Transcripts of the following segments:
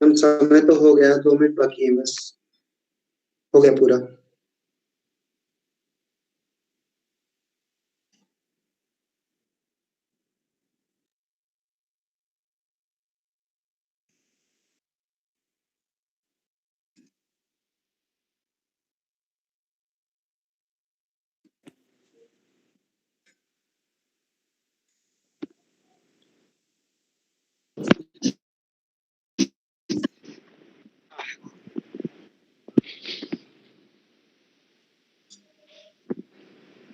हम समय तो हो गया, 2 मिनट बाकी है बस, हो गया पूरा।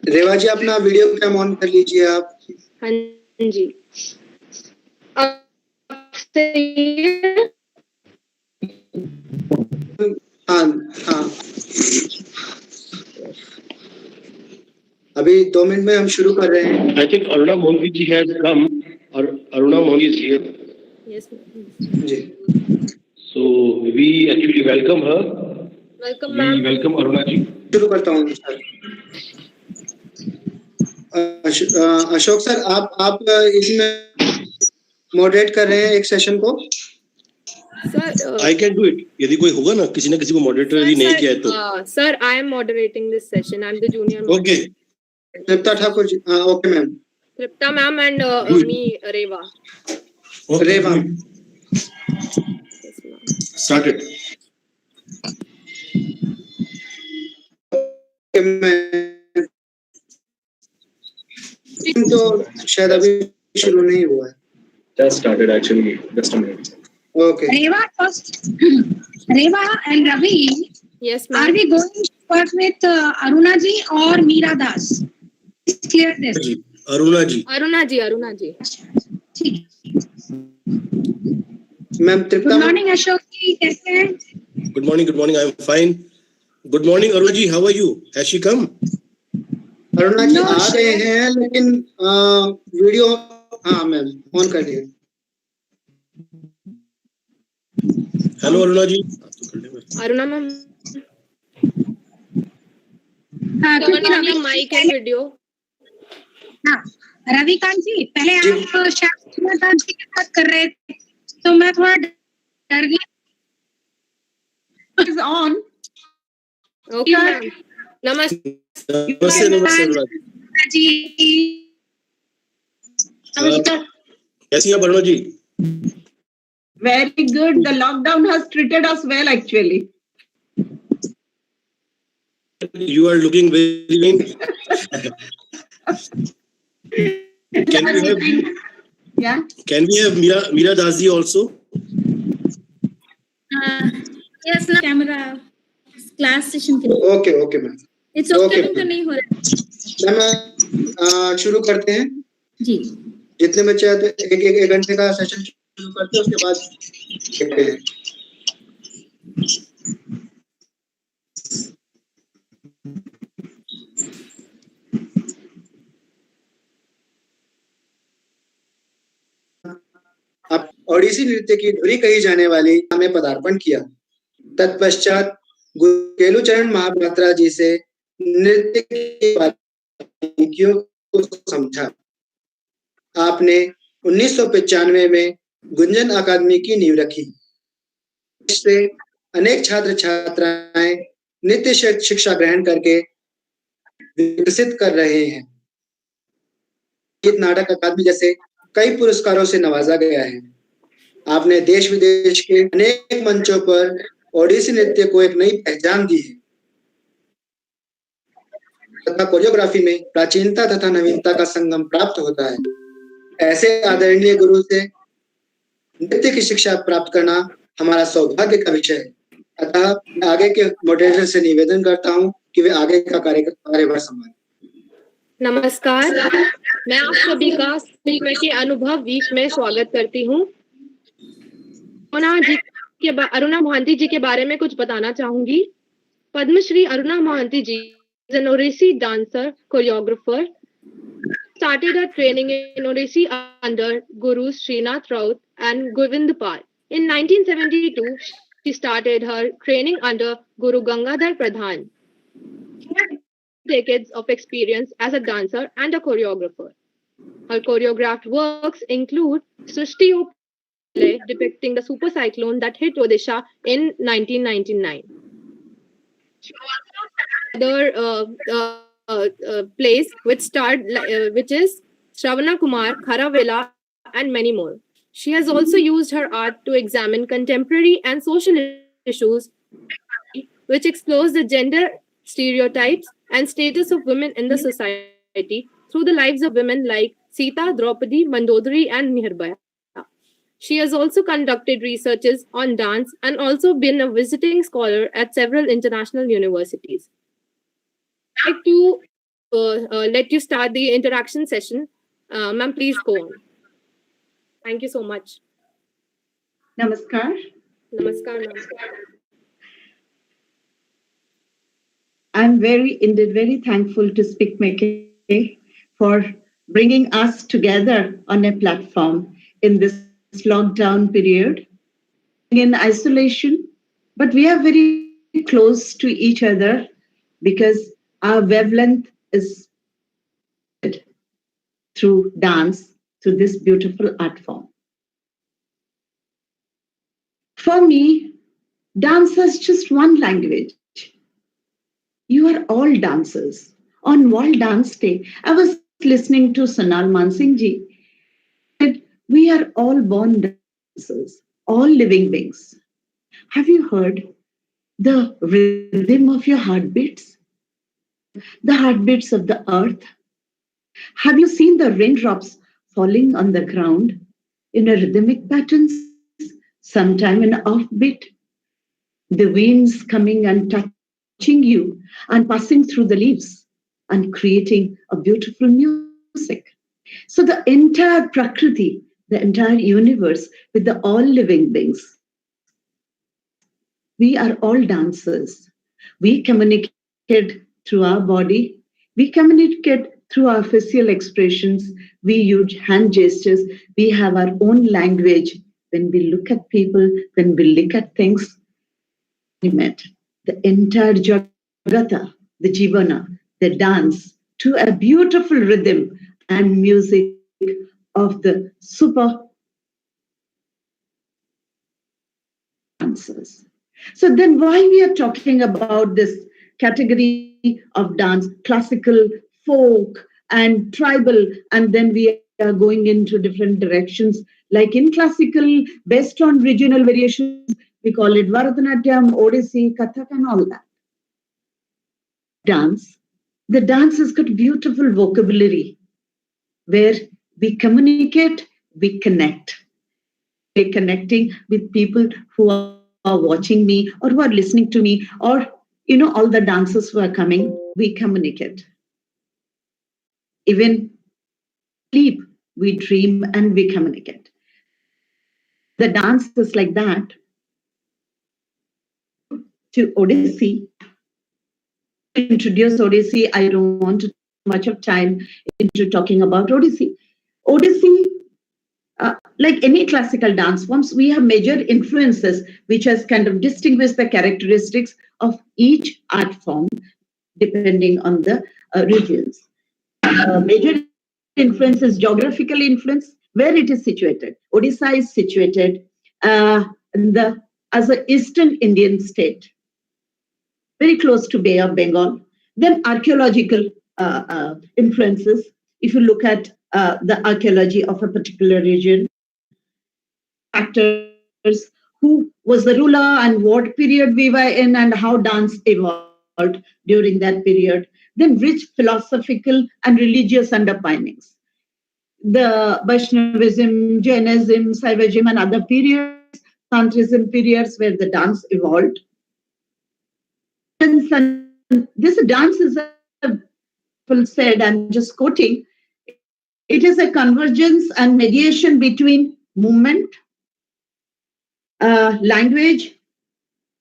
रेवा जी अपना वीडियो कैम ऑन कर लीजिए आप। हाँ जी। हाँ हाँ, अभी 2 मिनट में हम शुरू कर रहे हैं। I think Aruna Mohanty ji has come, or Aruna Mohanty is here. Yes. Ji, So we actually welcome her. Welcome, We ma'am. welcome Aruna ji. शुरू करता हूँ सर। अशोक सर, आप इसमें मॉडरेट कर रहे हैं एक सेशन को। Sir, I can do it. यदि कोई होगा ना, किसी को मॉडरेटर यदि नहीं किया है तो। Sir, I am moderating this session. I am the junior Okay. Tripta Thakur ji, okay ma'am. Tripta ma'am and me, Reva. Okay. Reva, Yes, ma'am. Started. तो शायद अभी शुरू नहीं हुआ है। Just started actually. Just a minute. Okay. Reva first. Reva and Ravi. Yes, ma'am. Are we going to work with Aruna ji or Meera Das? Clear this. Aruna ji. Aruna ji. ठीक। Ma'am तृप्ता। Good morning Ashok जी, कैसे हैं? Good morning. I am fine. Good morning Aruna ji. How are you? Has she come? Aruna जी आ गए हैं, लेकिन video हाँ ma'am on कर दिए। Hello Aruna ji. Aruna ma'am. हाँ, Turn on your mic and video. हाँ, रविकांत जी, पहले आप शायद जी के साथ कर रहे थे, तो मैं थोड़ा डर गई। Is on. Okay, ma'am. Namaste. Aruna जी। नमस्कार। कैसी हैं अरुणा जी? Very good. The lockdown has treated us well, actually. You are looking very young. Can we have Meera Das ji also? Yes, ना कैमरा क्लास सेशन के लिए। Okay ma'am. It's okay तो नहीं हो रहा। मैम शुरू करते हैं जी। जितने बच्चे आते एक घंटे का सेशन शुरू करते हैं, उसके बाद देखते हैं। अब ओडिसी नृत्य की धुरी कही जाने वाली में पदार्पण किया। तत्पश्चात केलुचरण महापात्रा जी से नृत्य की बारीकियों को समझा। आपने 1995 में गुंजन अकादमी की नींव रखी। इससे अनेक छात्र छात्राएं नृत्य शिक्षा ग्रहण करके विकसित कर रहे हैं। गीत नाटक अकादमी जैसे कई पुरस्कारों से नवाजा गया है। आपने देश विदेश के अनेक मंचों पर ओडिसी नृत्य को एक नई पहचान दी है तथा कोरियोग्राफी में प्राचीनता तथा नवीनता का संगम प्राप्त होता है। ऐसे आदरणीय गुरु से नृत्य की शिक्षा प्राप्त करना हमारा सौभाग्य का विषय है। अतः आगे के मॉडरेटर से निवेदन करता हूं कि वे आगे का कार्यभार संभालें। नमस्कार, मैं आप सभी का स्पीक मैके अनुभव वीक में स्वागत करती हूँ। अरुणा मोहंती जी के बारे में कुछ बताना चाहूंगी। पद्मश्री अरुणा मोहंती जी is an Odissi dancer, choreographer. Started her training in Odissi under Gurus Srinath Raut and Govind Pal. In 1972, she started her training under Guru Gangadhar Pradhan. Decades of experience as a dancer and a choreographer. Her choreographed works include Srishti depicting the super cyclone that hit Odisha in 1999. Other plays which is Shravana Kumar, Kharavela, and many more. She has also used her art to examine contemporary and social issues, which explores the gender stereotypes and status of women in the society through the lives of women like Sita, Draupadi, Mandodari, and Mihirbaya. She has also conducted researches on dance and also been a visiting scholar at several international universities. I'd like to let you start the interaction session. Ma'am, please go on. Thank you so much. Namaskar. Namaskar, ma'am. I'm indeed very thankful to SPIC MACAY for bringing us together on a platform in this lockdown period, in isolation, but we are very close to each other because our wavelength is through dance, through this beautiful art form. For me, dance is just one language. You are all dancers. On World Dance Day, I was listening to Sonal Mansingh ji. We are all born dancers, all living beings. Have you heard the rhythm of your heartbeats? The heartbeats of the earth? Have you seen the raindrops falling on the ground in a rhythmic patterns, sometime in offbeat? The winds coming and touching you and passing through the leaves and creating a beautiful music. So the entire Prakriti, the entire universe with the all living beings, we are all dancers. We communicate through our body. We communicate through our facial expressions. We use hand gestures. We have our own language. When we look at people, when we look at things, we met the entire Jagata, the Jivana, the dance to a beautiful rhythm and music of the super dancers. So then why we are talking about this category of dance, classical, folk, and tribal, and then we are going into different directions. Like in classical, based on regional variations, we call it Bharatanatyam, Odissi, Kathak, and all that. Dance. The dance has got beautiful vocabulary where we communicate, we connect. We're connecting with people who are watching me or who are listening to me, or all the dancers who are coming, we communicate. Even sleep, we dream and we communicate. The dance is like that. To Odissi, introduce Odissi, I don't want to much of time into talking about Odissi. Odissi, like any classical dance forms, we have major influences which has kind of distinguished the characteristics of each art form depending on the regions. Major influence is geographical influence, where it is situated. Odisha is situated as an eastern Indian state, very close to Bay of Bengal. Then archaeological influences. If you look at the archaeology of a particular region, factors, who was the ruler and what period we were in and how dance evolved during that period. Then rich philosophical and religious underpinnings. The Vaishnavism, Jainism, Saivism and other periods, Tantrism periods where the dance evolved. And this dance is said, I'm just quoting, it is a convergence and mediation between movement, language,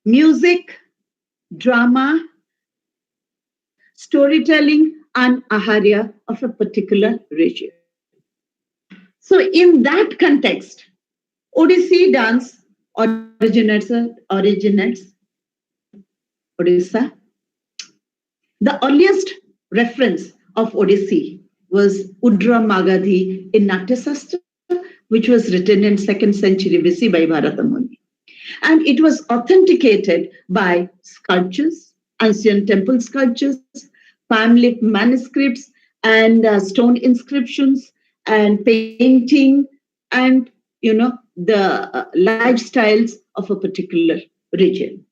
music, drama, storytelling, and aharya of a particular region. So in that context, Odissi dance originates Odisha. The earliest reference of Odissi was Udra Magadhi in Natyasastra, which was written in 2nd century BC by Bharata Muni. And it was authenticated by sculptures, ancient temple sculptures, palm leaf manuscripts, and stone inscriptions, and painting, and the lifestyles of a particular region.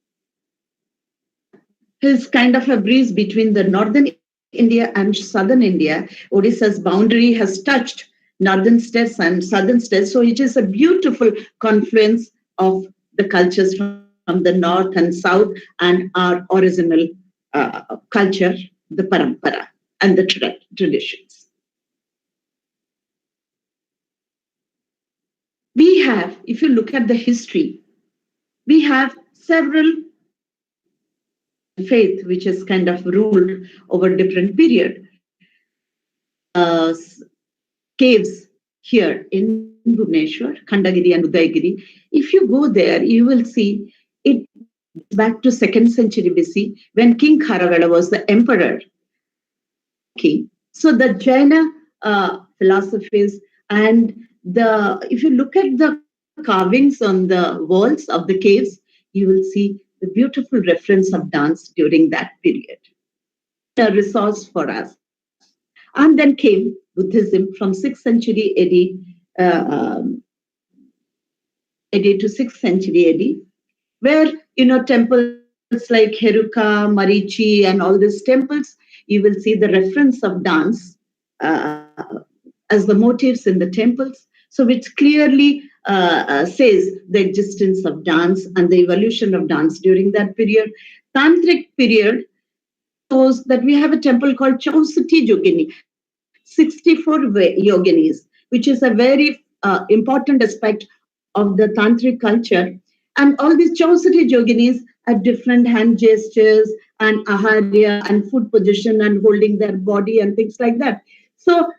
Is kind of a breeze between the northern India and southern India. Odisha's boundary has touched northern states and southern states, so it is a beautiful confluence of the cultures from the north and south and our original culture, the parampara and the traditions. We have, if you look at the history, we have several faith which has kind of ruled over different period. Caves here in Bhubaneswar, Khandagiri and Udayagiri. If you go there, you will see it back to 2nd century BC when King Kharavela was the emperor. So the Jaina philosophies and if you look at the carvings on the walls of the caves, you will see the beautiful reference of dance during that period. A resource for us. And then came Buddhism from 6th century AD to 6th century AD, where temples like Heruka, Marichi, and all these temples, you will see the reference of dance as the motifs in the temples. So which clearly says the existence of dance and the evolution of dance during that period. Tantric period shows that we have a temple called Chausati Yogini, 64 yoginis, which is a very important aspect of the tantric culture. And all these Chausati yoginis have different hand gestures and aharya and foot position and holding their body and things like that. So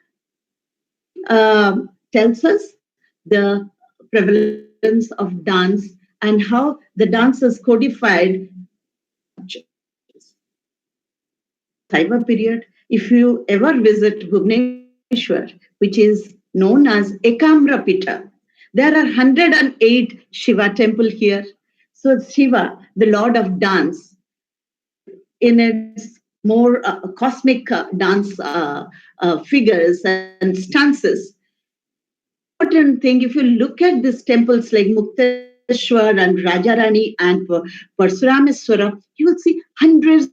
tells us the prevalence of dance and how the dance is codified. Saiva period, if you ever visit Bhubaneswar, which is known as Ekamra Pita, there are 108 Shiva temple here. So Shiva, the Lord of dance, in its more cosmic dance figures and stances. Important thing, if you look at these temples like Mukteshwar and Rajarani and Parsurameswara, you will see hundreds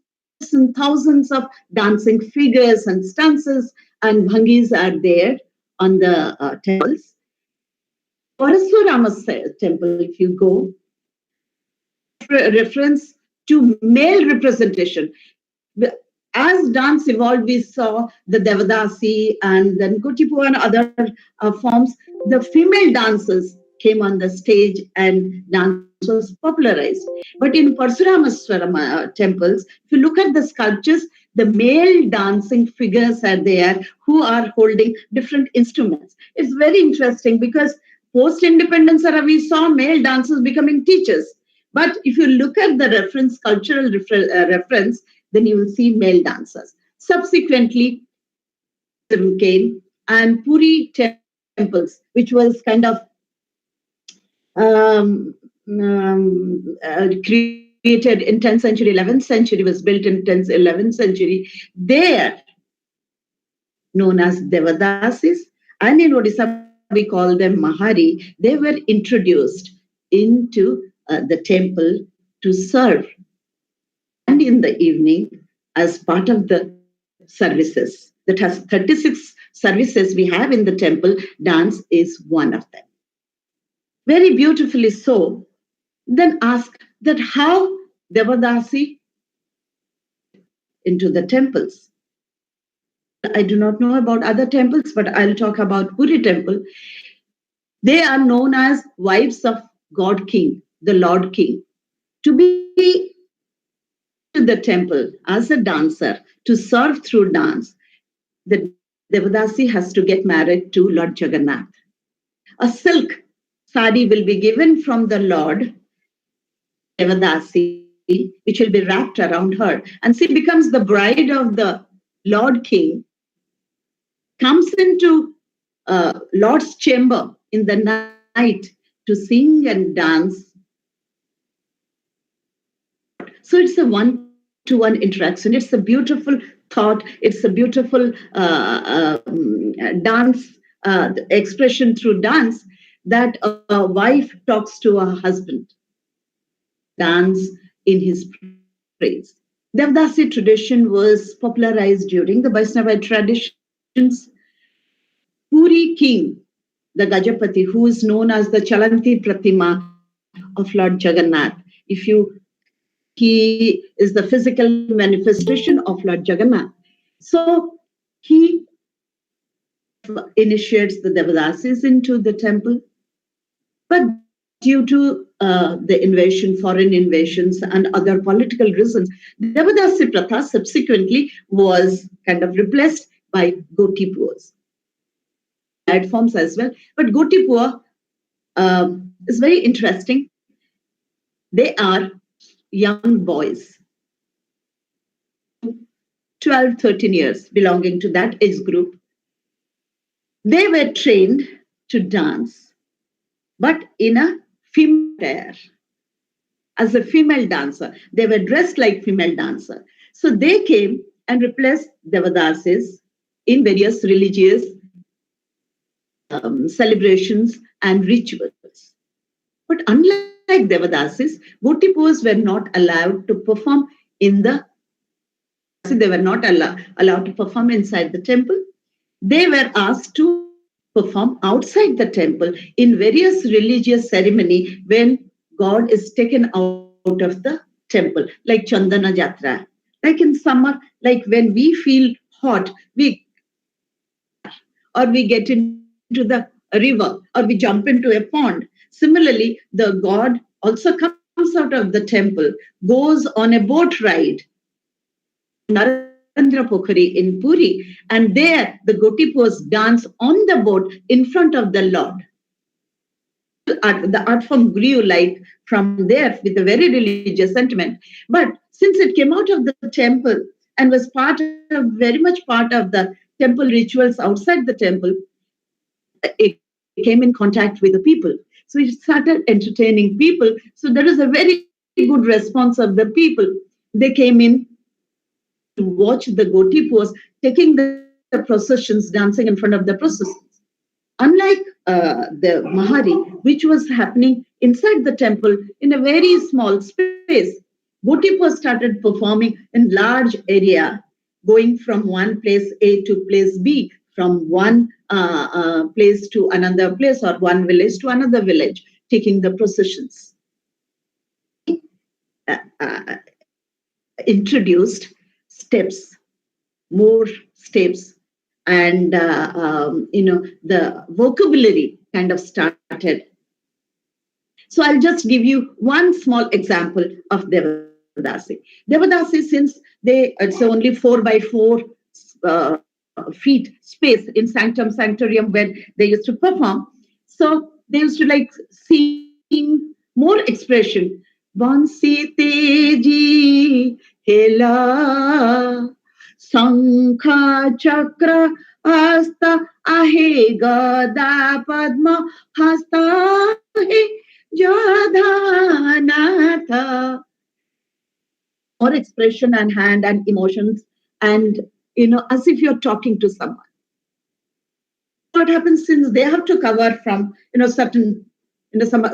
and thousands of dancing figures and stances and bhangis are there on the temples. Parashurama's temple, if you go, reference to male representation. As dance evolved, we saw the Devadasi and then Kutipu and other forms. The female dancers came on the stage and dance was popularized. But in Parshuramaswara temples, if you look at the sculptures, the male dancing figures are there who are holding different instruments. It's very interesting because post-independence era, we saw male dancers becoming teachers. But if you look at the reference, cultural reference, then you will see male dancers. Subsequently, came and Puri temples, which was kind of created in 10th century, 11th century, was built in 10th, 11th century. They are known as Devadasis, and in Odisha we call them Mahari. They were introduced into the temple to serve, and in the evening as part of the services. That has 36 services we have in the temple. Dance is one of them. Very beautifully so. Then ask that how Devadasi into the temples. I do not know about other temples, but I'll talk about Puri temple. They are known as wives of God King, the Lord King. To be to the temple as a dancer, to serve through dance, the Devadasi has to get married to Lord Jagannath. A silk sari will be given from the Lord Devadasi, which will be wrapped around her, and she becomes the bride of the Lord King, comes into Lord's chamber in the night to sing and dance. So it's a one-to-one interaction. It's a beautiful thought. It's a beautiful dance expression through dance that a wife talks to her husband, dance in his praise. Devdasi tradition was popularized during the Vaishnava traditions. Puri king, the Gajapati, who is known as the Chalanti Pratima of Lord Jagannath. He is the physical manifestation of Lord Jagannath. So he initiates the Devadasis into the temple. But due to the invasion, foreign invasions, and other political reasons, Devadasi Pratha subsequently was kind of replaced by Gotipurs. Forms as well. But Gotipur is very interesting. They are young boys, 12, 13 years, belonging to that age group. They were trained to dance, but in a female attire. As a female dancer, they were dressed like female dancer. So they came and replaced Devadasis in various religious celebrations and rituals. But unlike Devadasis, Gotipurs were not allowed to perform they were not allowed to perform inside the temple. They were asked to perform outside the temple in various religious ceremony when God is taken out of the temple, like Chandana Jatra. Like in summer, like when we feel hot, we get into the river or we jump into a pond. Similarly, the God also comes out of the temple, goes on a boat ride, Narendra Pokhari in Puri, and there the Gotipurs dance on the boat in front of the Lord. The art form grew like from there with a very religious sentiment. But since it came out of the temple and was very much part of the temple rituals outside the temple, it came in contact with the people. So it started entertaining people. So there is a very good response of the people. They came in to watch the Gotipurs taking the processions, dancing in front of the processions. Unlike the Mahari, which was happening inside the temple in a very small space, Gotipurs started performing in large area, going from one place A to place B, from one place to another place or one village to another village, taking the processions. Introduced steps, more steps, and the vocabulary kind of started. So I'll just give you one small example of Devadasi. Devadasi, since it's only 4 by 4 feet space in sanctum sanctorium where they used to perform, so they used to like sing more expression. Bansi teji hela Sankha chakra hasta ahe gada padma hasta ahe jadhanatha. More expression and hand and emotions, and as if you're talking to someone. What happens, since they have to cover from certain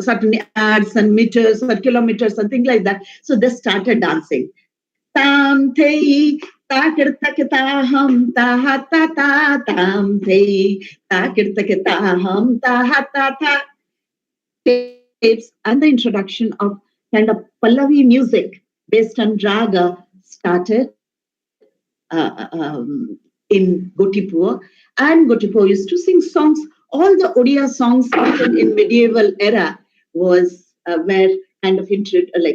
certain yards and meters or kilometers and things like that, so they started dancing. Tam thei takirtakitaham tahatata tam thei takirtakitaham tahatata. And the introduction of kind of Pallavi music based on raga started in Gotipur, and Gotipur used to sing songs. All the Odia songs in medieval era were kind of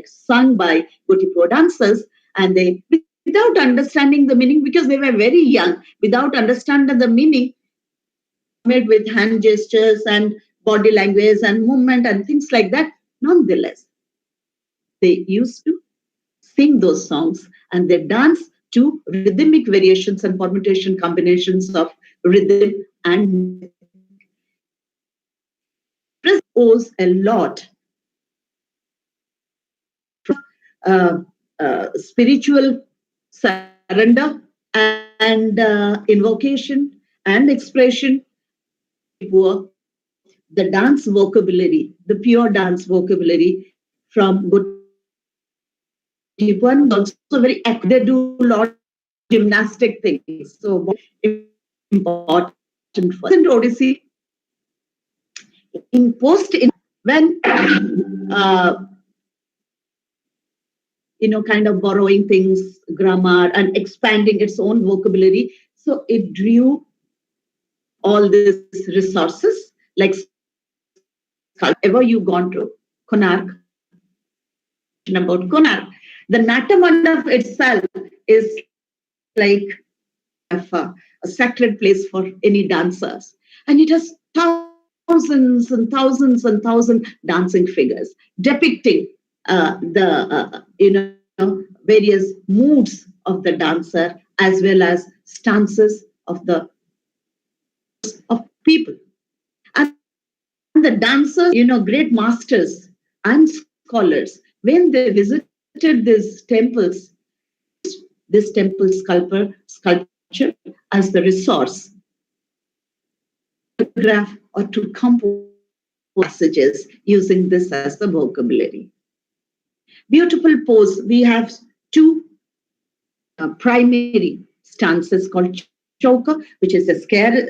sung by Gotipur dancers, and they, without understanding the meaning, because they were very young, without understanding the meaning, made with hand gestures and body language and movement and things like that. Nonetheless, they used to sing those songs and they dance to rhythmic variations and permutation combinations of rhythm and owes a lot spiritual surrender and invocation and expression. The dance vocabulary, the pure dance vocabulary from good one, also very active. They do a lot of gymnastic things. So important for in Odissi. In post in when kind of borrowing things, grammar, and expanding its own vocabulary. So it drew all these resources, like ever you gone to Konark, about Konark, the Natamandap itself is like a sacred place for any dancers, and it has thousands and thousands and thousands dancing figures depicting the various moods of the dancer as well as stances of people. And the dancers, great masters and scholars, when they visited these temples, this temple sculpture as the resource or to compose passages using this as the vocabulary. Beautiful pose. We have two primary stances called chauka, which is a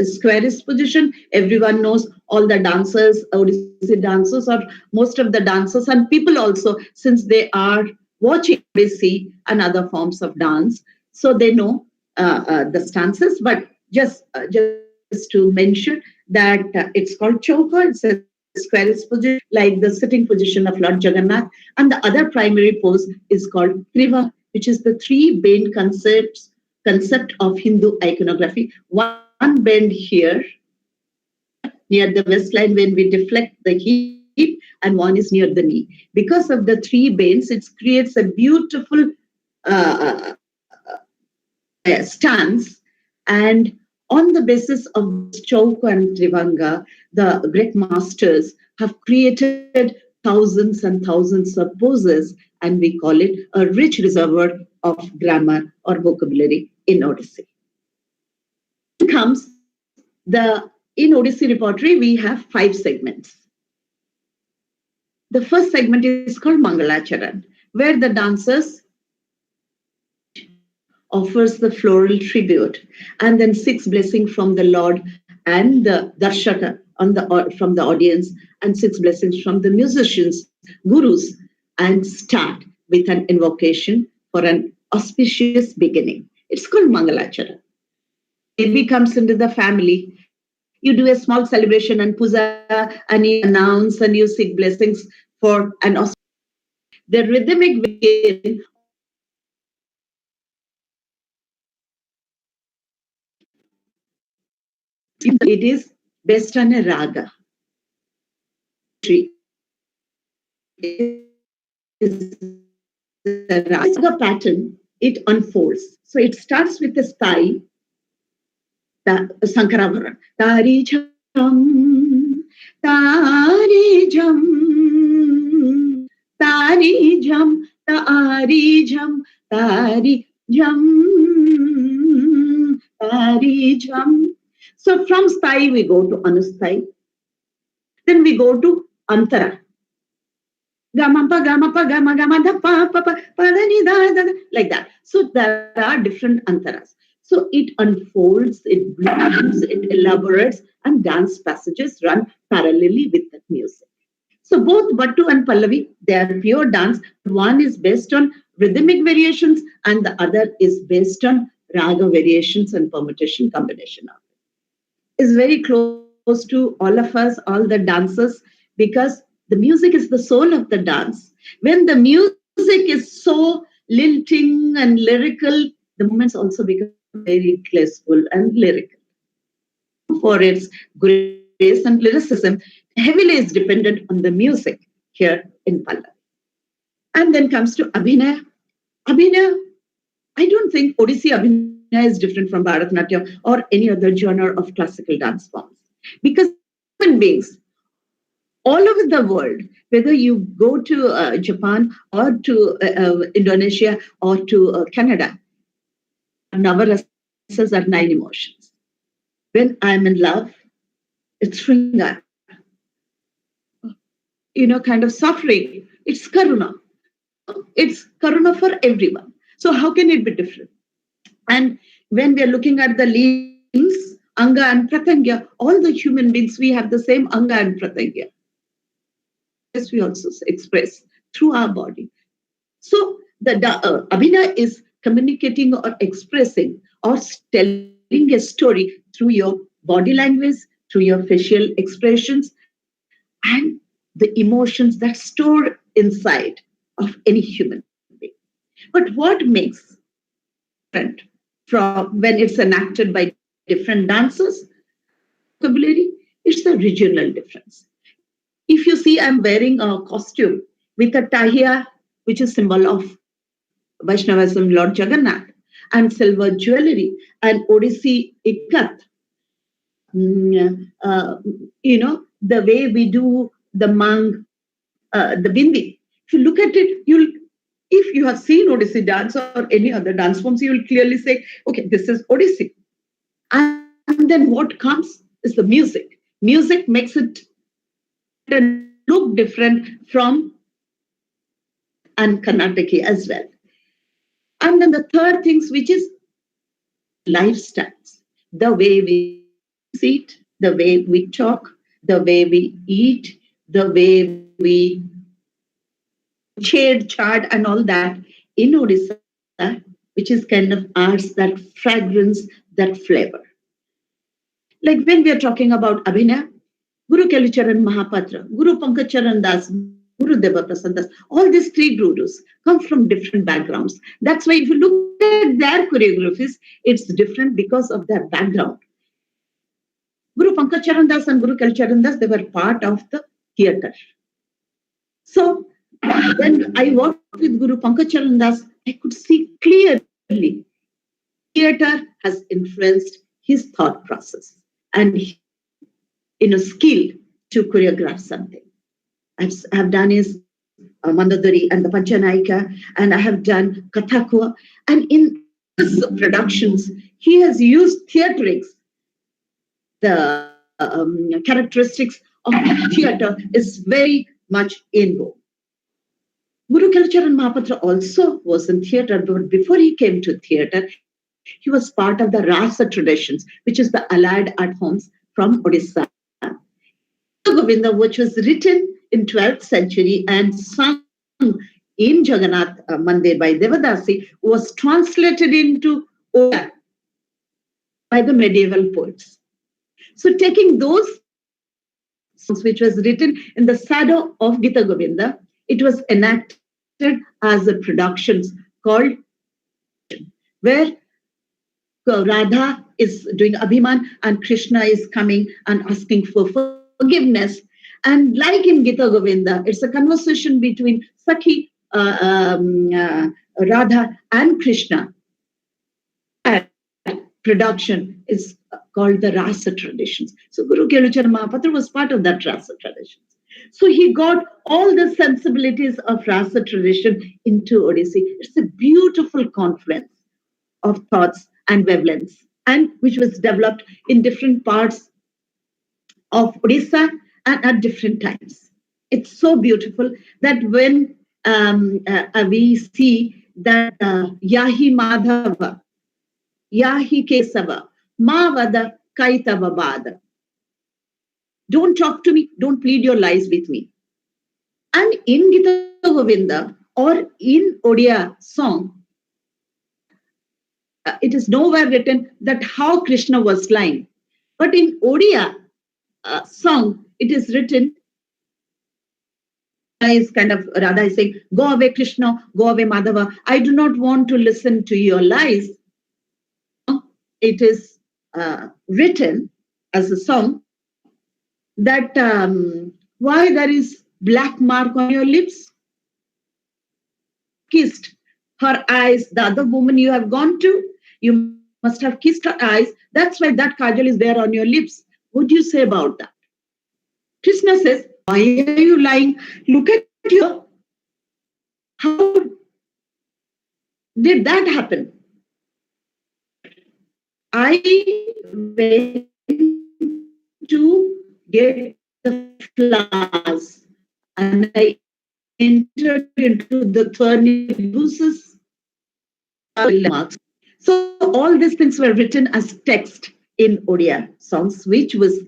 squarest position. Everyone knows, all the dancers, Odissi dancers, or most of the dancers and people also, since they are watching Odissi and other forms of dance, so they know the stances. But just to mention that it's called chauka. It's a squarest position, like the sitting position of Lord Jagannath. And the other primary pose is called Trivanga, which is the three bend concept of Hindu iconography. One bend here near the waistline when we deflect the hip, and one is near the knee. Because of the three bends, it creates a beautiful stance. And on the basis of chauka and trivanga, the great masters have created thousands and thousands of poses, and we call it a rich reservoir of grammar or vocabulary in Odissi. In Odissi repertory, we have 5 segments. The first segment is called Mangalacharan, where the dancers offers the floral tribute and then 6 blessings from the Lord and the darshaka from the audience, and 6 blessings from the musicians, gurus, and start with an invocation for an auspicious beginning. It's called Mangalacharan. Baby comes into the family. You do a small celebration and puja, and you announce and you seek blessings for an auspicious. The rhythmic begin. It is based on a raga. The raga pattern, it unfolds. So it starts with the style, the Sankaravaran. Tari jam, tari jam, tari jam, tari jam, tari jam, tari jam. So from sthai we go to anusthai. Then we go to antara. Gamapa, gamapa, gama, gama, da, pa, pa, pa, pa, da, ni, da, da, like that. So there are different antaras. So it unfolds, it blooms, it elaborates, and dance passages run parallelly with that music. So both Vattu and Pallavi, they are pure dance. One is based on rhythmic variations, and the other is based on raga variations and permutation combination of it. Is very close to all of us, all the dancers, because the music is the soul of the dance. When the music is so lilting and lyrical, the movements also become very graceful and lyrical. For its grace and lyricism, heavily is dependent on the music here in Pallavi. And then comes to abhinaya. Abhinaya, I don't think Odissi abhinaya is different from Bharatanatyam or any other genre of classical dance forms, because human beings, all over the world, whether you go to Japan or to Indonesia or to Canada, Navarasas are 9 emotions. When I'm in love, it's Shringar. Kind of suffering, it's Karuna. It's Karuna for everyone. So how can it be different? And when we are looking at the limbs, Anga and Pratangya, all the human beings, we have the same Anga and Pratangya. Yes, we also express through our body. So the abhinaya is communicating or expressing or telling a story through your body language, through your facial expressions, and the emotions that store inside of any human being. But what makes different from when it's enacted by different dancers, vocabulary, it's the regional difference. If you see, I'm wearing a costume with a tahiya, which is symbol of Vaishnavism, Lord Jagannath, and silver jewelry, and Odissi ikat. The way we do the mang, the bindi. If you look at it, if you have seen Odissi dance or any other dance forms, you will clearly say, okay, this is Odissi. And then what comes is the music. Music makes it look different from and Karnataki as well. And then the third things, which is lifestyles, the way we sit, the way we talk, the way we eat, the way we chat and all that in Odisha, which is kind of arts, that fragrance, that flavor. Like when we are talking about abhinaya, Guru Kelucharan Mahapatra, Guru Pankacharan Das, Guru Deva Prasad Das, all these 3 gurus come from different backgrounds. That's why if you look at their choreographies, it's different because of their background. Guru Pankacharan Das and Guru Kelucharan Das, they were part of the theatre. So when I worked with Guru Pankacharan Das, I could see clearly theatre has influenced his thought process and skill to choreograph something. I've done his Mandadari and the Panchanayika, and I have done Kathakua. And in his productions, he has used theatrics. The characteristics of theatre is very much in vogue. Guru Kelucharan Mahapatra also was in theatre, but before he came to theatre, he was part of the Rasa traditions, which is the allied art forms from Odisha. Govinda, which was written in 12th century and sung in Jagannath Mandir by Devadasi, was translated into Odia by the medieval poets. So taking those songs, which was written in the shadow of Gita Govinda, it was enacted as a productions called where Radha is doing Abhiman and Krishna is coming and asking for forgiveness. And like in Gita Govinda, it's a conversation between Sakhi, Radha and Krishna. And production is called the Rasa traditions. So Guru Kelucharan Mahapatra was part of that Rasa traditions. So he got all the sensibilities of Rasa tradition into Odissi. It's a beautiful confluence of thoughts and wavelengths, and which was developed in different parts of Odisha and at different times. It's so beautiful that when we see that Yahi Madhava, Yahi Kesava, Mavada Kaitava Bada. Don't talk to me, don't plead your lies with me. And in Gita Govinda or in Odia song, it is nowhere written that how Krishna was lying. But in Odia song, it is written, is kind of Radha is saying, go away Krishna, go away Madhava. I do not want to listen to your lies. It is written as a song that why there is black mark on your lips? Kissed her eyes, the other woman you have gone to, you must have kissed her eyes. That's why that kajal is there on your lips. What do you say about that? Krishna says, Why are you lying? Look at you. How did that happen? I went to get the flowers and I entered into the Thorny-Buses marks. So all these things were written as text in Odia songs, which was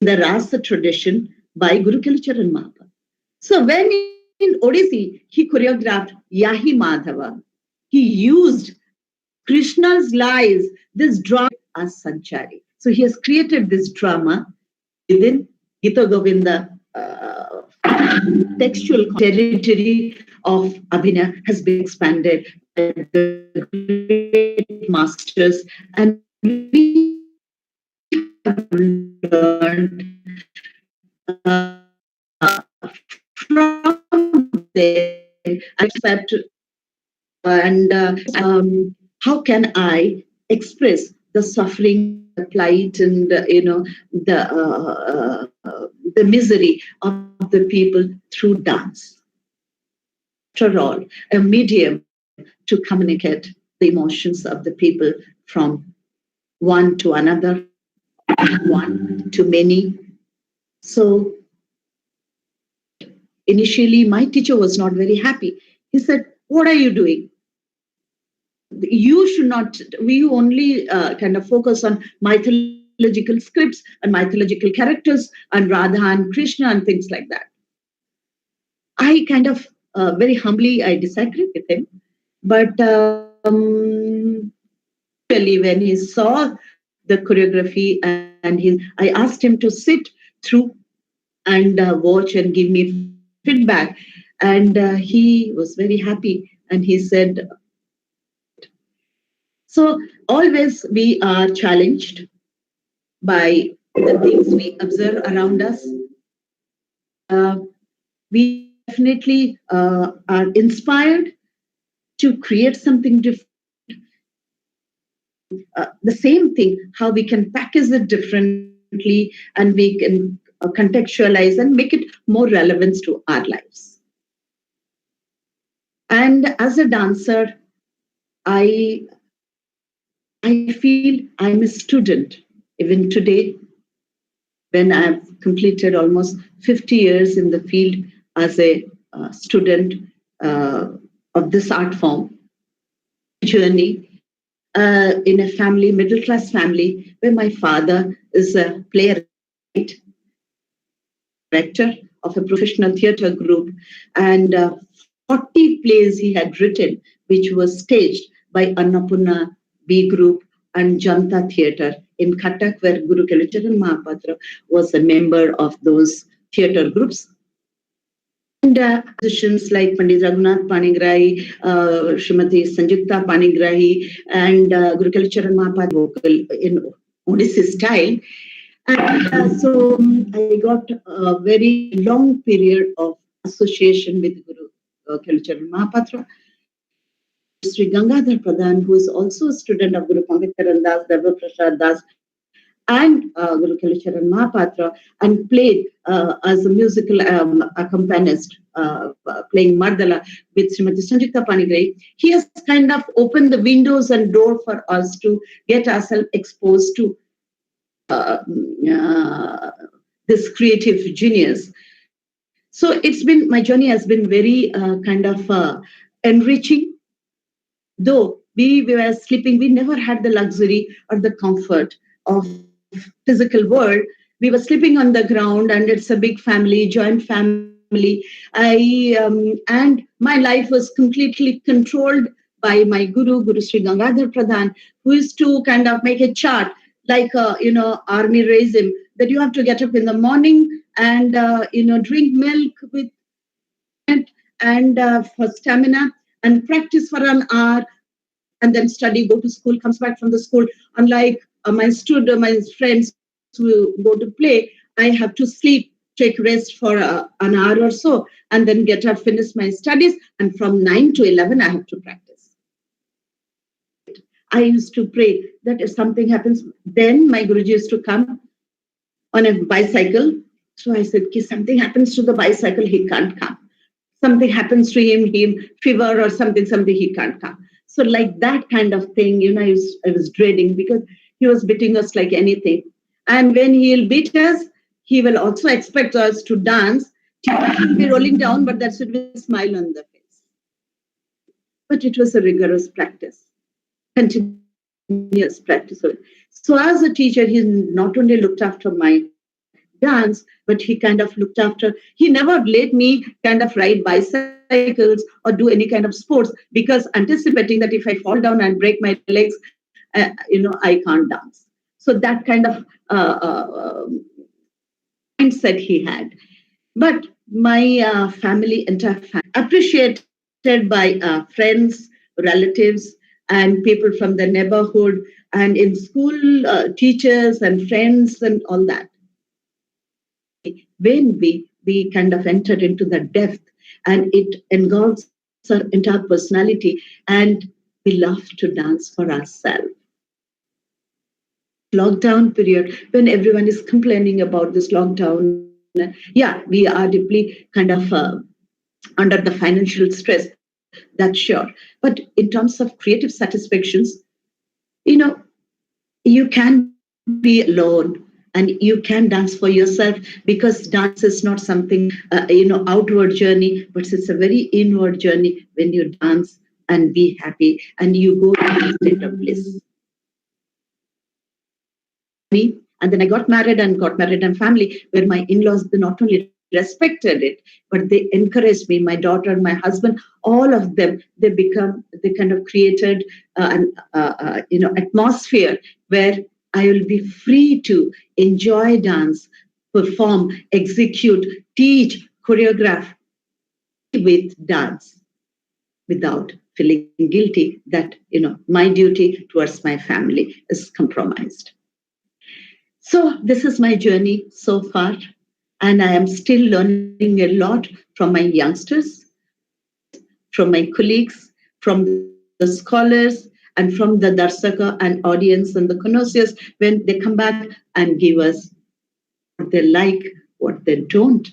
the Rasa tradition by Guru Kalicharan Mahaprabhu. So when in Odissi, he choreographed Yahi Madhava. He used Krishna's lies, this drama as Sanchari. So he has created this drama within Gita Govinda textual territory of abhinaya has been expanded by the great masters, and we have learned from them, accept and how can I express the suffering, the plight, and the misery of the people through dance. After all, a medium to communicate the emotions of the people from one to another, one to many. So initially, my teacher was not very happy. He said, "What are you doing? You should not, we only kind of focus on mythological scripts and mythological characters and Radha and Krishna and things like that." I kind of very humbly, I disagreed with him. But really when he saw the choreography and I asked him to sit through and watch and give me feedback. And he was very happy and he said, so always we are challenged by the things we observe around us. We definitely are inspired to create something different. The same thing, how we can package it differently and we can contextualize and make it more relevant to our lives. And as a dancer, I feel I'm a student even today when I've completed almost 50 years in the field as a student of this art form journey. In a family, middle class family, where my father is a playwright, director of a professional theatre group, and 40 plays he had written, which was staged by Annapurna B Group and Janta Theatre in Katak, where Guru Kalicharan Mahaprabhu was a member of those theatre groups. And musicians like Pandit Raghunath Panigrahi, Srimati Sanjukta Panigrahi, and Guru Kalicharan Mahaprabhu vocal in Odissi style. And so I got a very long period of association with Guru Kalicharan Mahaprabhu. Shri Gangadhar Pradhan, who is also a student of Guru Pandit Karan Das, Deva Prasad Das, and Guru Kalicharan Mahaprabhu, and played as a musical accompanist, playing Mardala with Srimati Sanjukta Panigrahi. He has kind of opened the windows and door for us to get ourselves exposed to this creative genius. So it's been, my journey has been very kind of enriching. Though we were sleeping, we never had the luxury or the comfort of physical world. We were sleeping on the ground, and it's a big family, joint family. And my life was completely controlled by my guru, Guru Sri Gangadhar Pradhan, who used to kind of make a chart like army regime, that you have to get up in the morning and drink milk with and for stamina and practice for an hour and then study, go to school, comes back from the school. Unlike my friends who go to play, I have to sleep, take rest for an hour or so, and then get up, finish my studies, and from 9 to 11, I have to practice. I used to pray that if something happens, then my Guruji used to come on a bicycle So I said, something happens to the bicycle, he can't come. Something happens to him, fever or something, he can't come. So like that kind of thing, I was dreading because he was beating us like anything. And when he'll beat us, he will also expect us to dance. He'll be rolling down, but that should be a smile on the face. But it was a rigorous practice, continuous practice. So as a teacher, he not only looked after my dance, but he kind of looked after, he never let me kind of ride bicycles or do any kind of sports because anticipating that if I fall down and break my legs, I can't dance. So that kind of mindset he had. But my entire family, appreciated by friends, relatives, and people from the neighborhood, and in school, teachers and friends and all that. When we kind of entered into the depth, and it engulfs our entire personality, and we love to dance for ourselves. Lockdown period, when everyone is complaining about this lockdown, yeah, we are deeply kind of under the financial stress, that's sure. But in terms of creative satisfactions, you can be alone and you can dance for yourself, because dance is not something outward journey, but it's a very inward journey when you dance and be happy and you go to a state of bliss. And then I got married and family, where my in-laws, they not only respected it, but they encouraged me, my daughter, my husband, all of them. They kind of created an atmosphere where I will be free to enjoy dance, perform, execute, teach, choreograph with dance, without feeling guilty that my duty towards my family is compromised. So this is my journey so far, and I am still learning a lot from my youngsters, from my colleagues, from the scholars, and from the darsaka and audience and the connoisseurs when they come back and give us what they like, what they don't,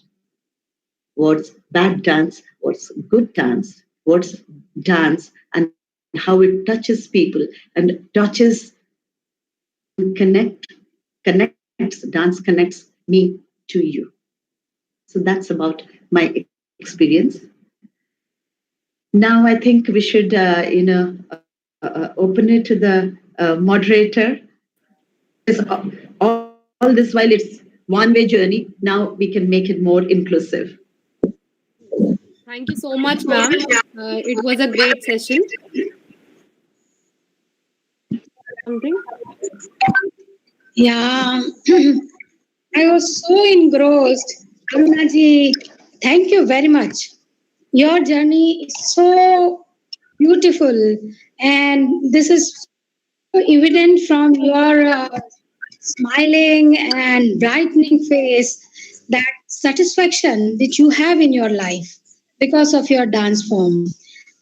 what's bad dance, what's good dance, what's dance, and how it touches people and touches, dance connects me to you. So that's about my experience. Now I think we should, open it to the moderator. All this while it's one-way journey, now we can make it more inclusive. Thank you so much, ma'am. It was a great session. Something? Yeah, I was so engrossed. Arunaji, thank you very much. Your journey is so beautiful, and this is so evident from your smiling and brightening face, that satisfaction that you have in your life because of your dance form.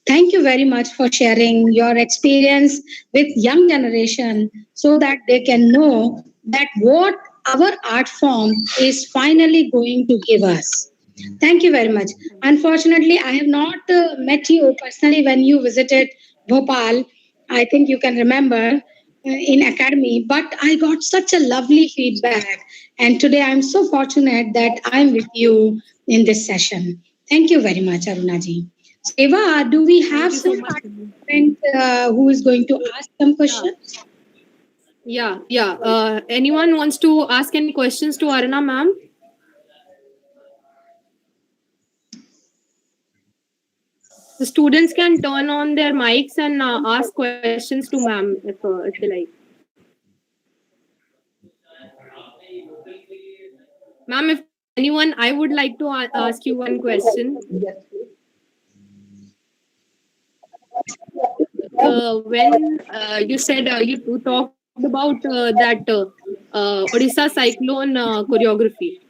Thank you very much for sharing your experience with young generation, so that they can know that what our art form is finally going to give us. Thank you very much. Unfortunately, I have not met you personally when you visited Bhopal. I think you can remember, in Akademi, but I got such a lovely feedback. And today I'm so fortunate that I'm with you in this session. Thank you very much, Arunaji. Eva, do we have some participant who is going to ask some questions? Yeah. Anyone wants to ask any questions to Aruna ma'am? The students can turn on their mics and ask questions to ma'am if they like. Ma'am, if anyone, I would like to ask you one question. When you said you talked about that Odisha cyclone choreography,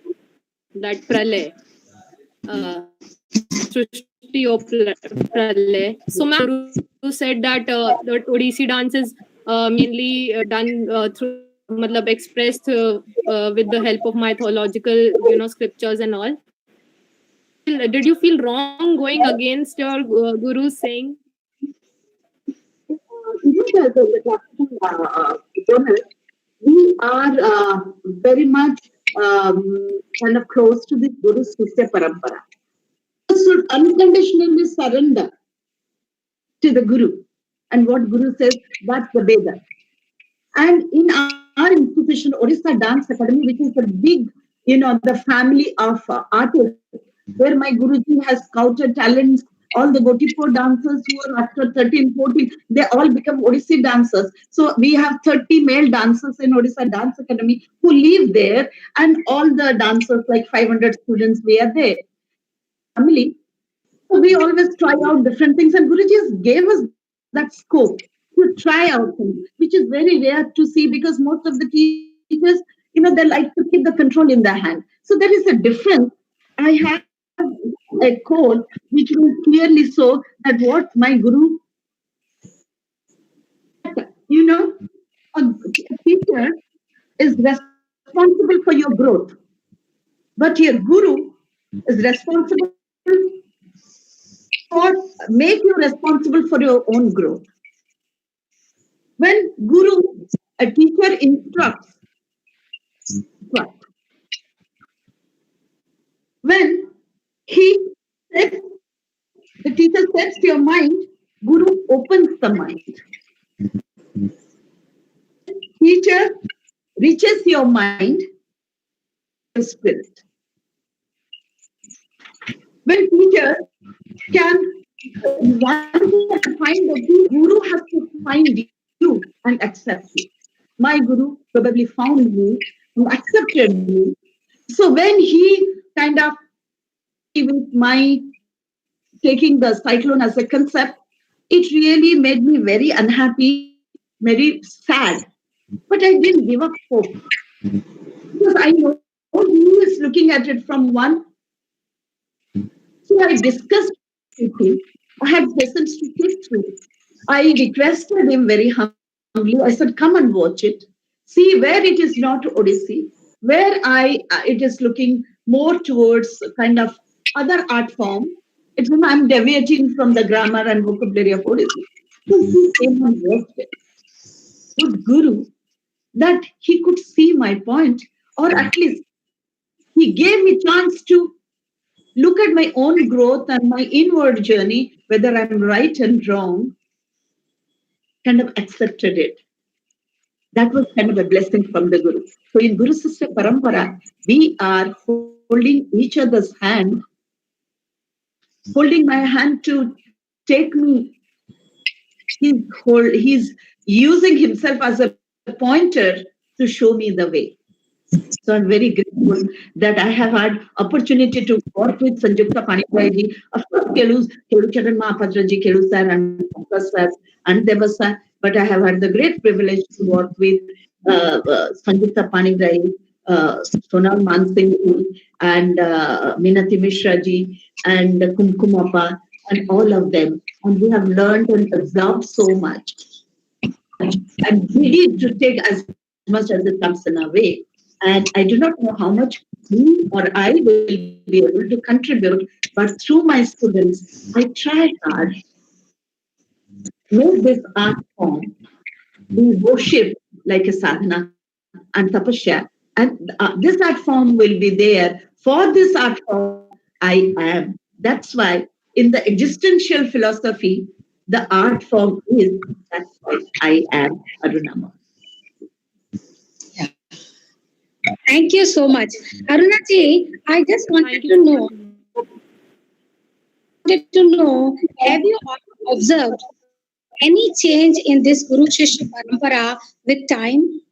that pralay, Srishti of pralay. So, ma'am, you said that the Odissi dance is mainly done through matlab expressed with the help of mythological, scriptures and all. Did you feel wrong going against your guru's saying? Even as a classical donor, we are very much kind of close to the Guru Sisya Parampara. We should unconditionally surrender to the Guru. And what Guru says, that's the Veda. And in our institution, Odisha Dance Academy, which is a big, the family of artists, where my Guruji has scouted talents, all the Gotipo dancers who are after 13, 14, they all become Odissi dancers. So we have 30 male dancers in Odisha Dance Academy who live there, and all the dancers, like 500 students, we are there. Family. So we always try out different things, and Guruji gave us that scope to try out things, which is very rare to see because most of the teachers, they like to keep the control in their hand. So there is a difference. I have a code which will clearly show that what my guru, a teacher is responsible for your growth, but your guru is responsible for make you responsible for your own growth. When guru, a teacher instructs, when the teacher sets your mind, guru opens the mind. Teacher reaches your mind, your spirit. When teacher can find the guru has to find you and accept you. My guru probably found me and accepted me. So when he kind of with my taking the cyclone as a concept, it really made me very unhappy, very sad. But I didn't give up hope because I know he is looking at it from one. So I discussed with him. I had lessons to take through. I requested him very humbly. I said, "Come and watch it. See where it is not Odissi, where it is looking more towards kind of other art form. I'm deviating from the grammar and vocabulary of Odissi." So he came and watched it. Good guru, that he could see my point, or at least he gave me chance to look at my own growth and my inward journey, whether I'm right and wrong, kind of accepted it. That was kind of a blessing from the Guru. So in Guru Sisya Parampara, we are holding each other's hand, holding my hand to take me. He's using himself as a pointer to show me the way. So I'm very grateful that I have had opportunity to work with Sanjukta Panigraiji, of course, Kelu Charan Mahapatraji, Kelu sir, and sir, and Deva sir. But I have had the great privilege to work with Sanjukta Panigraiji, Sonal Mansingh, and Minati Mishra ji, and Kumkumappa, and all of them. And we have learned and absorbed so much. And we need to take as much as it comes in our way. And I do not know how much me or I will be able to contribute, but through my students, I try hard make this art form be worship like a sadhana and tapasya. And this art form will be there. For this art form, I am. That's why in the existential philosophy, the art form is, that's why I am Aruna Mohanty. Thank you so much. Aruna ji, I just wanted to know, have you observed any change in this Guru Shishya Parampara with time?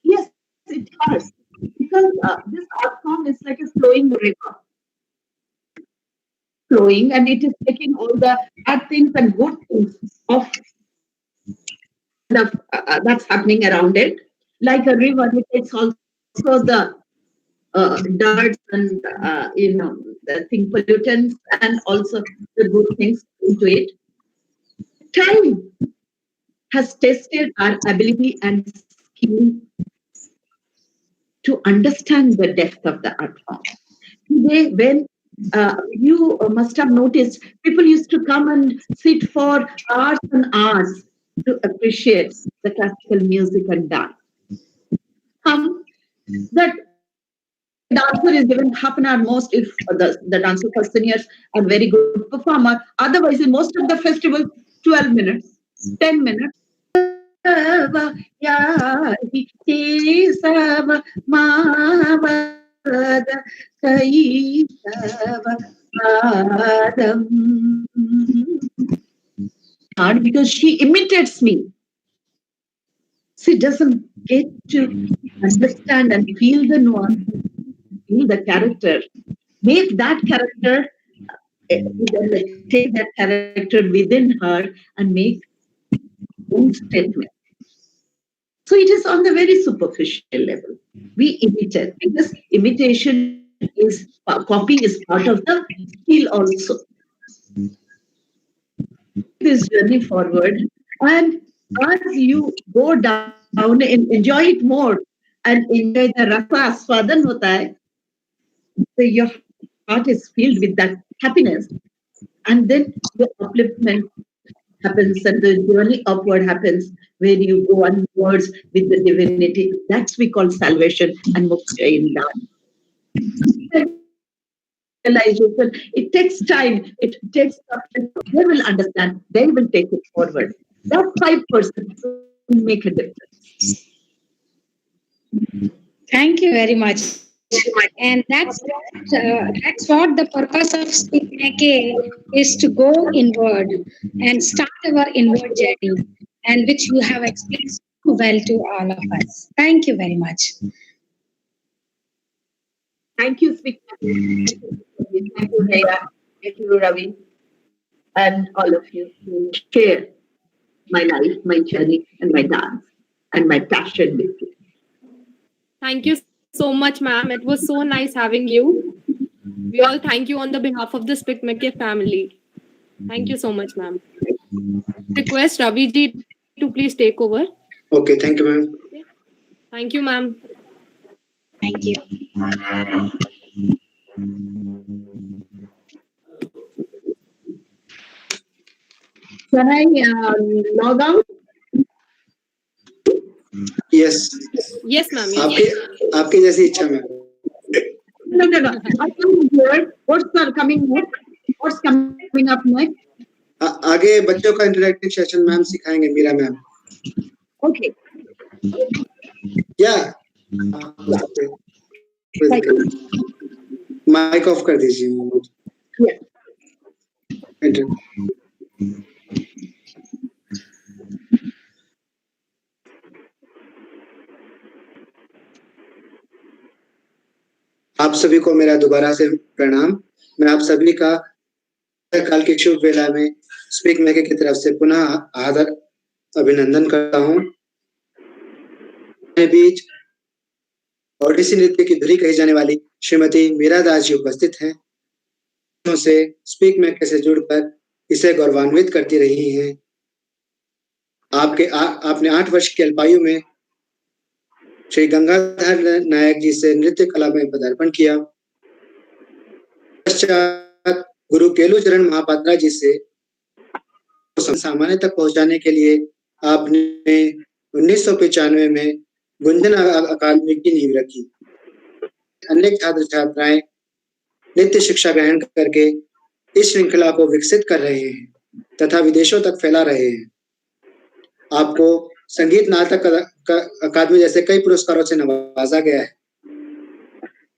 Yes, it has. Because this art form is like a flowing river. Flowing, and it is taking all the bad things and good things of that's happening around it. Like a river, it takes also the dirt and the thing pollutants and also the good things into it. Time has tested our ability and skill to understand the depth of the art form. Today, when you must have noticed, people used to come and sit for hours and hours to appreciate the classical music and dance. That dancer is given half an hour most if the dancer for seniors are very good performer. Otherwise, in most of the festivals, 12 minutes, 10 minutes. Hard because she imitates me. She doesn't get to understand and feel the nuance, feel the character, make that character, take that character within her and make own statement. So it is on the very superficial level. We imitate because imitation is copying is part of the skill also. This journey forward, and as you go down and enjoy it more and enjoy the rasa aswadan hota hai, so your heart is filled with that happiness, and then the upliftment happens and the journey upward happens where you go onwards with the divinity. That's we call salvation and moksha in that. Realization, it takes time, it takes time. They will understand, they will take it forward. That 5% will make a difference. Thank you very much. And that's what the purpose of SPIC MACAY is, to go inward and start our inward journey, and which you have explained so well to all of us. Thank you very much. Thank you, SPIC MACAY. Thank you, Rhea. Thank you, Ravi, and all of you who share my life, my journey, and my dance, and my passion with you. Thank you so much, ma'am. It was so nice having you. We all thank you on the behalf of the SPIC MACAY family. Thank you so much, ma'am. Request Ravi ji to please take over. Okay, thank you, ma'am. Thank you, ma'am. Thank you. Can I log out? Yes. Yes, ma'am. Yes. आपकी जैसी इच्छा ma'am. No. I can't hear. What's coming next? What's coming up next? आगे बच्चों का interactive session ma'am सिखाएंगे Meera ma'am. Okay. या mic off कर दीजिए. आप सभी को मेरा दोबारा से प्रणाम. मैं आप सभी का काल की शुभ वेला में स्पीक मैके की तरफ से पुनः आदर अभिनंदन करता हूँ. बीच ओडिसी नृत्य की धुरी कही जाने वाली श्रीमती मीरा दास जी उपस्थित हैं. से स्पीक मैके से जुड़कर इसे गौरवान्वित करती रही हैं. आपने 8 वर्ष की अल्पायु में श्री गंगाधर नायक जी से नृत्य कला में पदार्पण किया. पश्चात गुरु केलुचरण महापात्रा जी से सामान्य तक पहुंचाने के लिए आपने 1995 में गुंजन अकादमी की नींव रखी. अनेक छात्र छात्राएं नृत्य शिक्षा ग्रहण करके इस श्रृंखला को विकसित कर रहे हैं तथा विदेशों तक फैला रहे हैं. आपको संगीत नाटक अकादमी जैसे कई पुरस्कारों से नवाजा गया है.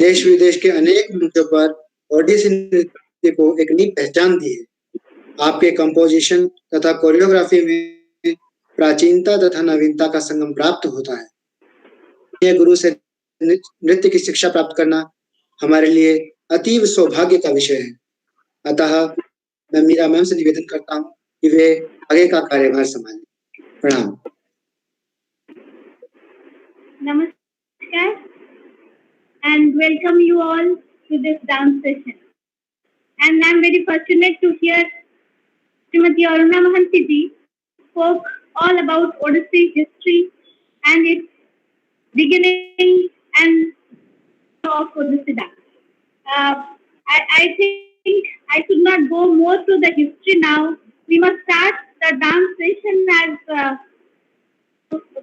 देश विदेश के अनेक मंचों पर ओडिसी नृत्य को एक नई पहचान दी है. आपके कंपोजिशन तथा कोरियोग्राफी में प्राचीनता तथा नवीनता का संगम प्राप्त होता है. यह गुरु से नृत्य की शिक्षा प्राप्त करना हमारे लिए अतीव सौभाग्य का विषय है. अतः मैं मीरा मैम से निवेदन करता हूँ कि वे आगे का कार्यभार संभालें. प्रणाम. Namaskar and welcome you all to this dance session. And I'm very fortunate to hear Srimati Aruna Mohanty ji spoke all about Odissi history and its beginning and of Odissi dance. I think I should not go more to the history now. We must start the dance session as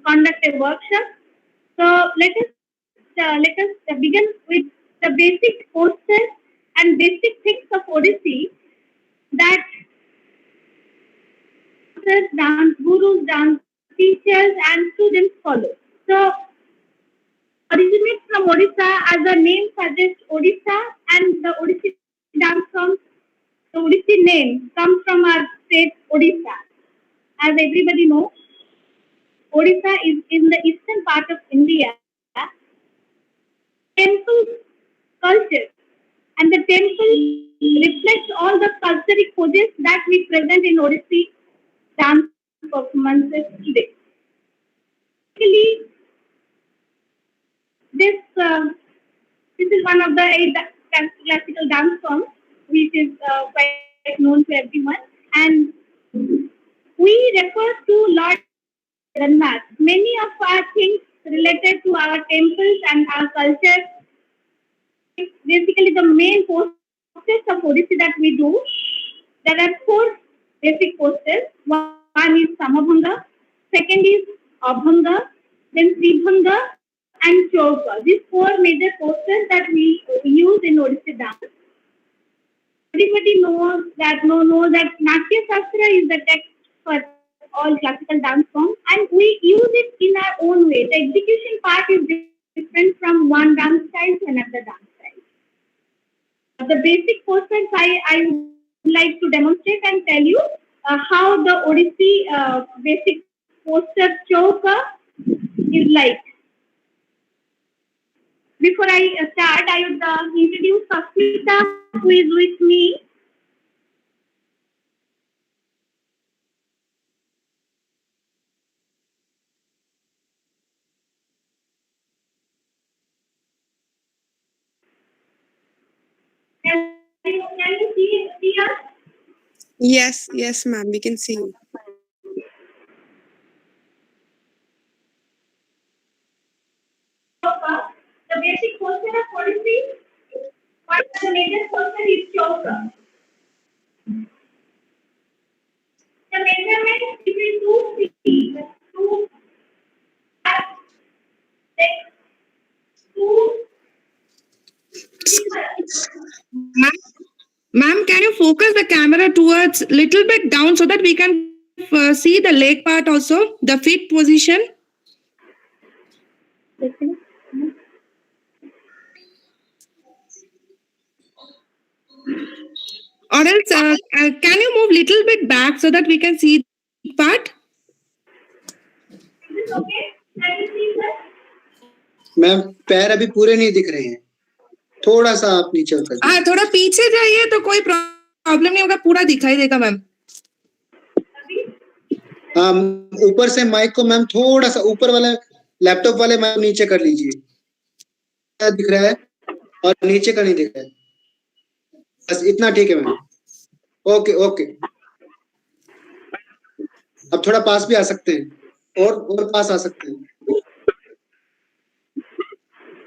conduct a workshop. So let us begin with the basic postures and basic things of Odissi that dance gurus, dance teachers, and students follow. So originates from Odisha, as the name suggests, Odisha, and the Odissi dance from the Odissi name comes from our state Odisha. As everybody knows, Odisha is in the eastern part of India. Temple culture, and the temple reflects all the cultural codes that we present in Odissi dance performances today. Actually, this is one of the 8 classical dance forms, which is quite known to everyone, and we refer to Lord Jagannath. Many of our things related to our temples and our culture, basically the main postures of Odissi that we do. There are 4 basic postures. One is Samabhanga, second is Abhanga, then Sribhanga, and Chauka. These 4 major postures that we use in Odissi dance. Everybody knows that Natya Shastra is the text for all classical dance forms, and we use it in our own way. The execution part is different from one dance style to another dance style. The basic postures I would like to demonstrate and tell you how the Odissi basic posture Chauka is like. Before I start, I would introduce Sasmita, who is with me. Can you see us? Yes, ma'am. We can see you. The basic posture of Odissi, one of the major posture is Chauka. The measurement between 2 feet, 2, 5, 6, 2, Ma'am, can you focus the camera towards little bit down so that we can see the leg part also, the feet position? Or else, can you move little bit back so that we can see the part? Is this okay? Can you see this? Ma'am पैर अभी पूरे नहीं दिख रहे हैं, थोड़ा सा आप नीचे उतर जाइए। हाँ, थोड़ा पीछे जाइए तो कोई प्रॉब्लम नहीं होगा, पूरा दिखाई देगा मैम। ऊपर से माइक को मैम थोड़ा सा ऊपर वाला लैपटॉप वाले माइक नीचे कर लीजिए, दिख रहा है और नीचे का नहीं दिख रहा है, बस इतना ठीक है मैम। ओके ओके, अब थोड़ा पास भी आ सकते हैं और पास आ सकते हैं।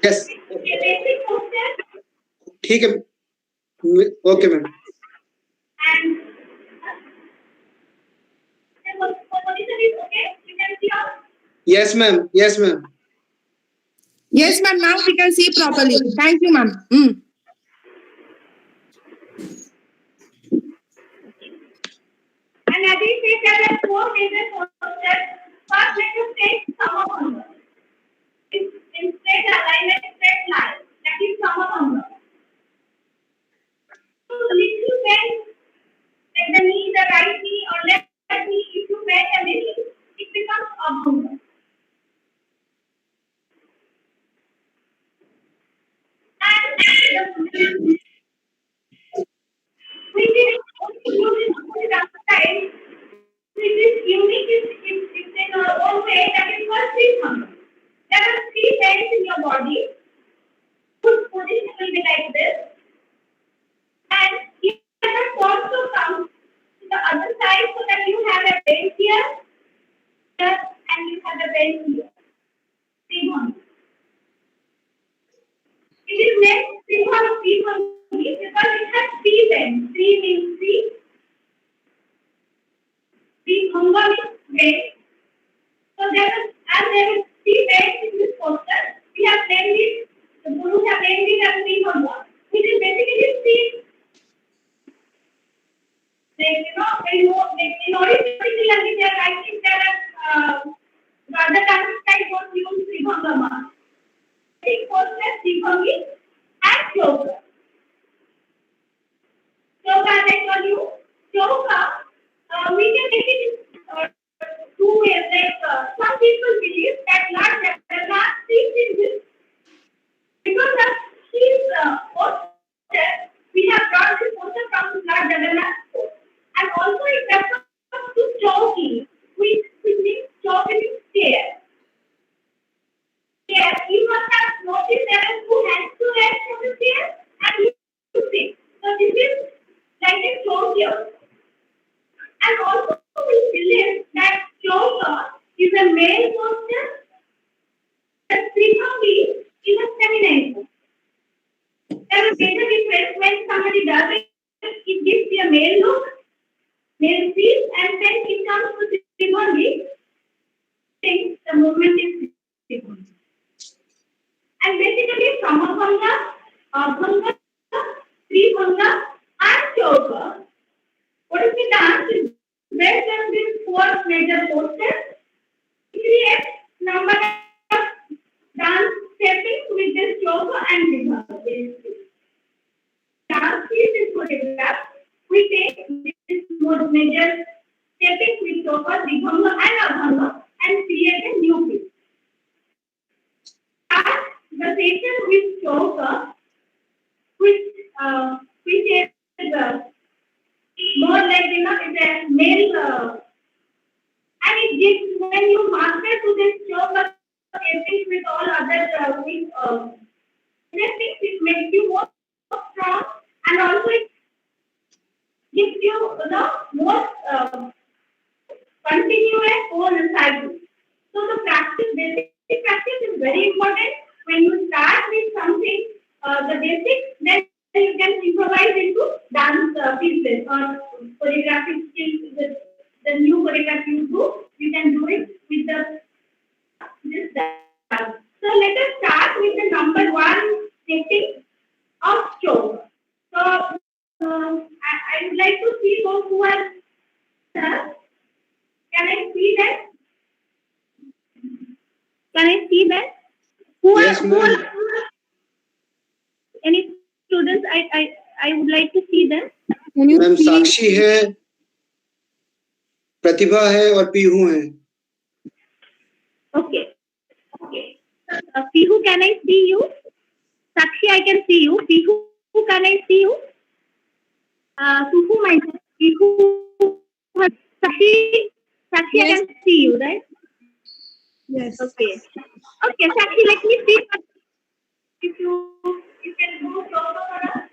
यस ठीक है, okay ma'am. Yes, ma'am. Yes, ma'am. Yes, ma'am. Now we can see properly. Thank you, ma'am. And as I said, there are 4 major postures. First, let us take Samabhanga. In straight alignment, straight line. That is Samabhanga. So, little bend, like the knee, the right knee or left knee, if you bend a little, it becomes Abhanga. And which is style, which is unique in our own way, that is called Sribhanga. There are 3 bends in your body. Good position will be like this. And here are the weight. So there are 3 weights in this poster. We have named it, the Gurus have named it as Shri Bhava, which is basically Shri. In Odissi language, they are writing there the other type was used Shri Bhava. It was Shri Bhangi and Shloka. Shloka, as I told you, Shloka, we can make it in 2 ways. Like some people believe that Lord Jagannath speaks in this because of his poster. We have brought this poster from Lord Jagannath, and also it refers to choking, which means choking is chair. Chair. You must have noticed there are 2 hands to rest on the chair, and you sit. So this is like a choke here. And also we believe that Shloka is a male posture, the Sribhangi is a feminine posture. There is a major difference when somebody does it, it gives you a male look, male feel, and then it comes to Sribhangi, the movement is Sribhangi. And basically Samabhanga, Abhanga, Sribhanga, and Shloka. What is the dance is based on these 4 major postures. We create number of dance steppings with this Shloka and Vibhava. Dance piece is choreographed. We take this major steppings with Shloka, Vibhava and Abhanga and create a new piece. Start the session with Shloka, which is more like it's a male, and it gives when you master to this Shloka with all other things, it makes you more strong, and also it gives you the more continuous whole cycle. So the basic practice is very important. When you start with something, the basics, then you can improvise into dance pieces or choreographic skills. The new choreography you do, you can do it with this dance. So let us start with the number 1 setting of choke. So I would like to see those who are can I see that? Can I see that? Yes, ma'am. Any students? I would like to see them. Ma'am Sakshi है, प्रतिभा है और पीहू है. Okay. Pihu, can I see you? Sakshi, I can see you. Pihu, can I see you? Suhu, myself. Pihu, Sakshi, yes. I can see you, right? Yes. Okay, Sakshi, let me see if you can go closer for us.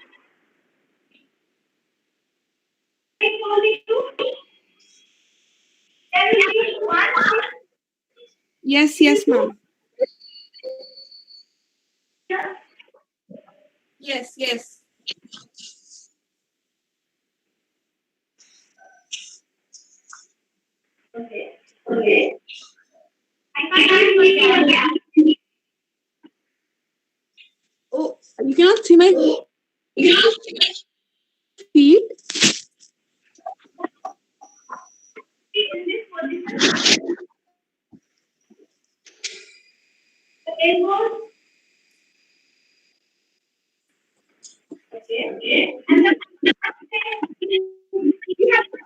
Yes, ma'am. Yes. Okay. I can't see. Oh, you cannot see my feet? In this position. The elbows. Okay. And the you have to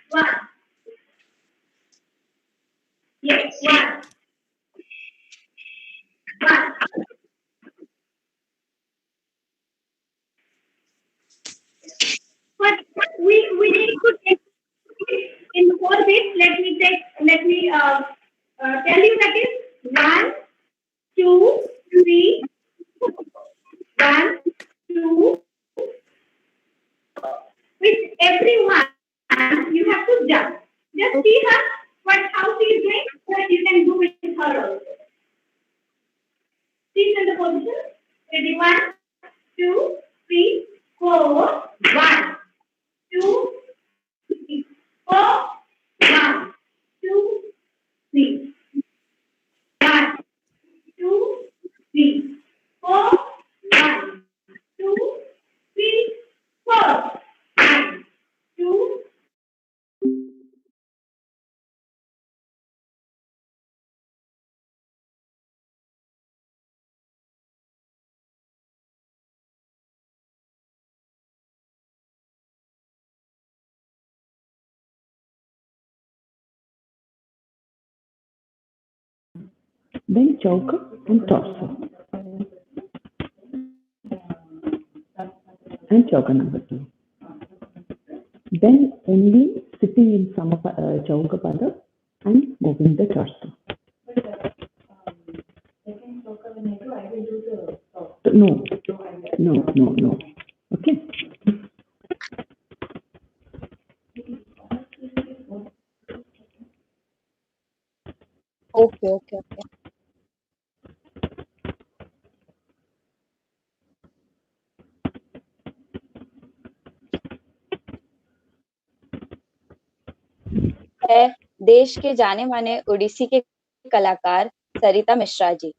one. Yes, one. But we need to take in 4 bits. Let me tell you that is 1, 2, 3. 1, 2. With every one, you have to jump. Just see her, how she is doing, so you can do with her also. She's in the position. Ready? 1, 2, 3, 4. 1, 2, then chauka and torso, and chauka number 2. Then only sitting in chauka pada and moving the torso. No. Okay. Okay. है देश के जाने माने ओडिसी के कलाकार सरिता Mishra ji.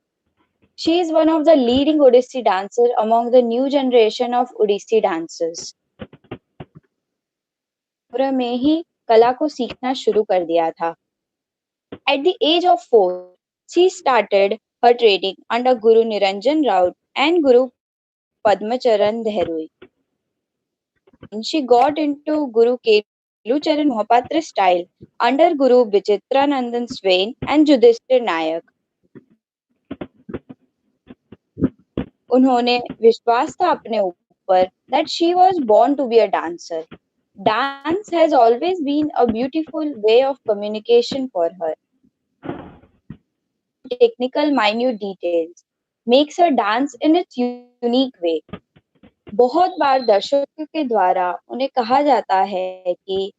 She is one of the leading Odissi dancers among the new generation of Odissi dancers. उम्र में ही कला को सीखना शुरू कर दिया था. At the age of 4, she started her training under Guru Niranjan Raut and Guru Padmacharan Dehroi. She got into Guru Kelucharan Mohapatra style under Guru Vichitranandan Swain and Yudhishthir Nayak. उन्होंने विश्वास था अपने ऊपर that she was born to be a dancer. Dance has always been a beautiful way of communication for her. Technical minute details makes her dance in its unique way. बहुत बार दर्शकों के द्वारा उन्हें कहा जाता है कि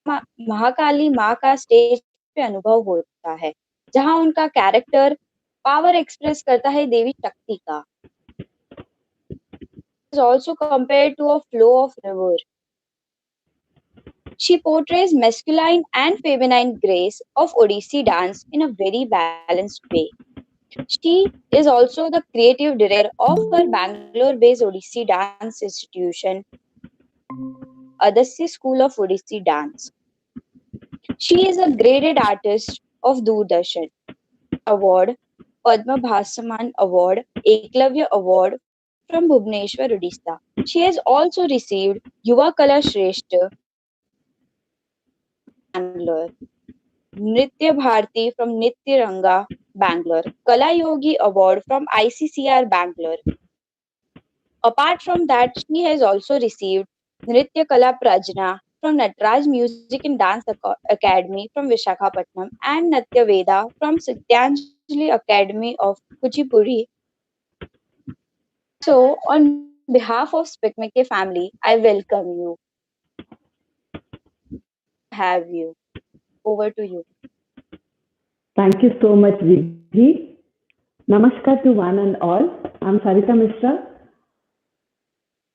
महाकाली माँ का स्टेज पे अनुभव होता है, जहां उनका कैरेक्टर पावर एक्सप्रेस करता है देवी शक्ति का. Is also compared to a flow of river. She portrays masculine and feminine grace of Odissi dance in a very balanced way. She is also the creative director of her Bangalore-based Odissi dance institution, Odissi School of Odissi Dance. She is a graded artist of Doordarshan Award, Padma Bhasaman Award, Eklavya Award from Bhubaneswar, Odisha. She has also received Yuva Kala Shrestha Bangalore, Nritya Bharati from Nitya Ranga, Bangalore, Kala Yogi Award from ICCR Bangalore. Apart from that, she has also received Nritya Kala Prajna from Nataraj Music and Dance Academy from Visakhapatnam and Natya Veda from Satyanjali Academy of Kuchipudi. So, on behalf of SPIC MACAY family, I welcome you. Have you. Over to you. Thank you so much, Vidhi. Namaskar to one and all. I'm Sarita Mishra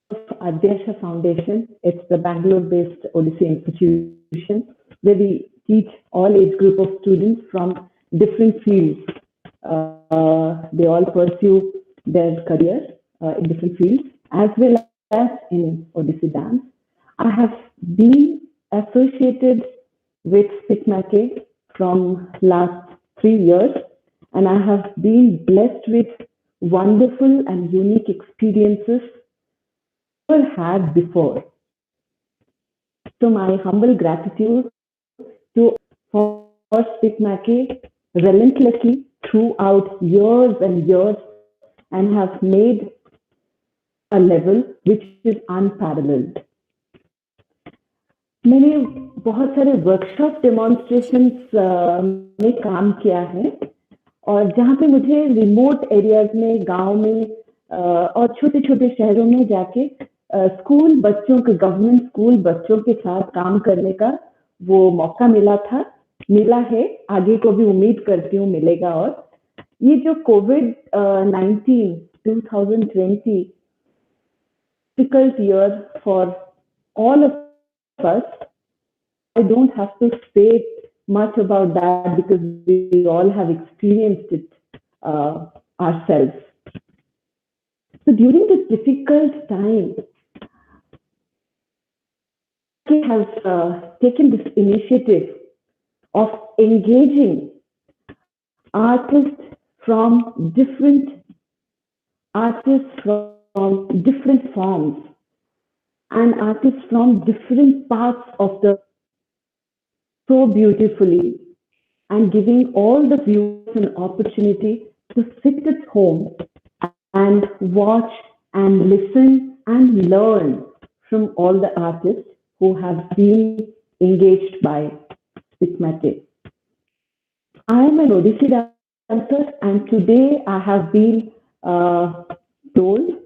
of Adyasha Foundation. It's the Bangalore-based Odissi institution where we teach all age group of students from different fields. They all pursue their career in different fields as well as in Odissi dance. I have been associated with SPIC MACAY from last 3 years, and I have been blessed with wonderful and unique experiences never had before. So my humble gratitude to for SPIC MACAY relentlessly throughout years and years and have made a level which is unparalleled. मैंने बहुत सारे workshop demonstrations में काम किया है और जहाँ पे मुझे रिमोट एरियाज में गांव में और छोटे छोटे शहरों में जाके स्कूल बच्चों के गवर्नमेंट स्कूल बच्चों के साथ काम करने का वो मौका मिला है, आगे को भी उम्मीद करती हूँ मिलेगा. और ये जो COVID-19 2020 difficult year for all of us, I don't have to say much about that because we all have experienced it ourselves. So during this difficult time, he has taken this initiative of engaging artists from different forms and artists from different parts of the so beautifully. and giving all the viewers an opportunity to sit at home and watch and listen and learn from all the artists who have been engaged by SPIC MACAY. I am an Odissi dancer, and today I have been told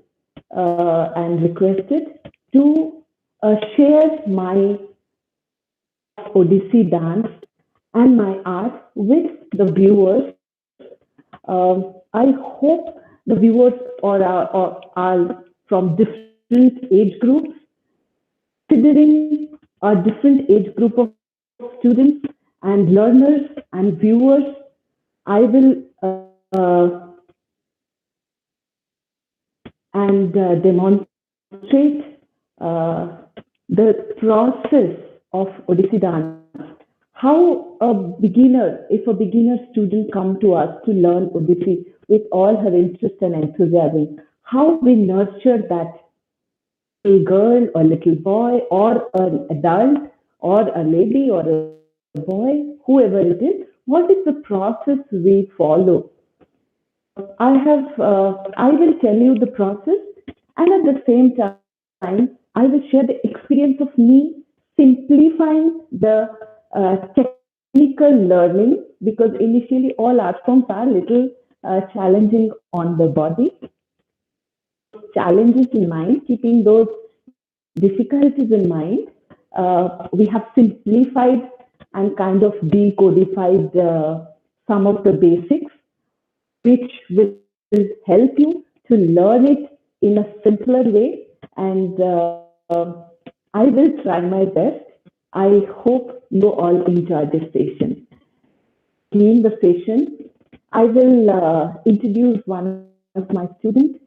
and requested to share my Odissi dance and my art with the viewers. I hope the viewers are from different age groups, considering a different age group of students and learners and viewers. I will demonstrate the process of Odissi dance. How a beginner, if a beginner student come to us to learn Odissi with all her interest and enthusiasm, how we nurture that little girl or little boy or an adult or a lady or a boy, whoever it is, what is the process we follow? I will tell you the process, and at the same time, I will share the experience of me simplifying the technical learning, because initially all art forms are a little challenging on the body. Challenges in mind, keeping those difficulties in mind, we have simplified and kind of decodified some of the basics, which will help you to learn it in a simpler way. And I will try my best. I hope you all enjoy this session. In the session, I will introduce one of my students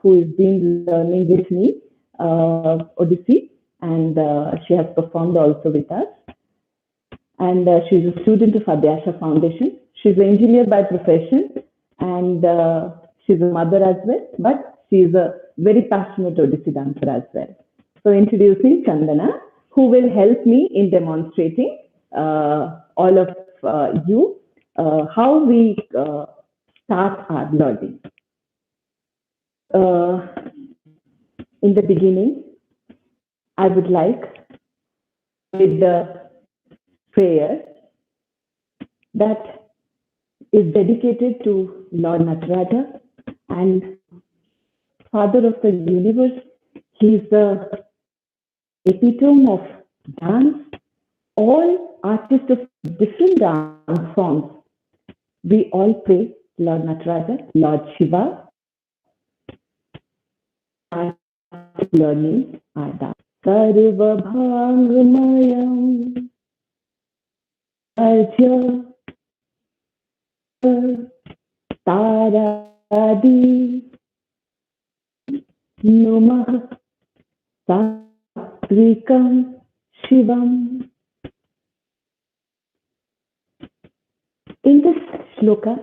who has been learning with me Odissi, and she has performed also with us. And she's a student of Abhyasha Foundation. She's an engineer by profession, and she's a mother as well, but she's a very passionate Odissi dancer as well. So introducing Chandana, who will help me in demonstrating all of you how we start our learning. In the beginning, I would like, with the prayer that is dedicated to Lord Nataraja and Father of the Universe. He is the epitome of dance. All artists of different dance forms, we all pray Lord Nataraja, Lord Shiva, our learning our dance. Sarva bhangamayam arjya taradi numah satvikam shivam. In this shloka,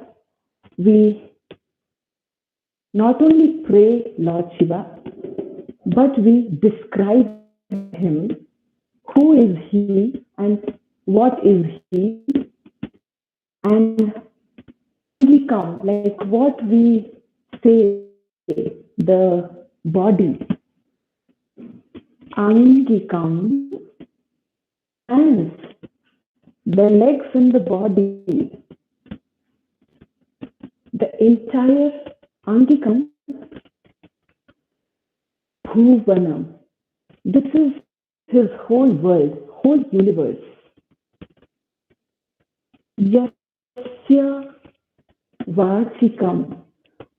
we not only pray Lord Shiva, but we describe him, who is he and what is he, and we come, like what we say, the body, angikam, and the legs and the body, the entire angikam, bhuvanam. This is his whole world, whole universe. Yasya vachikam.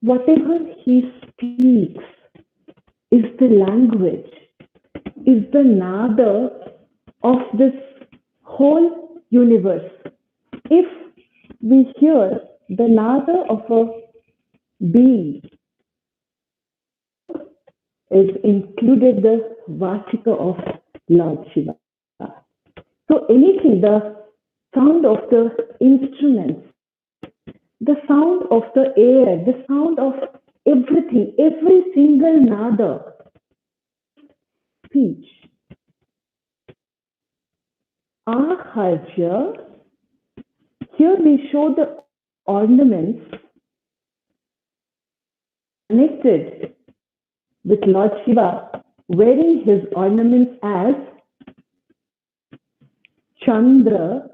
Whatever he speaks is the language, is the nada of this whole universe. If we hear the nada of a bee, is included the vachika of Lord Shiva. So anything, the sound of the instruments, the sound of the air, the sound of everything, every single nada, speech. Aharja Here we show the ornaments connected with Lord Shiva wearing his ornaments as Chandra,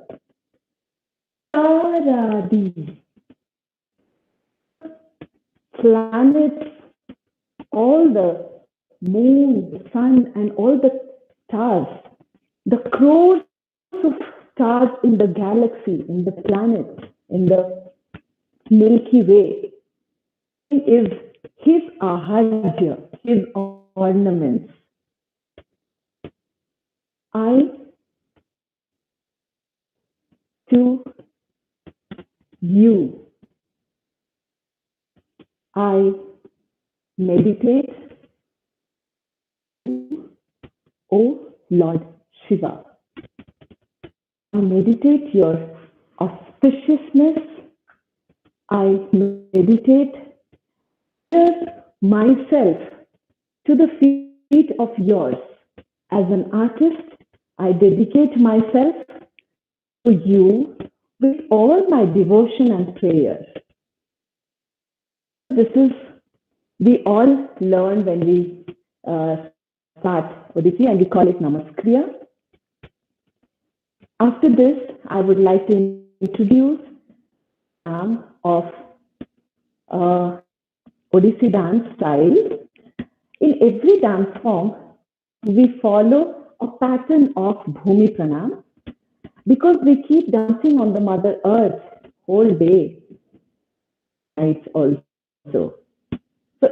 Taradi, planets, all the moon, the sun, and all the stars, the crores of stars in the galaxy, in the planets, in the Milky Way, is his aharya, his ornaments. I, to you, I meditate, O Lord Shiva. I meditate your auspiciousness. I meditate myself to the feet of yours. As an artist, I dedicate myself to you with all my devotion and prayer. This is, we all learn when we start Odissi, and we call it Namaskriya. After this, I would like to introduce of Odissi dance style. In every dance form, we follow a pattern of Bhumi Pranam because we keep dancing on the Mother Earth whole day, nights also. So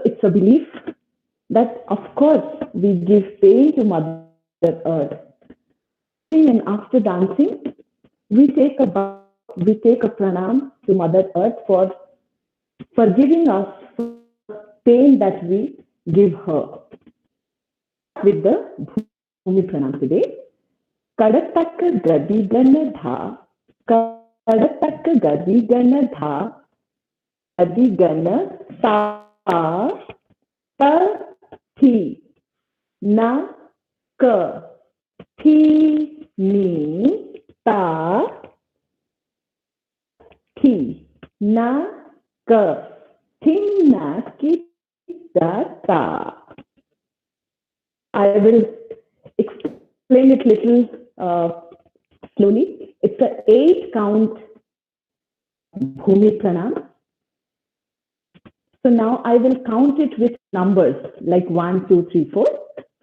it's a belief that, of course, we give pain to Mother Earth. And after dancing, we take a pranam to Mother Earth for forgiving us for pain that we give her. With the Bhumi Pranam today. Kadataka Gadi Ganadha, Kadataka Gadi Ganadha, Gadi Gana Ta Ta Thi Na Ka Thi Ni Ta Thi Na Ka Thi Na Ki Ta Ta. I will explain it little slowly. It's an 8-count Bhumi Pranam. So now I will count it with numbers like 1, 2, 3, 4,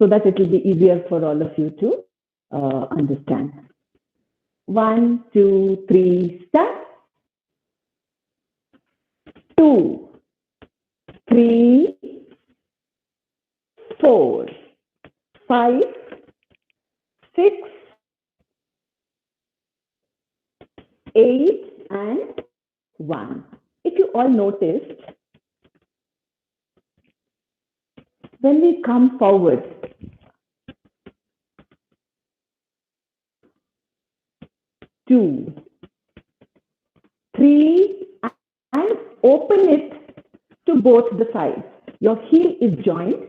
so that it will be easier for all of you to understand. 1, 2, 3, start. 2, 3, 4, 5, 6, 8, and 1. If you all noticed, when we come forward, two, three, and open it to both the sides. Your heel is joined,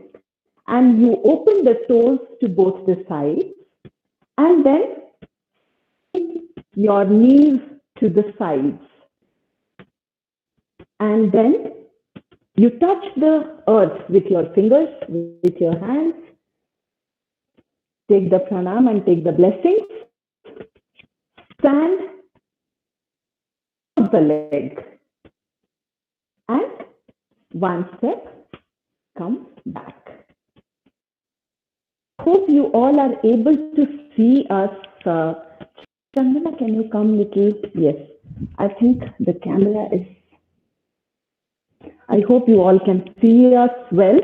and you open the toes to both the sides, and then your knees to the sides. And then you touch the earth with your fingers, with your hands. Take the pranam and take the blessings. Stand on the leg. And one step, come back. Hope you all are able to see us. Chandana, can you come little? Yes, I think the camera is. I hope you all can see us well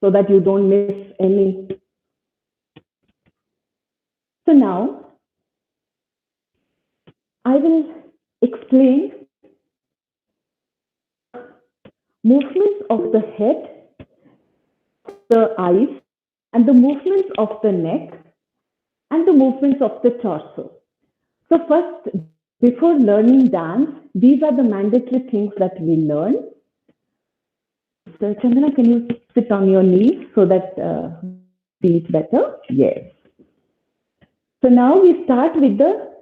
so that you don't miss any. So now I will explain movements of the head, the eyes, and the movements of the neck, and the movements of the torso. So first, before learning dance, these are the mandatory things that we learn. So Chandana, can you sit on your knees so that see it better? Yes. So now we start with the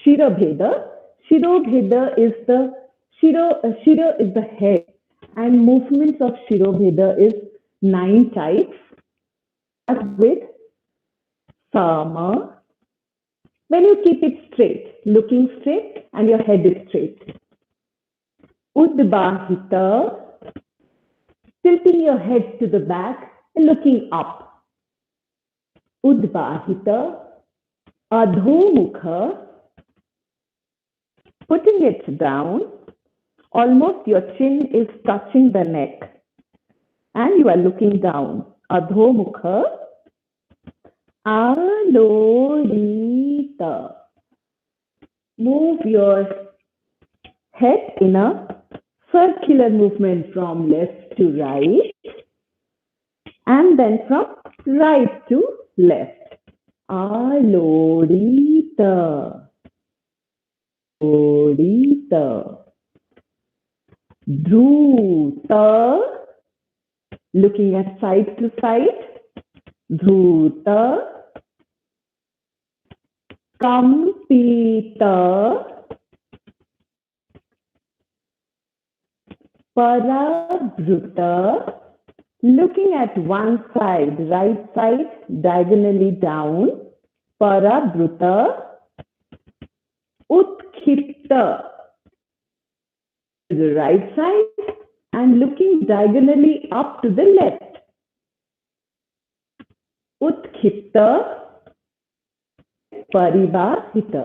Shira Bheda. Shirobheda is the Shira is the head, and movements of Shirobheda is 9 types. With Sama, when you keep it straight, looking straight, and your head is straight. Udbahita, tilting your head to the back and looking up. Udbahita. Adhomukha, putting it down, almost your chin is touching the neck and you are looking down. Adhomukha. Alorita, move your head in a circular movement from left to right and then from right to left. Alorita. Lorita. Dhruta, looking at side to side. Dhruta. Kampita. Parabruta, looking at one side, right side, diagonally down. Parabruta. Utkipta, to the right side and looking diagonally up to the left. Utkipta. Paribahita.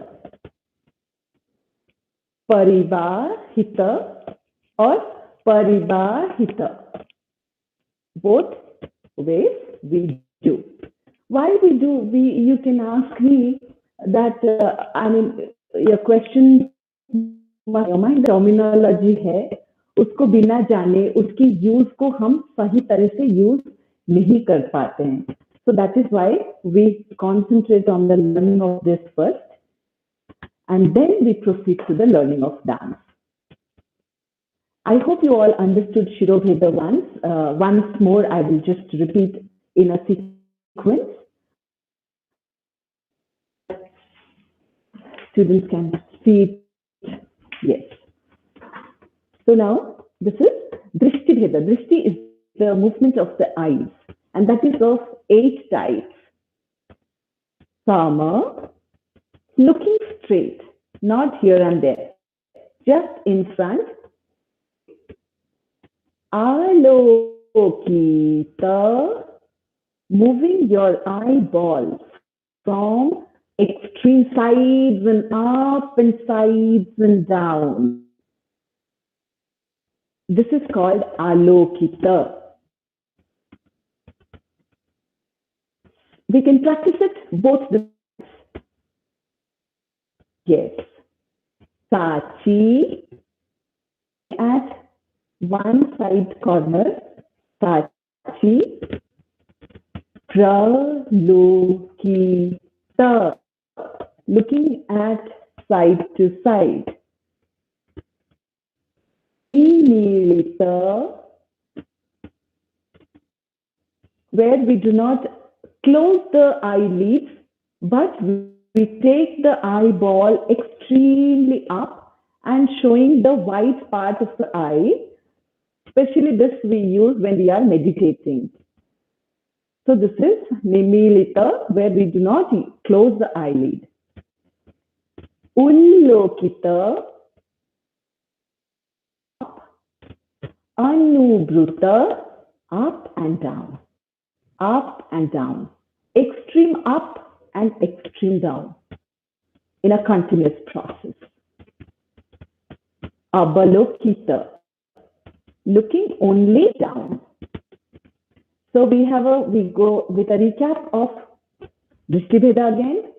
Paribahita or Paribahita. Both ways we do. Why we do? You can ask me that, your question, terminology है उसको बिना जाने उसकी use को हम सही तरह से यूज नहीं कर पाते हैं. So that is why we concentrate on the learning of this first and then we proceed to the learning of dance. I hope you all understood Shirobheda once. Once more, I will just repeat in a sequence. Students can see it. Yes. So now, this is Drishti Bheda. Drishti is the movement of the eyes, and that is of 8 types. Sama, looking straight, not here and there, just in front. Alokita, moving your eyeballs from extreme sides and up and sides and down. This is called Alokita. We can practice it both the yes. Sachi at one side corner. Sachi. Pralokita, looking at side to side. Inilita, where we do not close the eyelids, but we take the eyeball extremely up and showing the white part of the eye. Especially this we use when we are meditating. So this is Nimilita, where we do not close the eyelid. Ullokita, Anubhuta, up and down, extreme up and extreme down in a continuous process. Abalokita, looking only down. So we go with a recap of Drishti Bheda again.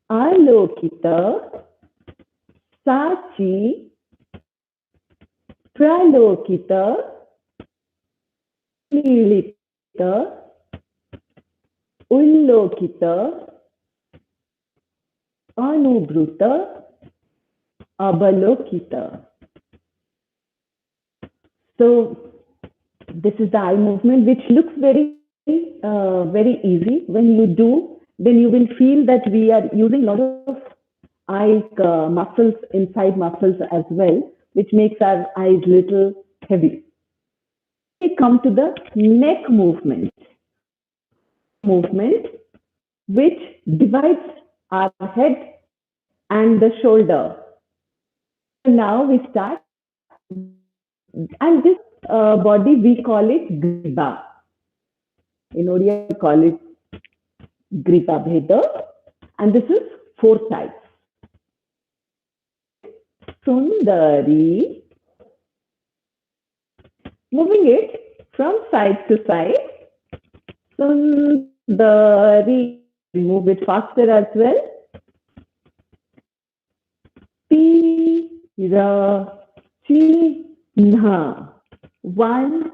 Alokita, Sachi, Pralokita, Nilita, Ullokita, Anubhuta, Abalokita. So this is the eye movement, which looks very easy. When you do, then you will feel that we are using a lot of eye muscles, inside muscles as well, which makes our eyes little heavy. We come to the neck movement, which divides our head and the shoulder. Now we start, and this body we call it griba. In Odia, we call it griba bheda, and this is 4 types. Sundari, moving it from side to side. Sundari, move it faster as well. Tira, Chinha. 1,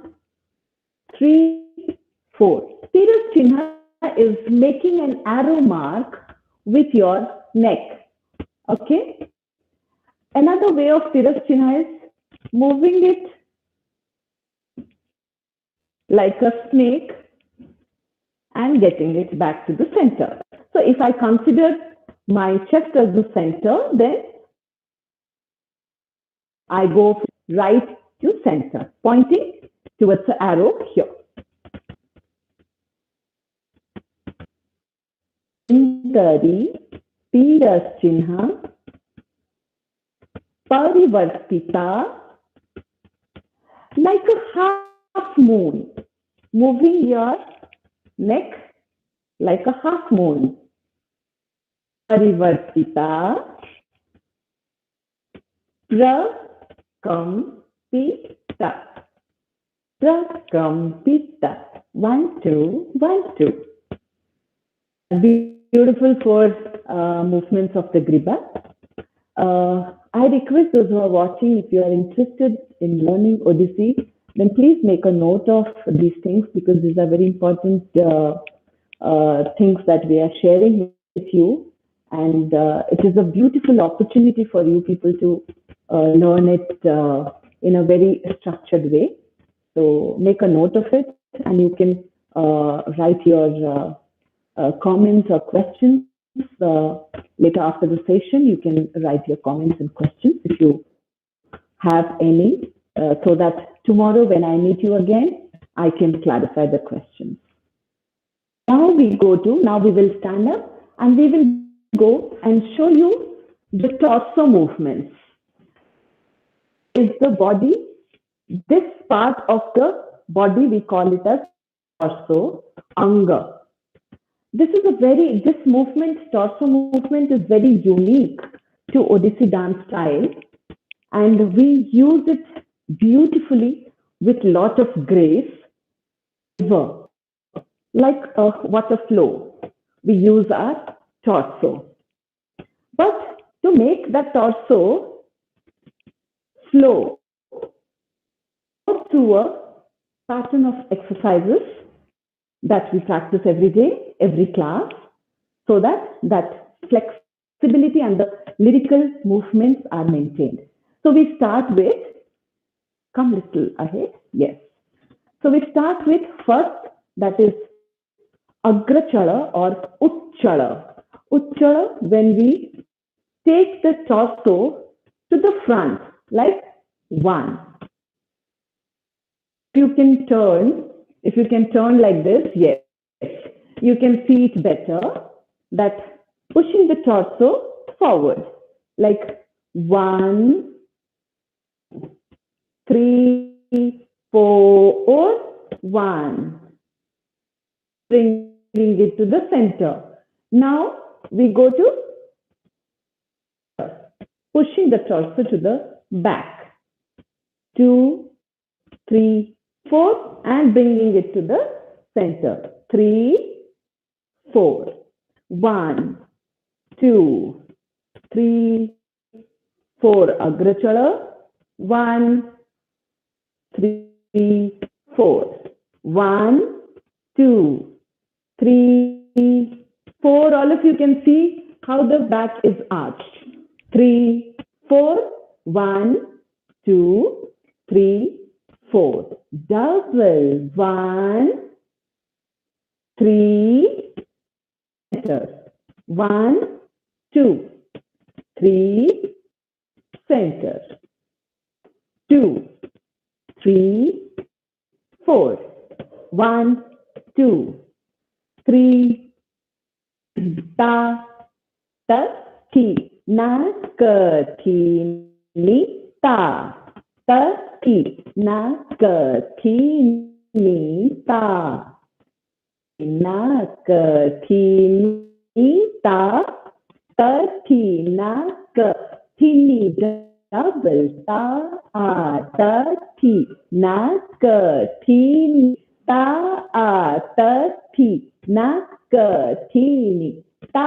3, 4. Tira Chinha is making an arrow mark with your neck. Okay? Another way of Tira Chinha is moving it like a snake and getting it back to the center. So if I consider my chest as the center, then I go right to center, pointing towards the arrow here. Sundari, Tira Chinha, Parivartita, like a half moon, moving your neck like a half moon. Parivartita, Prakampita, Prakampita. 1, 2, 1, 2. Beautiful 4 movements of the griba. I request those who are watching, if you are interested in learning Odissi, then please make a note of these things, because these are very important things that we are sharing with you. And it is a beautiful opportunity for you people to learn it in a very structured way. So make a note of it, and you can write your comments or questions later after the session. You can write your comments and questions if you have any, so that tomorrow when I meet you again, I can clarify the questions. Now we will stand up and we will go and show you the torso movements. Is the body, this part of the body we call it as torso, anga. This movement, torso movement, is very unique to Odissi dance style, and we use it beautifully with lot of grace, like a water flow. We use our torso. But to make that torso flow through a pattern of exercises that we practice every day, every class, so that flexibility and the lyrical movements are maintained. So we start with, come little ahead, yes. So we start with first, that is agrachala or uchchala. Uchchala, when we take the torso to the front, like 1. If you can turn like this, yes, you can see it better, that pushing the torso forward, like 1, 3, 4, 1. Bringing it to the center. Now we go to pushing the torso to the back. 2, 3, 4, and bringing it to the center. 3, 4. 1, 2, 3, 4. Agrachala. 1, 3, 4. 1, 2, 3, 4. All of you can see how the back is arched. 3, 4. 1, 2, 3, 4. Double. 1, 3. 1, 2, 3, center. 2, 3, 4. 1, 2, 3. Ta, ta, ti. Na, ka, ti, ni, ta. Ta, ti. Na, ka, ti, ni, ta. Na, ka, ti, ni, ta. Ta, ti, na, ka, ti, ni, double. Ta, ta, ti. Na, ka, ti, ni, ta, ta, ti. Na, ka, ti, ni. Ta,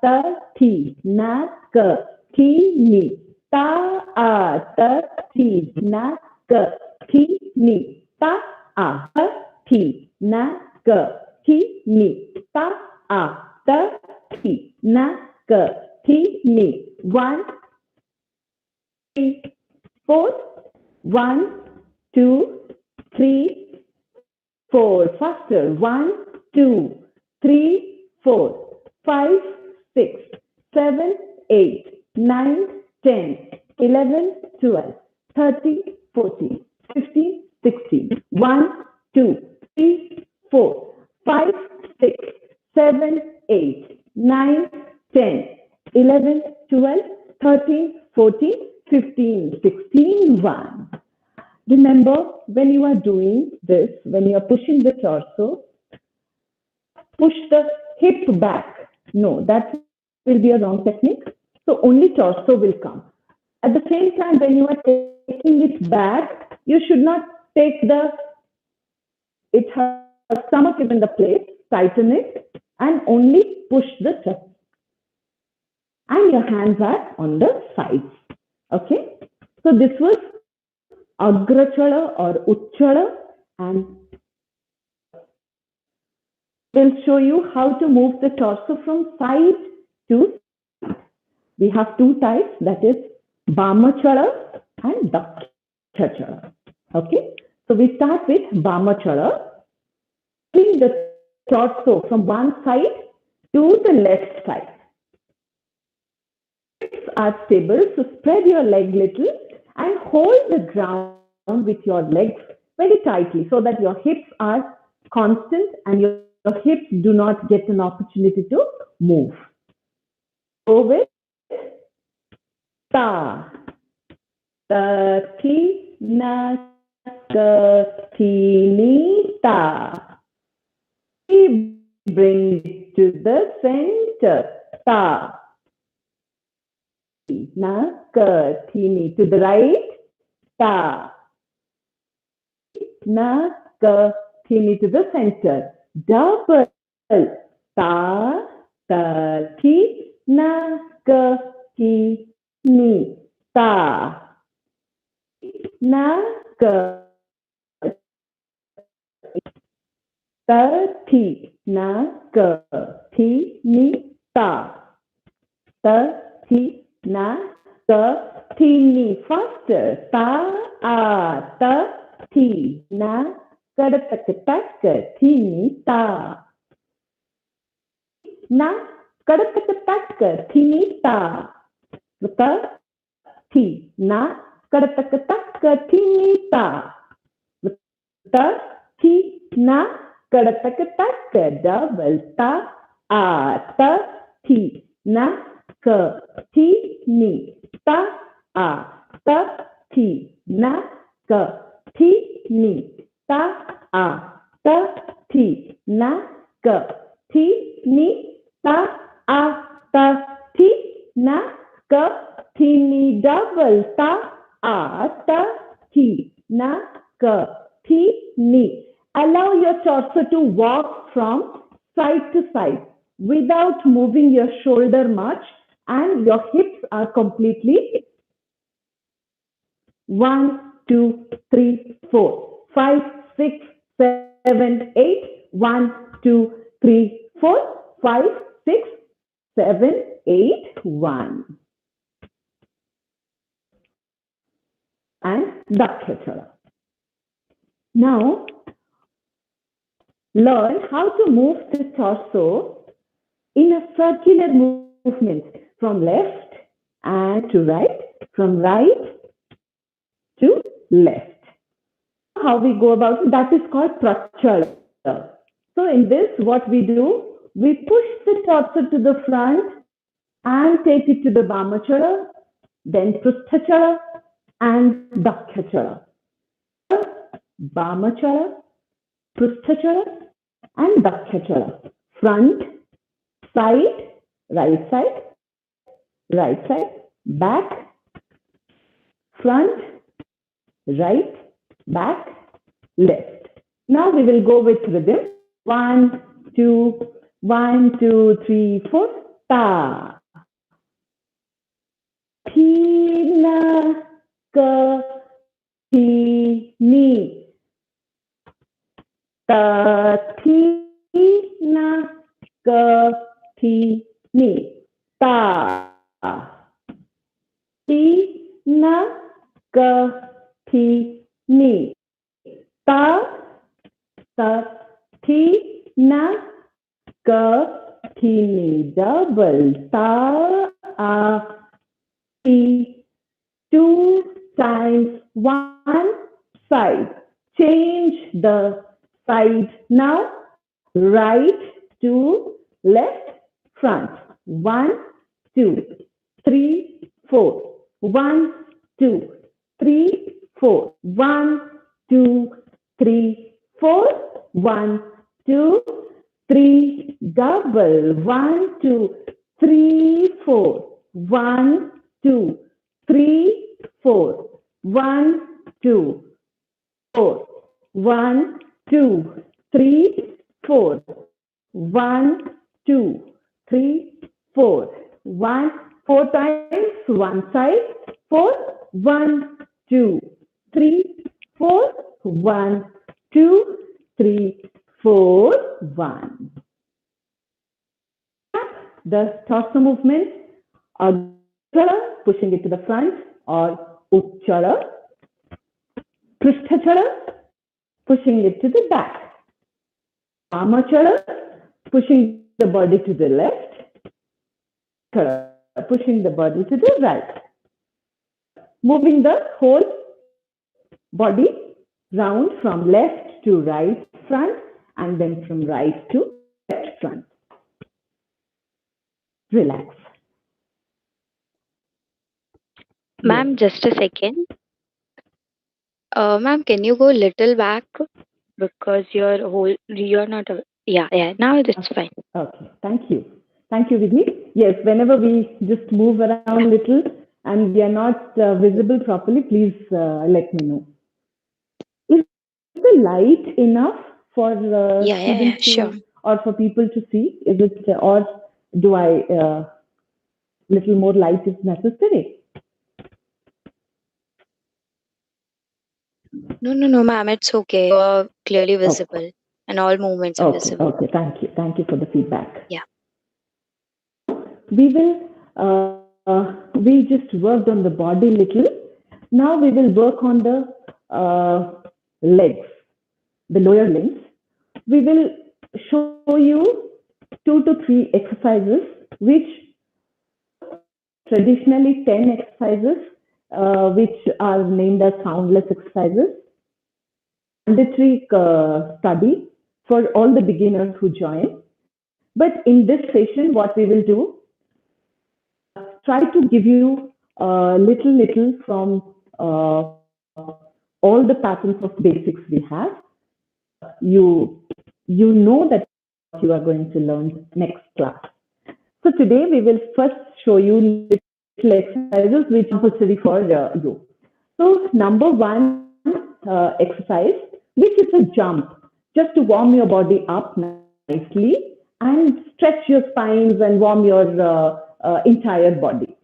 ta, ti. Na, ka, ti, ni. Ta, ta, ti. Na, ka, ti, ni. Ta, ta, ti. Na, ka, ti, ni. Ta, ta, ti. Na, ka, ti, ni. 1, 3, 4. 1, 2, 3, 4. Faster. 1, 2, 3, 4, 5, 6, 7, 8, 9, 10, 11, 12, 13, 14, 15, 16. 1, 2, 3, 4, 5, 6, 7, 8, 9, 10, 11, 12, 13, 14, 15, 16, 1. Remember, when you are doing this, when you are pushing the torso, push the hip back. No, that will be a wrong technique. So only torso will come. At the same time, when you are taking it back, you should not take it has stomach in the place, tighten it, and only push the chest. And your hands are on the sides. Okay? So this was Agrachala or Uchchala, and we'll show you how to move the torso from side to side. We have two types, that is Bhamachala and Dakshachala. Okay? So we start with Bhamachala. Bring the torso from one side to the left side. Hips are stable, so spread your leg little and hold the ground with your legs very tightly so that your hips are constant and your hips do not get an opportunity to move. Go with ta, ta, ti, na, ka, ti, ni, ta. Bring it to the center. Ta, na, ka, ti, ni. To the right. Ta, na, ka, ti, ni. To the center. Double. Ta, ta, ti, na, ka, ti, ni. Ta, na, ka, ta, ti, na, ka, ti, ni, ta. Ta, ti, na, ka, ti, ni. Faster. Ta, ta, ti, na, ka, ta, ti, ni, ta. Na, ka, ta, ti, ni, ta. Ta, ti, na, ka, ta, ti, ni, ta. Ta, ti, na, ka, ta, double. Ta, ta, ti, na, ka, ti, ni. Ta, ta, ti, na, ka, ti, ni. Ta, ta, ti, na, ka, ti, ni. Ta, ta, ti, na, ka, ti, ni. Double. Ta, ta, ti, na, ka, ti, ni. Allow your torso to walk from side to side without moving your shoulder much, and your hips are completely 1, 2, 3, 4, 5, 6, 7, 8. 1, 2, 3, 4, 5, 6, 7, 8, 1. And Dakshachala. Now, learn how to move the torso in a circular movement from left and to right, from right to left. How we go about it, that is called prachala. So in this, what we do, we push the torso to the front and take it to the Vamachala, then Prusthachala and Dakhyachala. Vamachala, Prusthachala and Dakhyachala. Front, side, right side, back, front, right, back, left. Now we will go with rhythm. 1, 2, 1, 2, 3, 4. Ta. Thi, na, ka, thi, ni. Ta, thi, na, ka, thi, ni. Ta. Thi, na, ka, thi, ni. Ta, ta, thi, na, ka, thi, ni. Double. Ta, a, thi. 2 times 1 side. Change the side now. Right to left, front. 1, 2, 3, 4. 1, 2, 3, 4. 1, 2, 3, 4. 1, 2, 3. Double. 1, 2, 3, 4. 1, 2, 3, 4. 1, 2, 4. 1, 2, 3, 4. 1, 2, 3, 4. 1, 4 times, one side. 4. 1, 2, 3, 4. 1, 2, 3, 4. 1. The torso movement are pushing it to the front, or Uchchala, Prusthachala, pushing it to the back, Amachala, pushing the body to the left, pushing the body to the right, moving the whole body round from left to right front and then from right to left front. Relax. Ma'am, just a second. Ma'am, can you go little back? Because you're not, yeah, now it's fine. Okay, thank you. Thank you, Vidhi. Yes, whenever we just move around a little and we are not visible properly, please let me know. Is the light enough for students sure. or for people to see? Is it, or do I, little more light is necessary? No, ma'am, it's okay. You're clearly visible and all movements are visible. Okay, thank you. Thank you for the feedback. Yeah. We will, we just worked on the body little. Now we will work on the legs, the lower limbs. We will show you 2 to 3 exercises, which traditionally 10 exercises, which are named as soundless exercises. Mandatory study for all the beginners who join. But in this session, what we will do, try to give you little from all the patterns of basics we have. You know that you are going to learn next class. So today we will first show you little exercises which are necessary for you. So number 1 exercise, which is a jump, just to warm your body up nicely and stretch your spines and warm your entire body.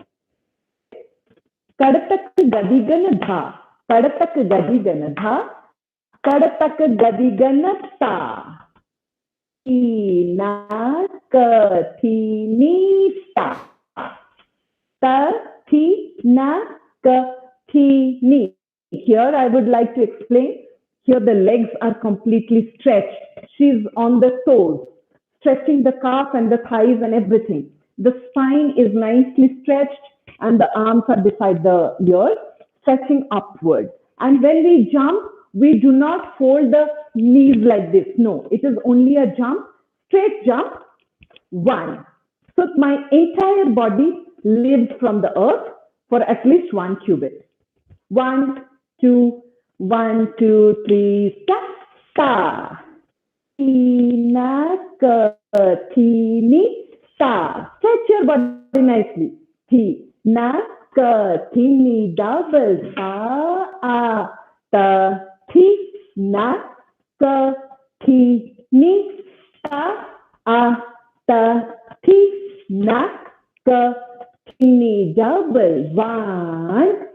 Kadatak gadigana dha, kadatak gadigana dha, kadatak gadigana ta, ina ka thi ni ta, ta thi na ka thi ni. Here I would like to explain. Here the legs are completely stretched. She's on the toes, stretching the calf and the thighs and everything. The spine is nicely stretched and the arms are beside the ears, stretching upward. And when we jump, we do not fold the knees like this. No, it is only a jump, straight jump, 1. So my entire body lives from the earth for at least 1 cubit. 1, 2, 1, 2, 3, stop, ta. Tini, ta. Stretch your body nicely. Tini, double, ta, tini, tini, double. 1,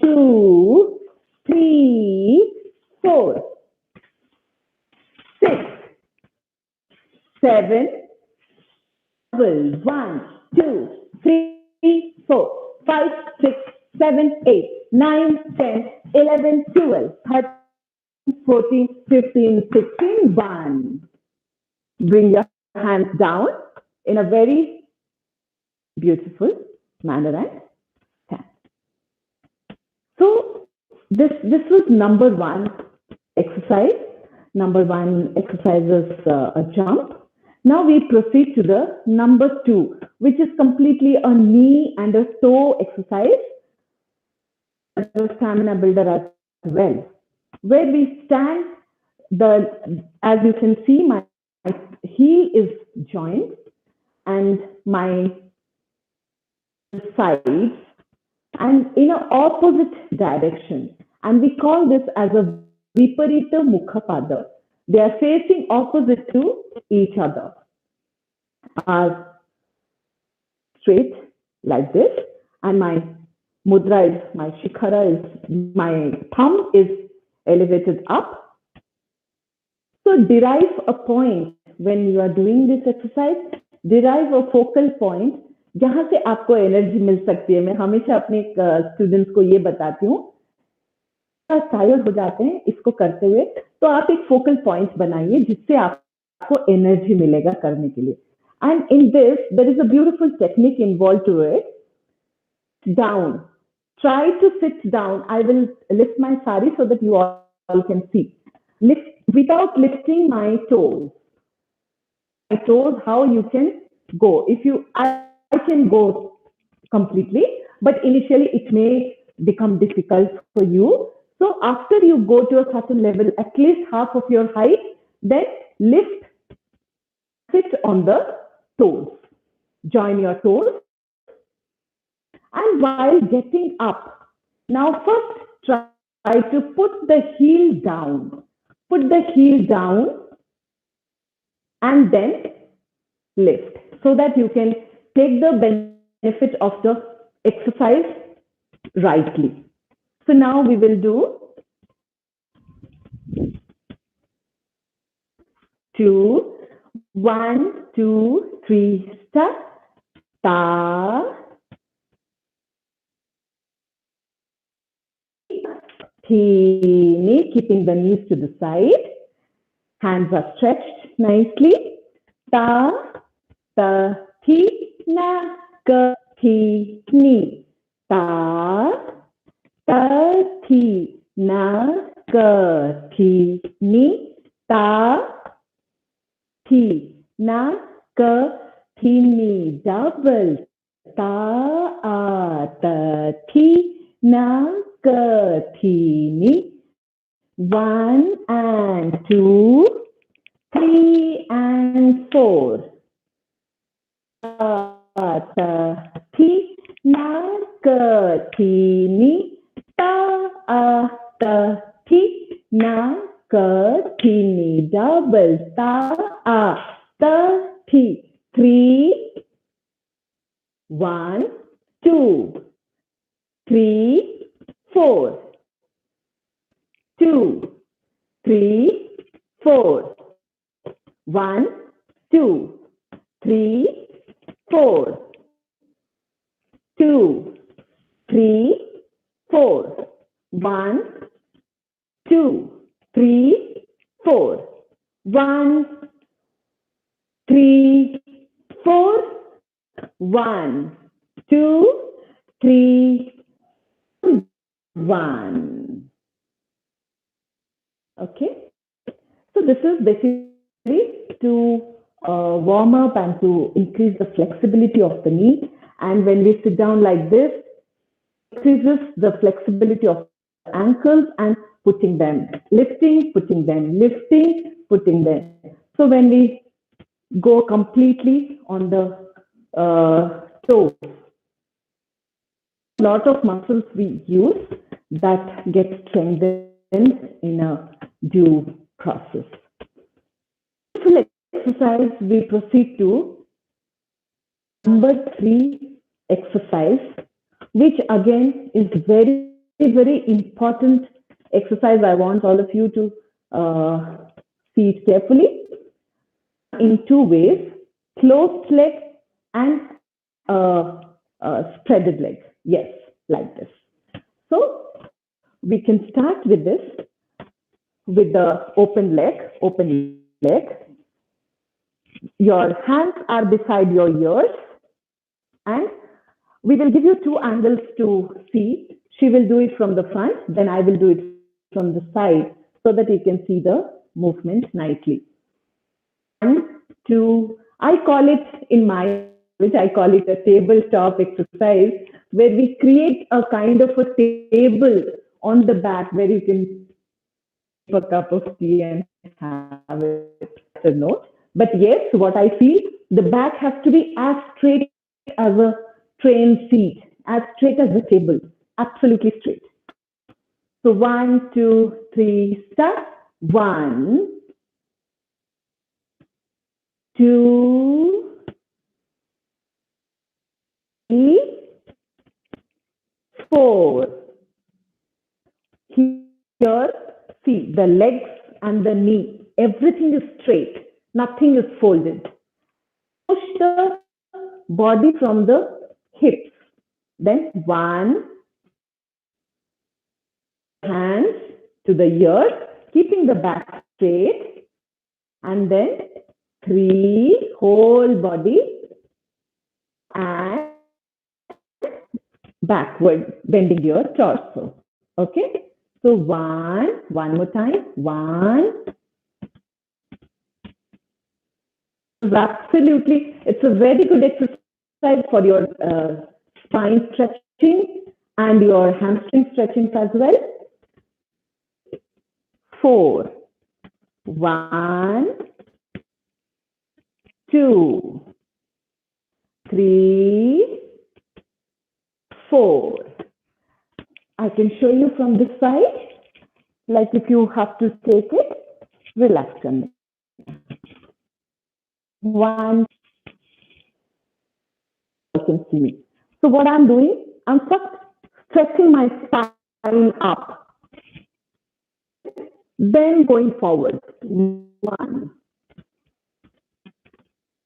2, 3, 4, 6, 7, double. 1, 2, 3, 4, 5, 6, 7, 8, 9, 10, 11, 12, 13, 14, 15, 16, 1. Bring your hands down in a very beautiful manner and stand. So this was number 1 exercise. Number 1 exercise is a jump. Now we proceed to the number 2, which is completely a knee and a toe exercise. A stamina builder as well. Where we stand, as you can see, my heel is joined and my sides and in an opposite direction. And we call this as a viparita mukhapada. They are facing opposite to each other. Straight like this, and my mudra is, my shikhara is, my thumb is elevated up. So derive a point when you are doing this exercise, derive a focal point जहां से आपको energy मिल सकती है. मैं हमेशा अपने students को ये बताती हूँ, टायर्ड हो जाते हैं इसको करते हुए, तो आप एक फोकल पॉइंट बनाइए जिससे आपको एनर्जी मिलेगा करने के लिए. And in this, there is a beautiful technique involved to it. Down. Try to sit down. I will lift my sari so that you all can see. Lift without lifting my toes. My toes, how you can go. I can go completely, but initially it may become difficult for you. So after you go to a certain level, at least half of your height, then lift, sit on the toes. Join your toes. And while getting up, now first try to put the heel down. Put the heel down and then lift so that you can take the benefit of the exercise rightly. So now we will do 2, 1, 2, 3, start. Ta, tini, keeping the knees to the side. Hands are stretched nicely. Ta, ta, ti, na, ka, ti, ni. Ta, ta, ti, na, ka, ti, ni. Ta, ti, na, ka, ti, ni. Double. Ta, ta, ti, na, ka, ti, ni. 1 and 2, 3 and 4. Ta, ta, ti, na, ka, ti, ni. Ta, ta, ti, na, ka, ti, ni. Double. Ta, ta, ti. 3, 1, 2, 3, 4. 2, 3, 4. 1, 2, 3, 4. 2, 3, 4. 1, 2, 3, 4. 1, 3, 4. 1, 2, 3, 1. Okay. So this is basically to warm up and to increase the flexibility of the knee. And when we sit down like this, increases the flexibility of the ankles and putting them, lifting, putting them, lifting, putting them. So when we go completely on the toes, a lot of muscles we use that get strengthened in a due process. This exercise, we proceed to number 3 exercise, which again is very, very important exercise. I want all of you to see it carefully in 2 ways: closed leg and spreaded leg. Yes, like this. So we can start with this, with the open leg, open leg. Your hands are beside your ears, and we will give you 2 angles to see. She will do it from the front, then I will do it from the side, so that you can see the movement nicely. 1, 2, I call it in my language, I call it a tabletop exercise, where we create a kind of a table on the back where you can a cup of tea and have it a note. But yes, what I feel, the back has to be as straight as a train seat, as straight as the table, absolutely straight. So 1, 2, 3, start. 1, 2, 3, 4. Here, see the legs and the knee, everything is straight, nothing is folded. Push the body from the hips. Then 1, hands to the ears, keeping the back straight. And then 3, whole body and backward, bending your torso. Okay. So 1 more time. 1. Absolutely, it's a very good exercise for your spine stretching and your hamstring stretching as well. 4, 1, 2, 3, 4. I can show you from this side, like if you have to take it, relax on it. 1, you can see me. So what I'm doing, I'm first stretching my spine up, then going forward. 1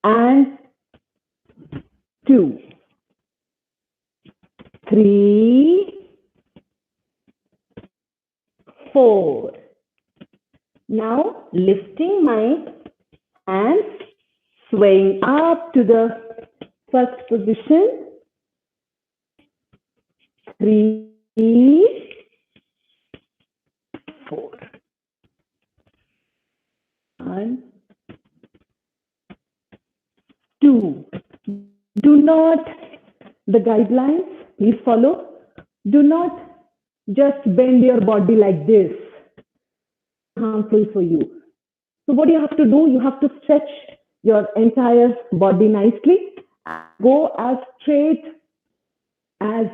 and 2, 3, 4. Now lifting my hands, swaying up to the first position. 3, 4. 1, 2. Do not, the guidelines, please follow. Do not just bend your body like this. Harmful for you. So what you have to do, you have to stretch your entire body nicely. Go as straight as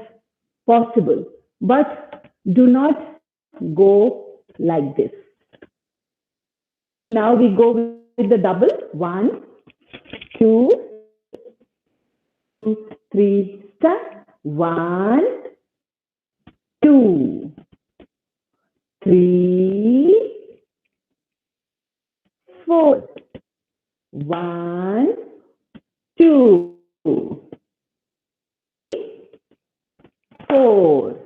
possible, but do not go like this. Now we go with the double. 1, 2, 3, start. 1, 2, 3, 4. 1, 2, 4.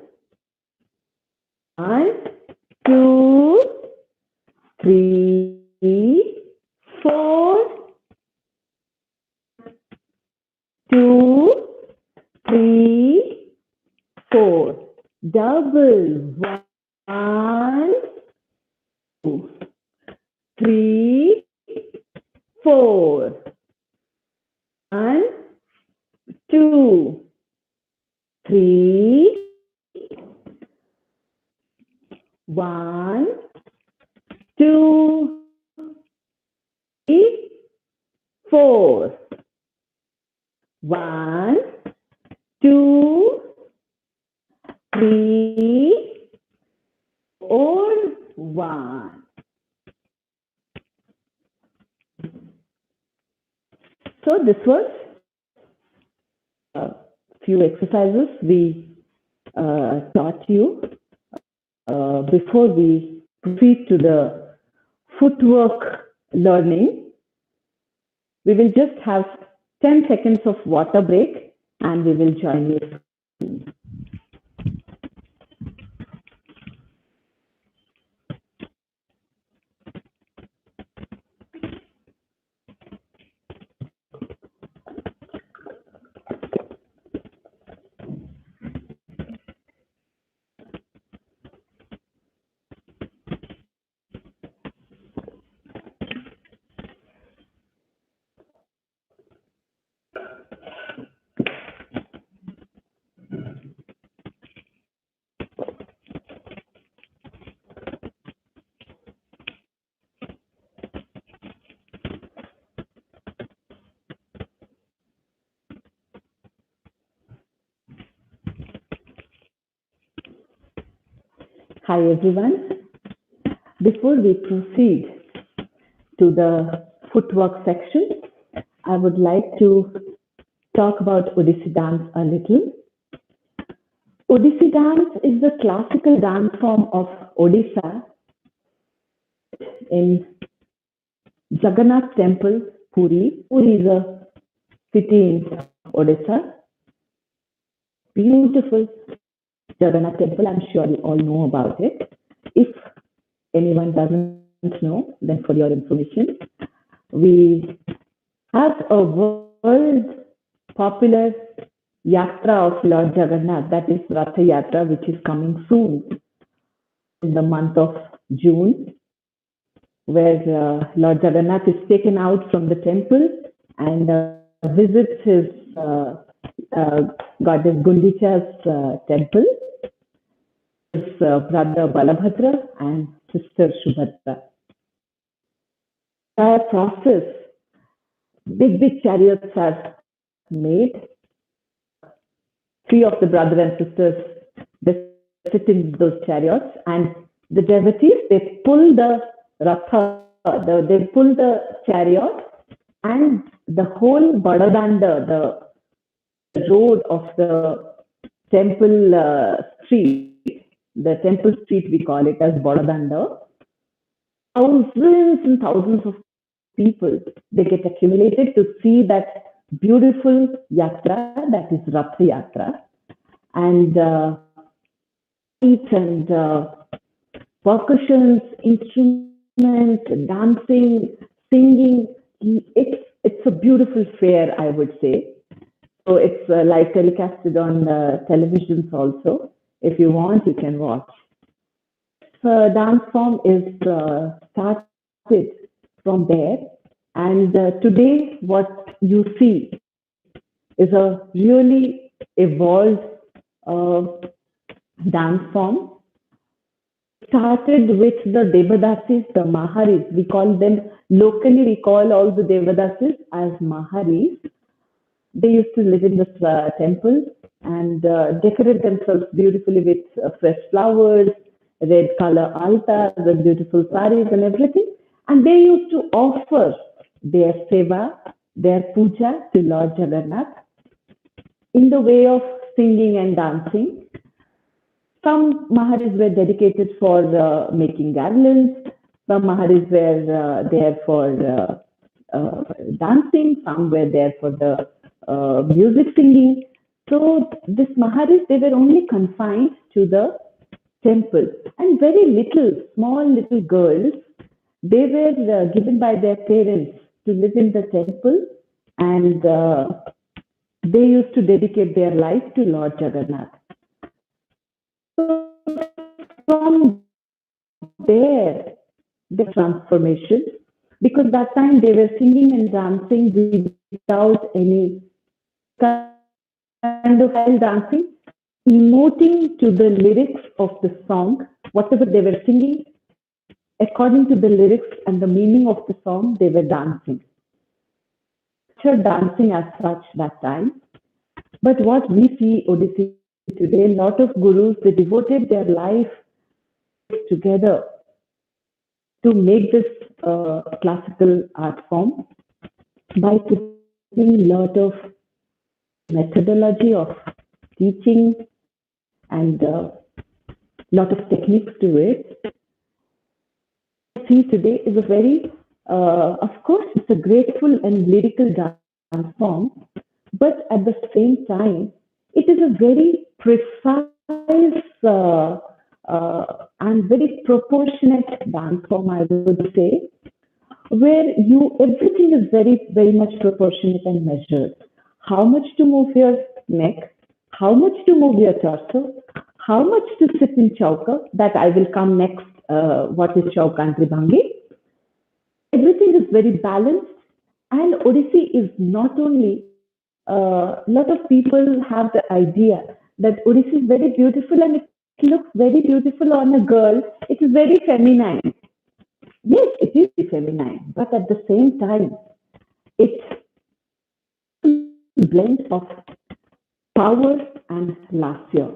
1, 2, 3, 4. 2, double. 1, 2, 3, 4. 1, 2, 3. 1, 2, 3, 4. 1, 2, 3, 4, 1. So this was a few exercises we taught you before we proceed to the footwork learning. We will just have 10 seconds of water break and we will join you. Hi everyone. Before we proceed to the footwork section, I would like to talk about Odissi dance a little. Odissi dance is the classical dance form of Odisha in Jagannath Temple, Puri. Puri is a city in Odisha. Beautiful Jagannath Temple, I'm sure you all know about it. If anyone doesn't know, then for your information, we have a world popular yatra of Lord Jagannath, that is Ratha Yatra, which is coming soon in the month of June, where Lord Jagannath is taken out from the temple and visits his goddess Gundicha's temple, his brother Balabhadra and sister Subhadra. Entire process, big chariots are made. 3 of the brother and sisters, they sit in those chariots, and the devotees, they pull the ratha, they pull the chariot, and the whole Badadanda, the road of the temple street, the temple street, we call it as Badadanda, thousands and thousands of people, they get accumulated to see that beautiful yatra, that is Ratha Yatra, and and percussions, instruments, dancing, singing. It's a beautiful fair, I would say. So it's live telecasted on televisions also. If you want, you can watch. The dance form is started from there, and today what you see is a really evolved dance form. Started with the Devadasis, the Maharis. We call them, locally we call all the Devadasis as Maharis. They used to live in the temple and decorate themselves beautifully with fresh flowers, red color altar, the beautiful saris and everything. And they used to offer their seva, their puja to Lord Jagannath in the way of singing and dancing. Some Maharis were dedicated for making garlands, some Maharis were there for dancing, some were there for the music singing. So this Maharis, they were only confined to the temple, and very little, small little girls, they were given by their parents to live in the temple, and they used to dedicate their life to Lord Jagannath. So from there, the transformation, because that time they were singing and dancing without any kind of style dancing, emoting to the lyrics of the song, whatever they were singing, according to the lyrics and the meaning of the song, they were dancing. Dancing as such that time. But what we see Odissi today, a lot of gurus, they devoted their life together to make this classical art form by putting a lot of methodology of teaching and a lot of techniques to it. See today is a very, of course, it's a graceful and lyrical dance form, but at the same time, it is a very precise and very proportionate dance form, I would say, where everything is very, very much proportionate and measured. How much to move your neck, how much to move your torso, how much to sit in chauka, that I will come next, what is chauka and bhangi. Everything is very balanced, and Odissi is not only, a lot of people have the idea that Odissi is very beautiful and it looks very beautiful on a girl. It is very feminine. Yes, it is feminine, but at the same time, it's a blend of power and lasya.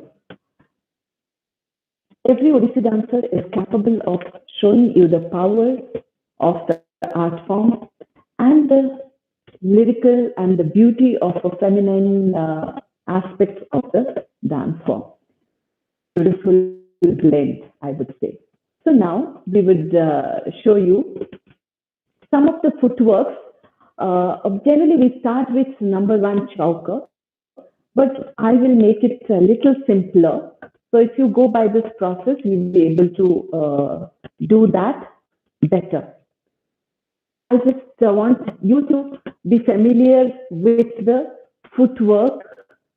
Every Odissi dancer is capable of showing you the power of the art form and the lyrical and the beauty of a feminine aspects of the dance form. Beautiful blend, I would say. So now we would show you some of the footworks. Generally, we start with number 1 chauka, but I will make it a little simpler. So if you go by this process, you'll be able to do that better. I just want you to be familiar with the footwork,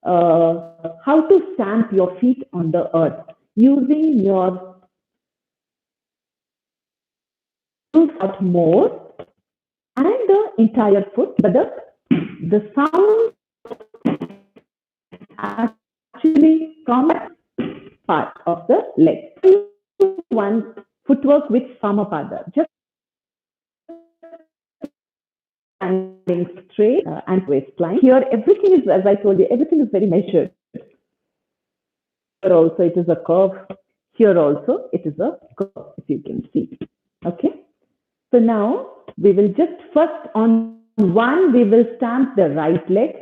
how to stamp your feet on the earth using your out more and the entire foot, but the sound actually comes part of the leg. One footwork with samapada, just standing straight and waistline. Here, everything is, as I told you, everything is very measured. Here also, it is a curve. Here also, it is a curve, if you can see. Okay. So now we will just first on 1, we will stamp the right leg.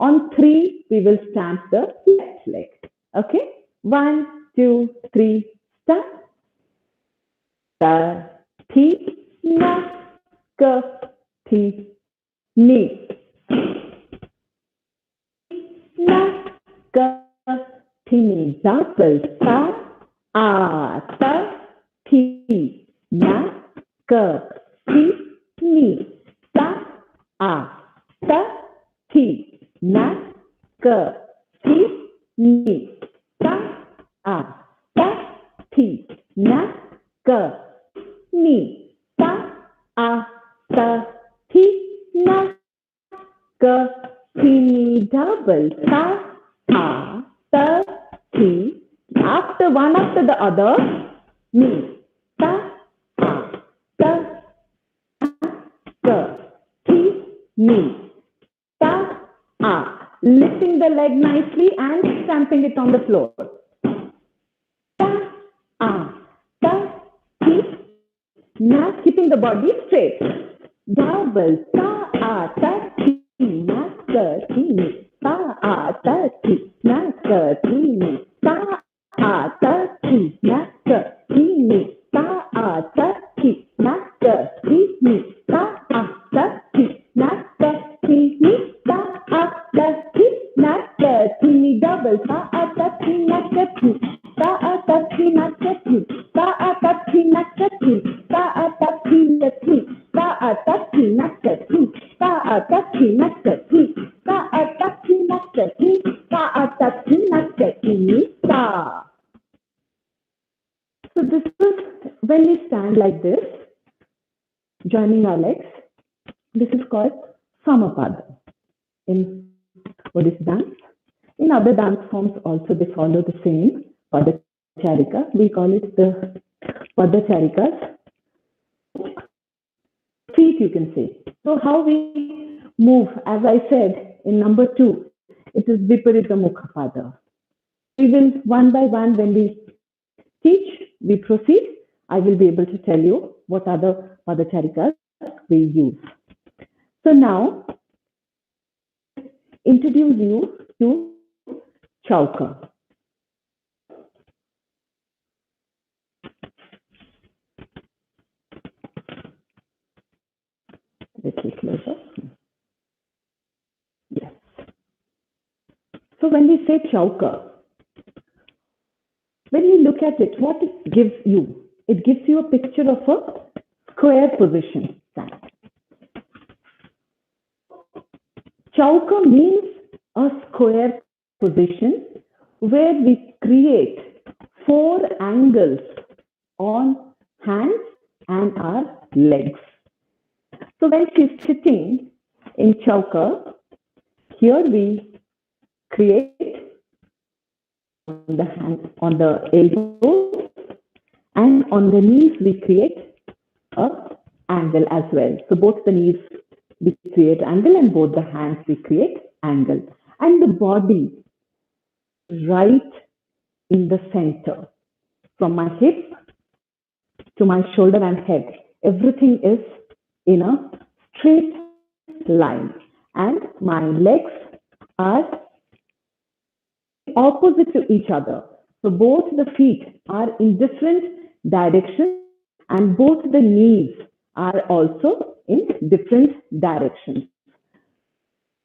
On 3, we will stamp the left leg. Okay. 1, 2, 3, stamp. Ta, thi, na, ka, thi, ni. Na, ka, thi, ni. Double sa, a, ta, thi, na, ka, thi, ni. Sa, a, ta, thi, na, ka, thi, ni. Sa, a, ta, thi, na, ka, ni. Sa, a, ta, thi, na, ka, thi, ni. Double sa, a, ta, thi. After one after the other, ni. Sa, a, ta, ka, thi, ni. Sa, a. Lifting the leg nicely and stamping it on the floor. Ta, a, ta, thi, na, keeping the body straight. Double sa, a, ta, thi, na, ka, thi, ni. Sa, a, ta, thi, na, ka, thi, ni. Sa, a, ta, thi, na, ka, thi, ni. Sa, a, ta, thi, na, ka, thi, ni. Sa, a, ta, thi, na, ka, thi, ni. Sa, a, ta, thi, na, ka, thi, ni. Double sa, a, ta, thi, na, ka, thi. Sa, a, ta, thi, na, ka, thi. Sa, a, ta, thi, na, ka, thi. Sa, a, ta, thi, na, thi. Sa, a, ta, thi, na, ka, thi. Sa, a, ta, thi, na, ka, thi. Sa, a, ta, thi, na, ka, thi. Sa, a, ta, thi, na, ka, thi. Sa. So this is when we stand like this, joining our legs. This is called Samapada in Odissi dance. In other dance forms also they follow the same Padacharika. We call it the Padacharikas. Feet, you can say. So how we move, as I said in number 2, it is Viparita Mukha Pada. We will one by one, when we teach, we proceed. I will be able to tell you what other Padacharikas we use. So now, introduce you to Chauka. Little closer. Yes. So when we say Chauka, when you look at it, what it gives you? It gives you a picture of a square position. Chauka means a square position where we create 4 angles on hands and our legs. So when she's sitting in Chauka, here we create on the hands, on the elbows, and on the knees we create a angle as well. So both the knees we create angle and both the hands we create angle. And the body right in the center, from my hip to my shoulder and head, everything is in a straight line, and my legs are opposite to each other. So both the feet are in different directions and both the knees are also in different directions.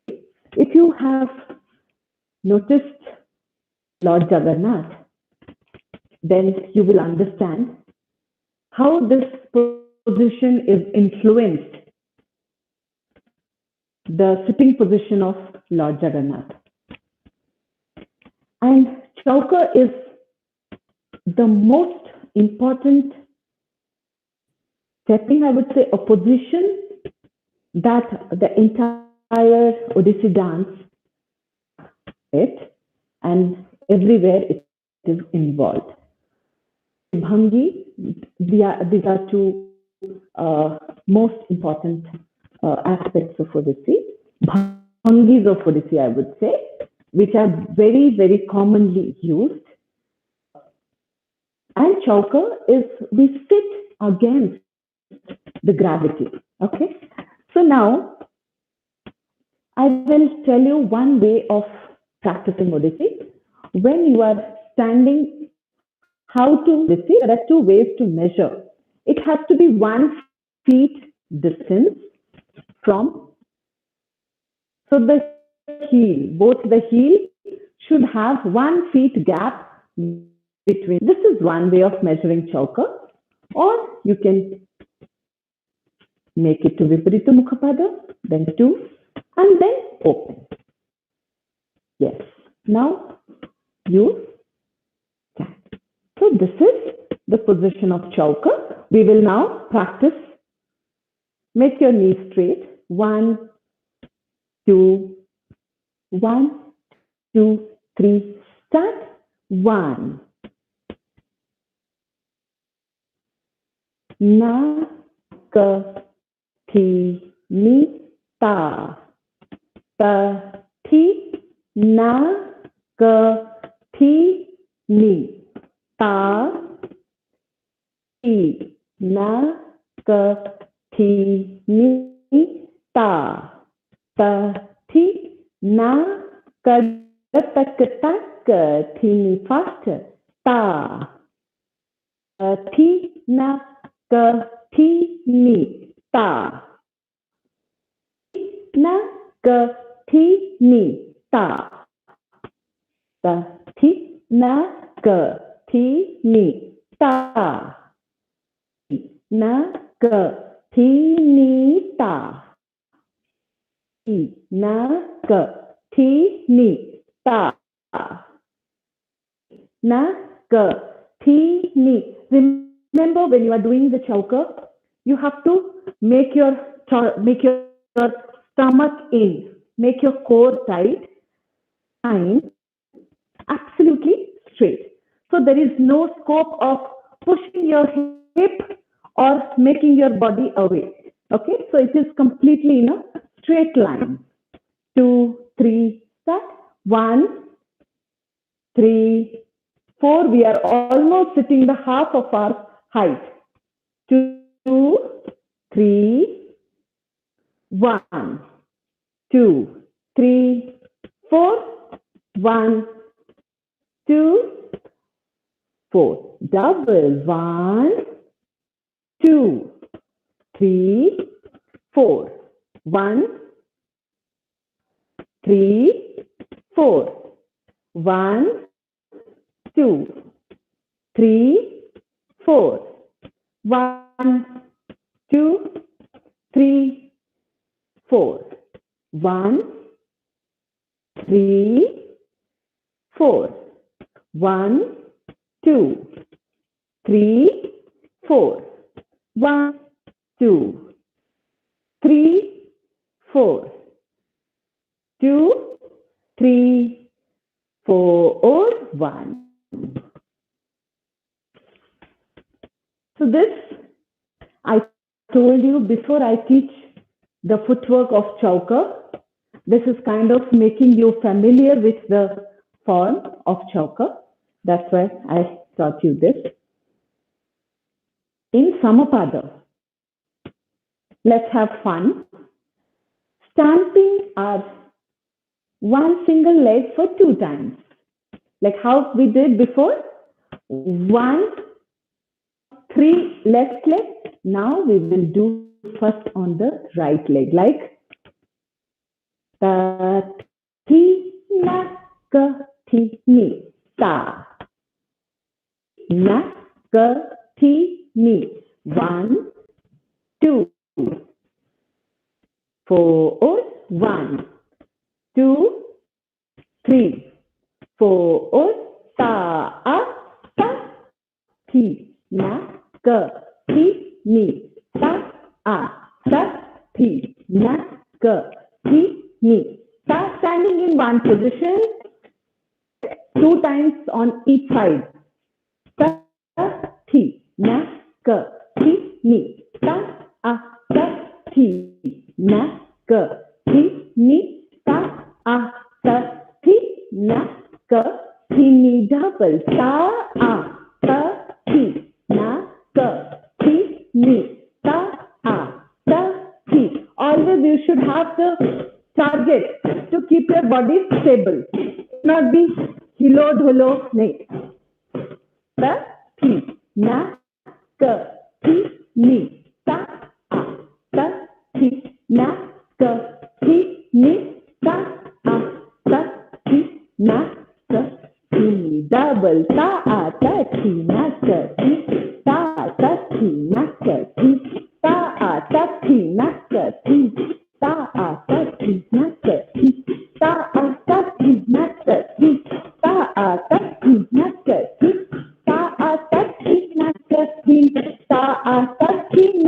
If you have noticed Lord Jagannath, then you will understand how this position is influenced the sitting position of Lord Jagannath. And Chauka is the most important setting, I would say, a position that the entire Odissi dance and everywhere it is involved. Bhangi, these are 2 most important aspects of Odissi. Bhangis of Odissi, I would say, which are very, very commonly used. And Chauka is we sit against the gravity. Okay. So now I will tell you one way of practicing Odissi. When you are standing, how to Odissi, there are 2 ways to measure. It has to be 1 feet distance from, so the heel, both the heel should have 1 feet gap between. This is one way of measuring Chauka, or you can make it to Viparita Mukha Pada, then 2, and then open. Yes. Now you can. So this is the position of Chauka. We will now practice. Make your knees straight. 1, 2, 1, 2, 3. Start. 1. Na, ka, thi, ni, ta. Ta, thi, na, ka, thi, ni. Ta, thi, na, ka, thi, ni, ta. Ta, thi, na, ka, tak, tak, thi, ni, faster. Ta. Thi, na, ka, thi, ni, ta. Na, ka, thi, ni, ta. Ta, thi, na, ka, thi, ni, ta. Na, ka, thi, ni, ta. Na, ka, thi, ni, ta. Na, ka, thi, ni. remember when you are doing the chauka, you have to make your stomach in, make your core tight, and absolutely straight. So there is no scope of pushing your hip or making your body away. Okay, so it is completely in a straight line. 2, 3, start. 1, 3, 4. We are almost sitting the half of our height. 2, 3, 1, 2, 3, 4. 1, 2, 4. Double. 1, 2, 3, 4. 1, 3, 4. 1, 2, 3, 4. 1, 2, 3, 4. 1, 3, 4. 1, 2, 3, 4. 1, 2, 3, 4. 2, 3, 4, 1. So this, I told you before I teach the footwork of chauka. This is kind of making you familiar with the form of chauka. That's why I taught you this. In Samapada, let's have fun. Stamping our one single leg for 2 times. Like how we did before. 1, 3, left leg. Now we will do first on the right leg. Like ta, ti, na, ka, ti, ni, ta. Na, ka, ti, ni. 1, 2, 4, 1, 2, 3, 4, ta, ta, ti, na, ka, ti, ni, ta, ta, ti, na, ka, ti, ni. Ta, standing in one position, 2 times on each side. Ta, ti, na, ka, ti, ni, ta, ti, na, ka, ti, ni, ta, ti, na, ka, ti, ni, double. Ta, ti, na, ka, ti, ni, ta, ti. Always you should have the target to keep your body stable. Not be hilo dholo, nahi. Ta, ti, na, ka, ti, ni, ta, ti, na, ka, ti, ni, ta, ti, na, ka, ti, ni, double. Ta, ti, na, ka, ti, ti, na, ka, ti, ti, na, ka, ti, ti, na, ka, ti, ti, na, ka, ti, ti, na, ka, ti, ti, na, ka, ti, ti, na, ka, ti, ti, na, ka, ti, ti,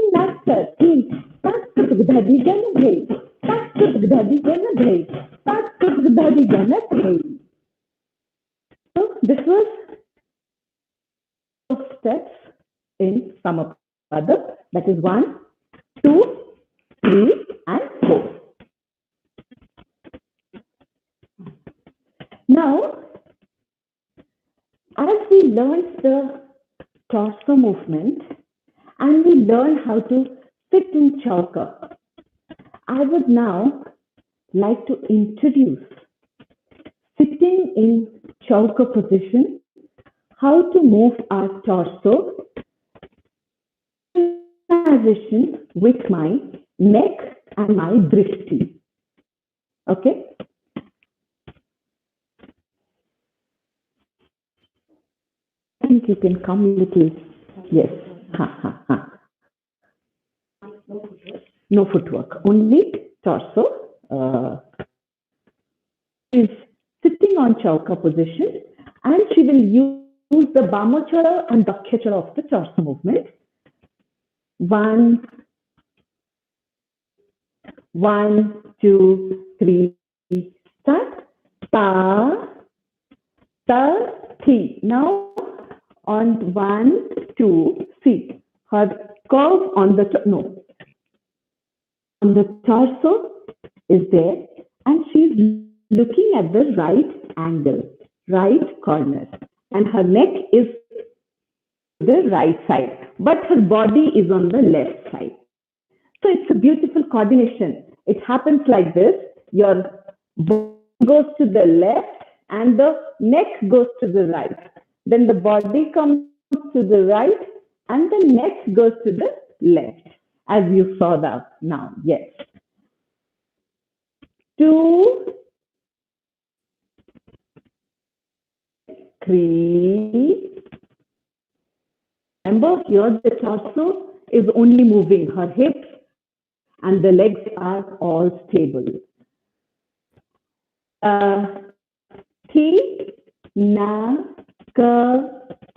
na, ka, ti. Dhadi gana bhai, dhadi gana bhai, dhadi gana bhai. So this was steps in Samapada. That is 1, 2, 3, and 4. Now, as we learned the torso movement and we learned how to sit in chauka, I would now like to introduce sitting in chauka position, how to move our torso position with my neck and my drishti. Okay? I think you can come a little. Yes. No footwork, only torso. Is sitting on chauka position, and she will use the Vamochara and Dakhyachara of the torso movement. 1, 2, 3, start. Ta, ta, thi. Now on 1, 2, see her curve on the on the torso is there, and she's looking at the right angle, right corner, and her neck is the right side, but her body is on the left side. So it's a beautiful coordination. It happens like this. Your body goes to the left and the neck goes to the right. Then the body comes to the right and the neck goes to the left, as you saw that now. Yes. 2, 3. Remember, here the torso is only moving. Her hips and the legs are all stable. Thi, na, ka,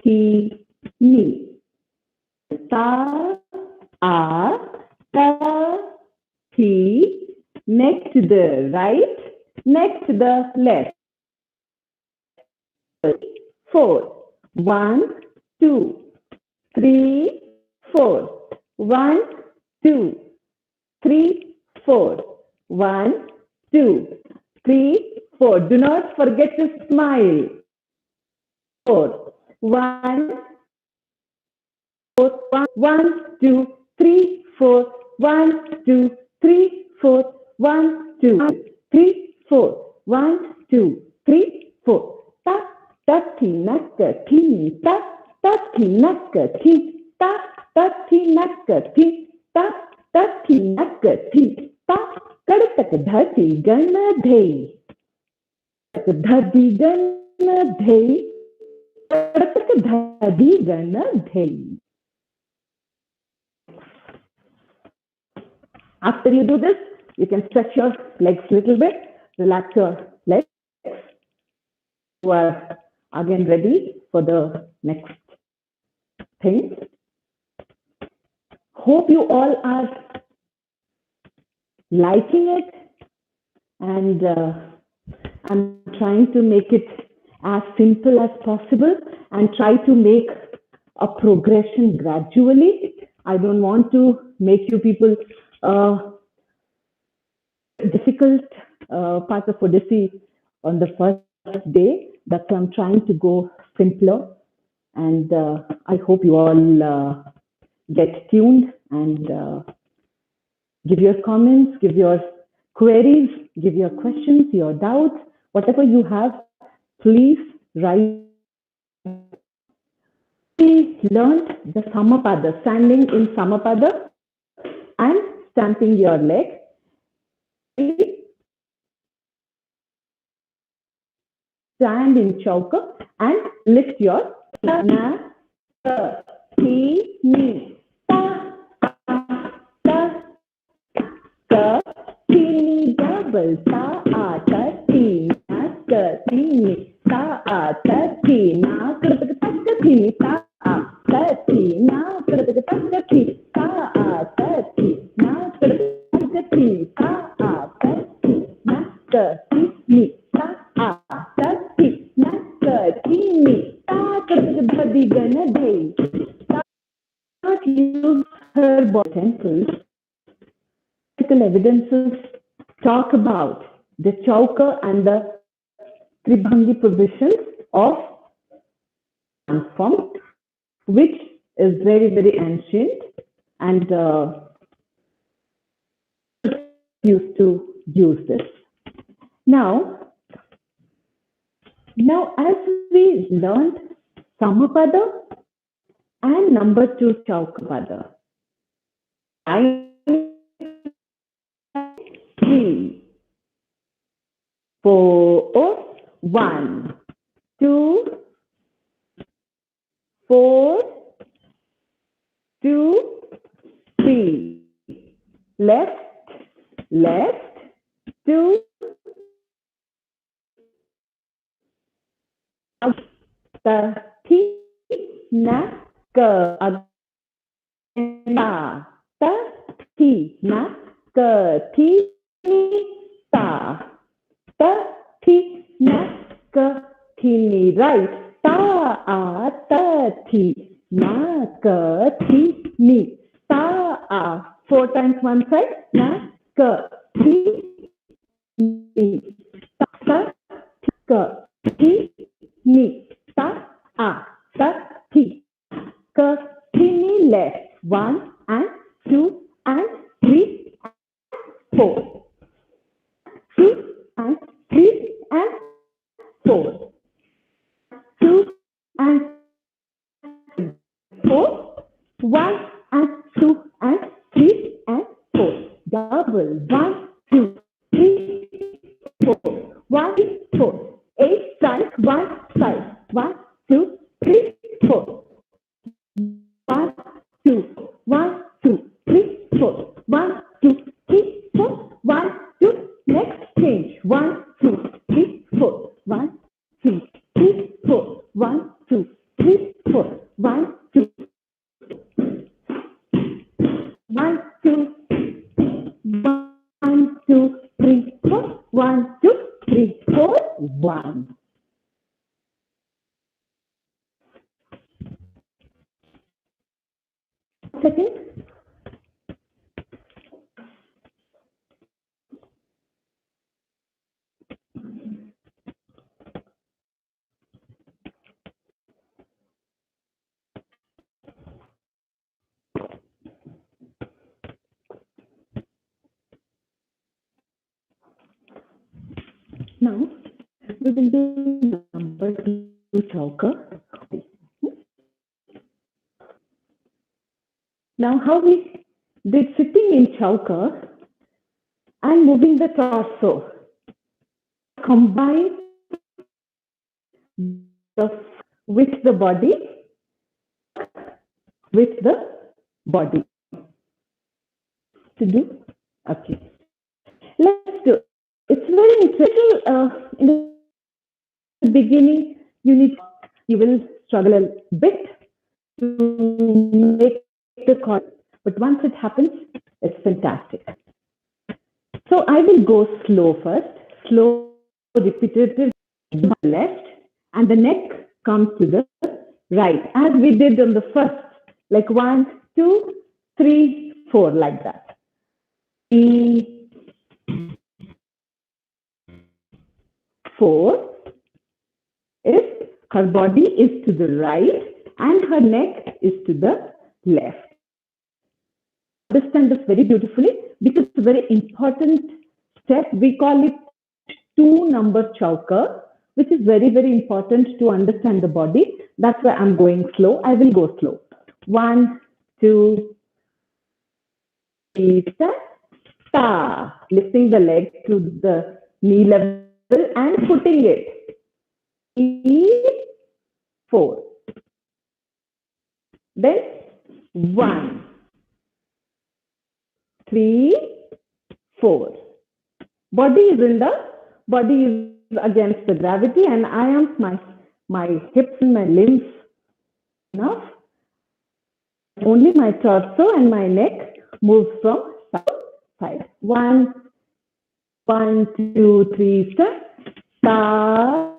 thi, ni. Ta, a, ta, thi. Neck to the right, neck to the left. 4. 1, 2, 3, 4. 1, 2, 3, 4. 1, 2, 3, 4. Do not forget to smile. 4. 1, 4. 1, 2, 3, 4. 1, 2, 3, 4. 1, 2, 3, 4. 1, 2, 3, 4. Ta, ta, thi, nakka, thi, ta, ta, thi, nakka, thi, ta, ta, thi, nakka, thi, ta, ta, thi, nakka, thi, ta. Kadatak dhati gana dhai. Dhati gana dhai. Kadatak dhati gana dhai. After you do this, you can stretch your legs a little bit, relax your legs. You are again ready for the next thing. Hope you all are liking it, and I'm trying to make it as simple as possible and try to make a progression gradually. I don't want to make you people difficult part of Odissi on the first day. That's why I'm trying to go simpler, and I hope you all get tuned and give your comments, give your queries, give your questions, your doubts, whatever you have, please write. We learned the Samapada, standing in Samapada and stamping your leg. Stand in chauka and lift your na, ta, thi, ni, ta, ta, ta, thi, ni, double, ta, ta, thi, na, ta, thi, ni, ta, ta, thi, na, ta, thi, ta, ta, thi, na, ta, thi, ta, thi, na, ta, thi, ta, thi, na, ta, thi, ni, ta, not use her body temples. Physical evidences talk about the chauka and the tribhangi positions of form, which is very, very ancient and used to use this. Now, as we learned Samapada and number 2 Chaukapada, 3, 4, 1, 2, 4, 2, 3, left, 2, T, na, ka, ta, ta, ti, na, ka, ti, ta, ta, ti, na, ka, ti, right, ta, ta, ti, na, ka, ti, ni, ta, 4 times one side, na, ka, ti, ni, ta, ka, ti, ni, ta, ta, ti, ka, ti, ni, left, 1 and 2 and 3 and 4. 2 and 3 and 4. 2 and 4. 1 and 2 and 3 and 4. Double. 1, 2, 3, 4. 1, 4. 8 times 1 side. 1, 2, 3, 4. 1, 2, 1, 2, 3, 4. 1, 2, 3, 4. 1, 2. Next change. 1, 2, 3, 4. 1, 2, 3, 4. 1, 2, 3, 4. 1, 2. 1, 2. 1, 2, 3, 4. 1, 2, 3, 4. 1. Second. Now, we will do number 2 choker. Now, how we did sitting in chauker and moving the torso. Combine with the body, to do. Okay, let's do. It's very interesting. In the beginning, you will struggle a bit to make the call, but once it happens, it's fantastic. So I will go slow first, slow, repetitive, left, and the neck comes to the right, as we did on the first, like 1, 2, 3, 4, like that. 3, 4 is her body is to the right and her neck is to the left. Understand this very beautifully because it's a very important step. We call it 2-number chauker, which is very, very important to understand the body. That's why I'm going slow. I will go slow. 1, 2, 3, ta. Lifting the leg to the knee level and putting it. 3, 4. Then 1, 3, 4. Body is against the gravity, and I am my hips and my limbs enough. Only my torso and my neck moves from side to side. 1, 2, 3, start. Ta,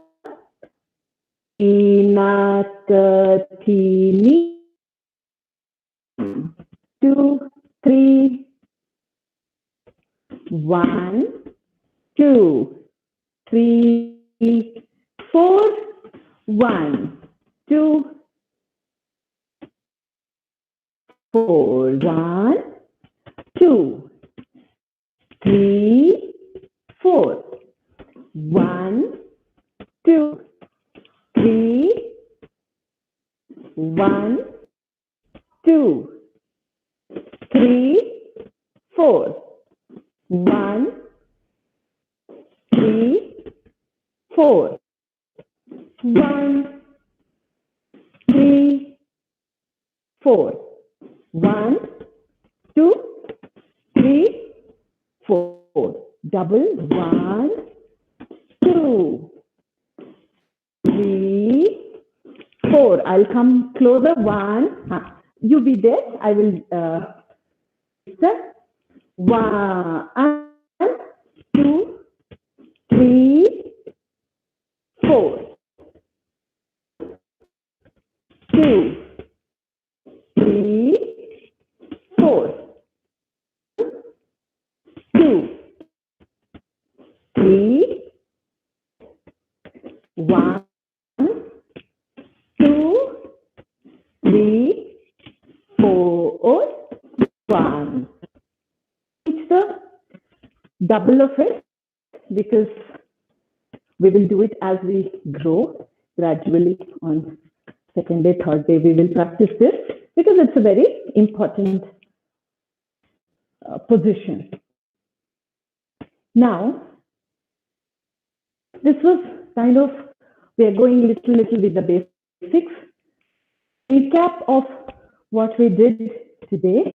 ina, ka, ti, ni. 2, 3. 1, 2, 3, 4. 1, 2, 4. 1, 2, 3, 4. 1, 2, 3. 1, 2, 3, 4. 1, 3, 4. 1, 3, 4. 1, 2, 3, 4. Double. 1, 2. 3, 4. I'll come closer. 1. You be there. I will. 1, 2, 3, 4. 2, 3, 4. 2, 3, 1, 2, 3, 4, 1. It's the double of it because we will do it as we grow gradually. On second day, third day, we will practice this because it's a very important position. Now, this was kind of, we are going little with the basics. Recap of what we did today.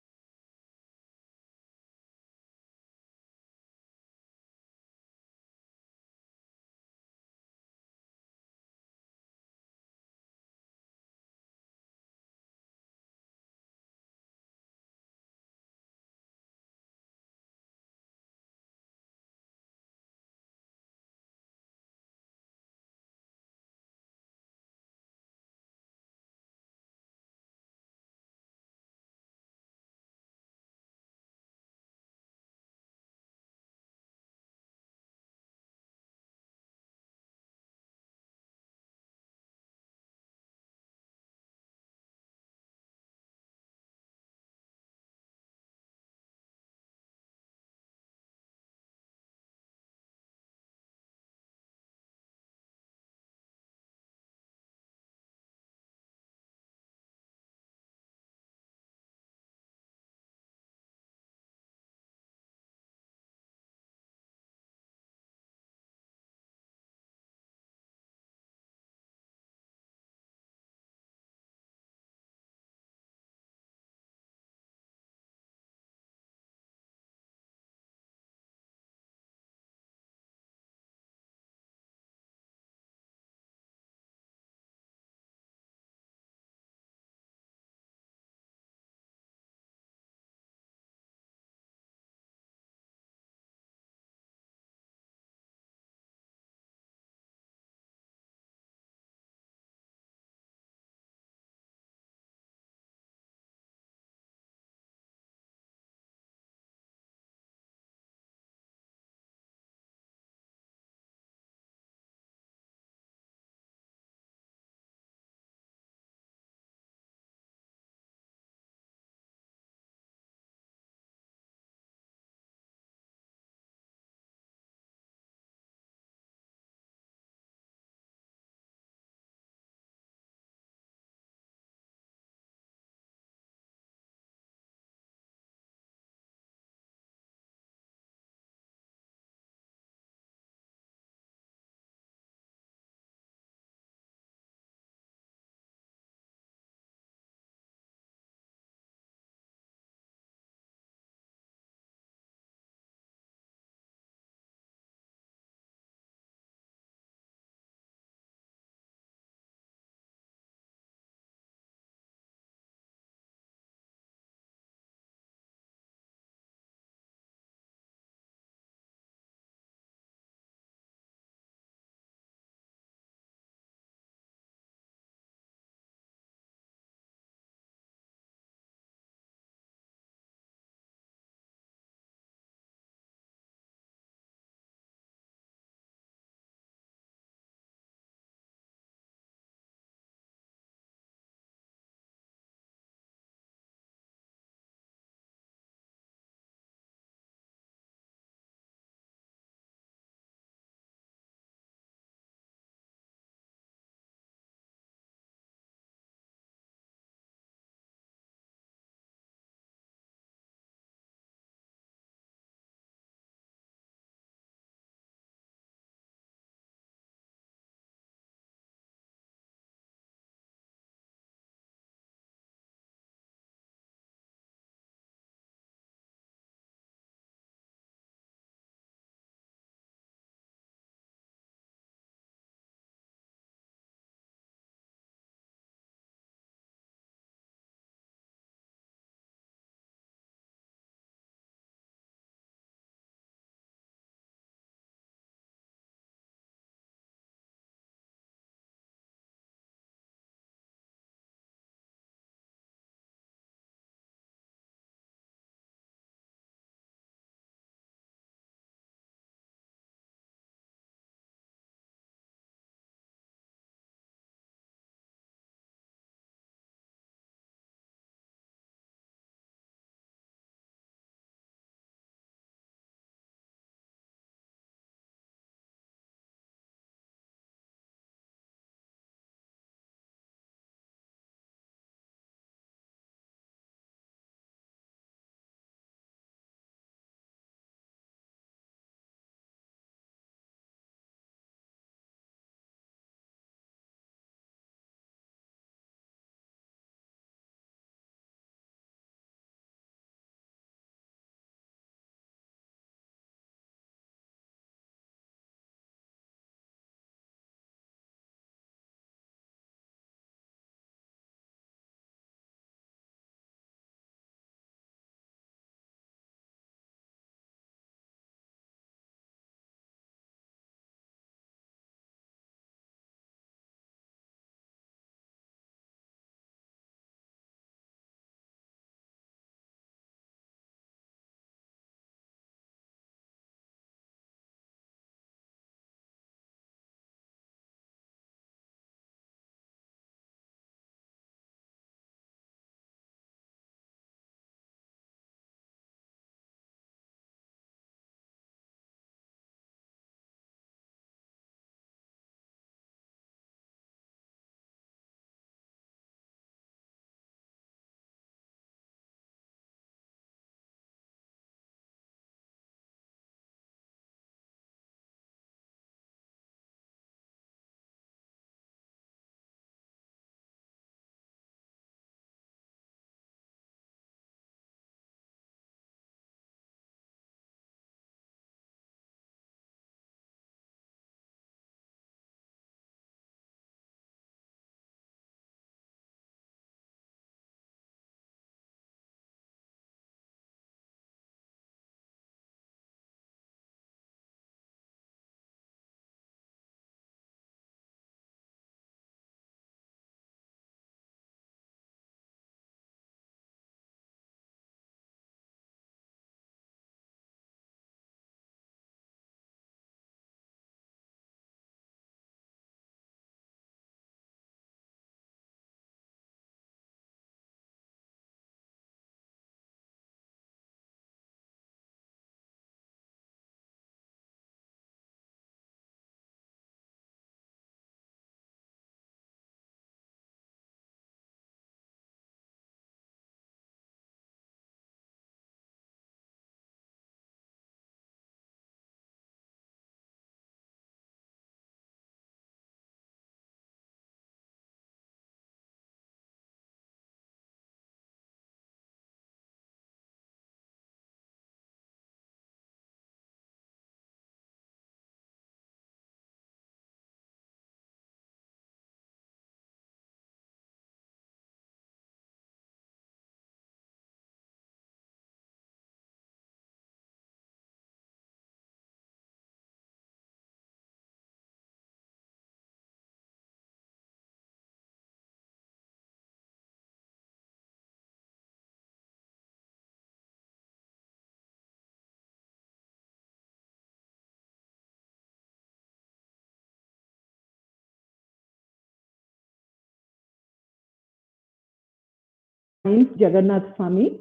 Jagannath Swami.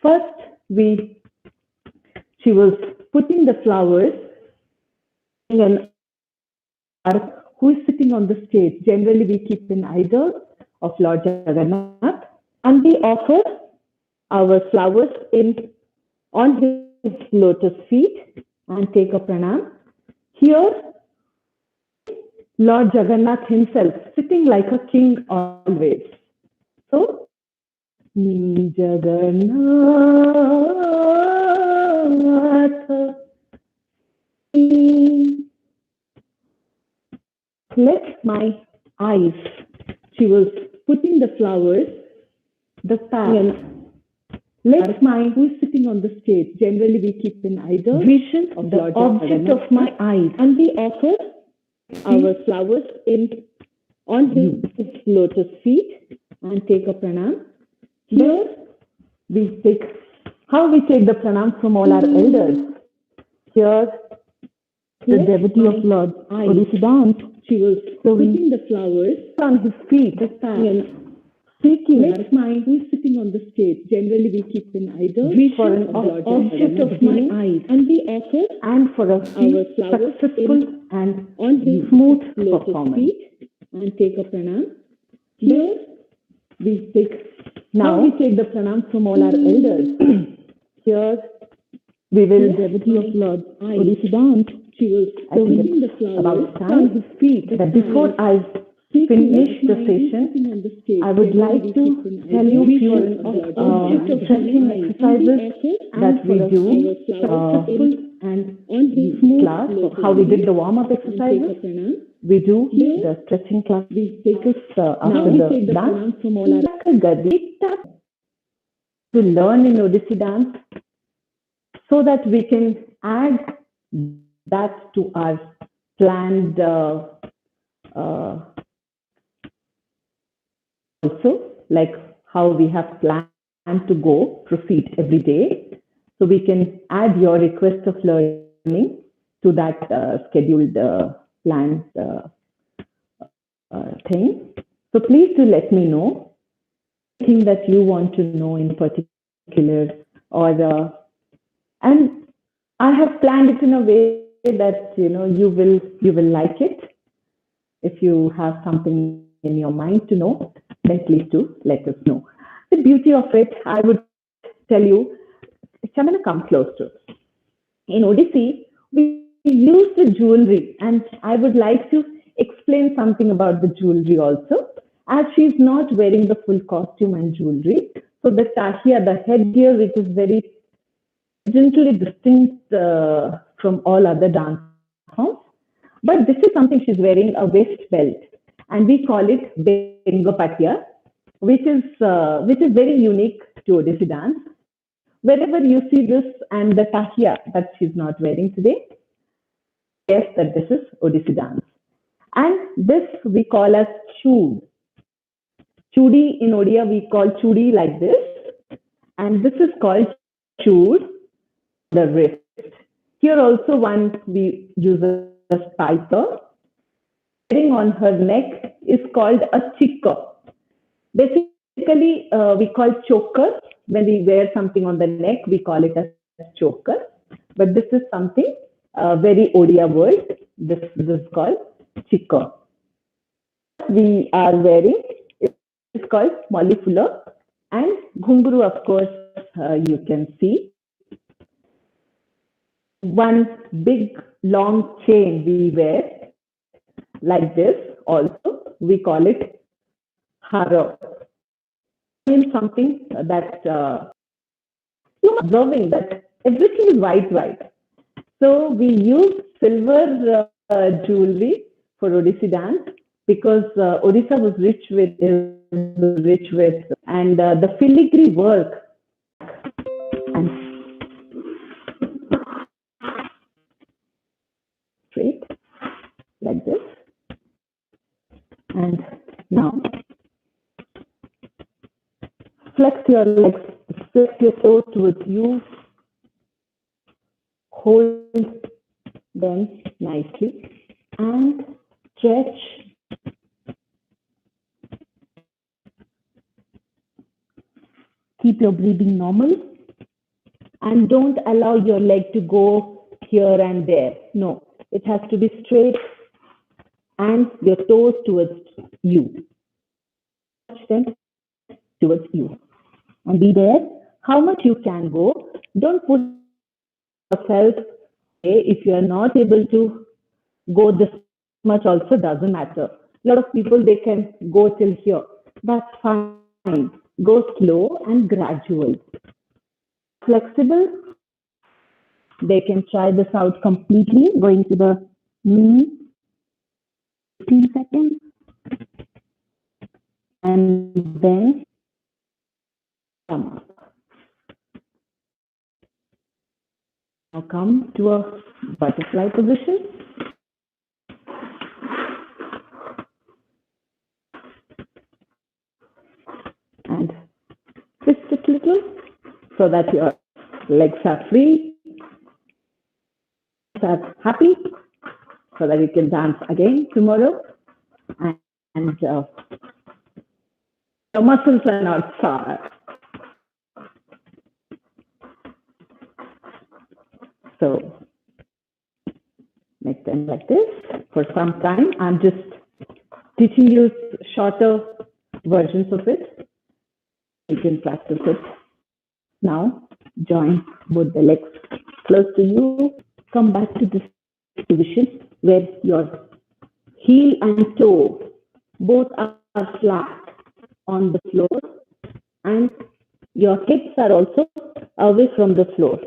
First, she was putting the flowers in an ark who is sitting on the stage. Generally, we keep an idol of Lord Jagannath, and we offer our flowers on his lotus feet and take a pranam. Here, Lord Jagannath himself, sitting like a king always. So, Jagannath, let my eyes. She was putting the flowers, the path. Let my, who is sitting on the stage. Generally, we keep an idol. Vision of the object of my eyes. And we offer our flowers on his lotus feet and take a pranam. Here, we take the pranam from all our elders. Here, the devotee of Lord Odissi dance. She was putting the flowers on his feet, seeking let my, who is sitting on the stage. Generally, we keep an idol for an object of my eyes, and we offer for our successful and on his smooth performance. Feet and take a pranam. Here, we take the pranam from all our elders. Here, we will devotee of Lord Odissi dance. She was putting the flowers on his feet. That before I finish the session, I would like to tell you a few stretching exercises that we do and in class. How we did the warm-up exercises. We do the stretching class. We take us after the dance to learn in Odissi dance so that we can add that to our planned also, like how we have planned to proceed every day. So we can add your request of learning to that scheduled planned thing. So please do let me know anything that you want to know in particular, or and I have planned it in a way that you will like it. If you have something in your mind to know, then please do let us know. The beauty of it, I would tell you, I'm going to come close to it. In Odissi, we use the jewelry, and I would like to explain something about the jewelry also, as she's not wearing the full costume and jewelry. So the tahia, the headgear, which is very gently distinct from all other dance forms. But this is something she's wearing, a waist belt, and we call it Bengopatia, which is very unique to Odissi dance. Wherever you see this and the tahia that she's not wearing today, yes, that this is Odissi dance. And this we call as chood. Chudi in Odia we call chudi like this, and this is called chood, the wrist. Here also one we use a spiker. Wearing on her neck is called a chikka. Basically, we call choker. When we wear something on the neck, we call it a choker. But this is something very Odia word. This is called chikka. We are wearing is called Molifula, and ghunguru, of course, you can see. One big long chain we wear like this also. We call it haro. Means something that you're observing that everything is white. So we use silver jewelry for Odissi dance because Odisha was rich with and the filigree work and straight like this. And now flex your legs, flex your toes towards you, hold them nicely and stretch. keep your breathing normal, and don't allow your leg to go here and there. No, it has to be straight and your toes towards you. Touch them towards you. And be there. How much you can go. Don't push yourself. If you are not able to go this much, also doesn't matter. A lot of people, they can go till here. That's fine. Go slow and gradual. Flexible. They can try this out completely, going to the knee. 15 seconds. And then come up. Now come to a butterfly position. And twist it a little so that your legs are free, are happy, so that you can dance again tomorrow. And your muscles are not sore. So make them like this for some time. I'm just teaching you shorter versions of it. You can practice it now. Join both the legs close to you. Come back to this position where your heel and toe both are flat on the floor, and your hips are also away from the floor.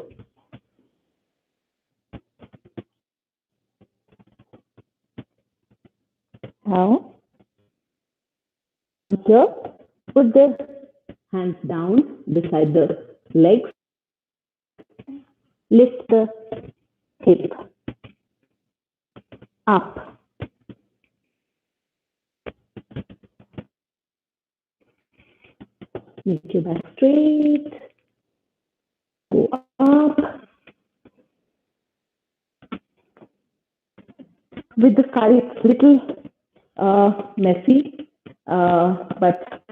Now, here, put the hands down beside the legs. Lift the hip up. Make your back straight. Go up. With the sky, it's little messy, but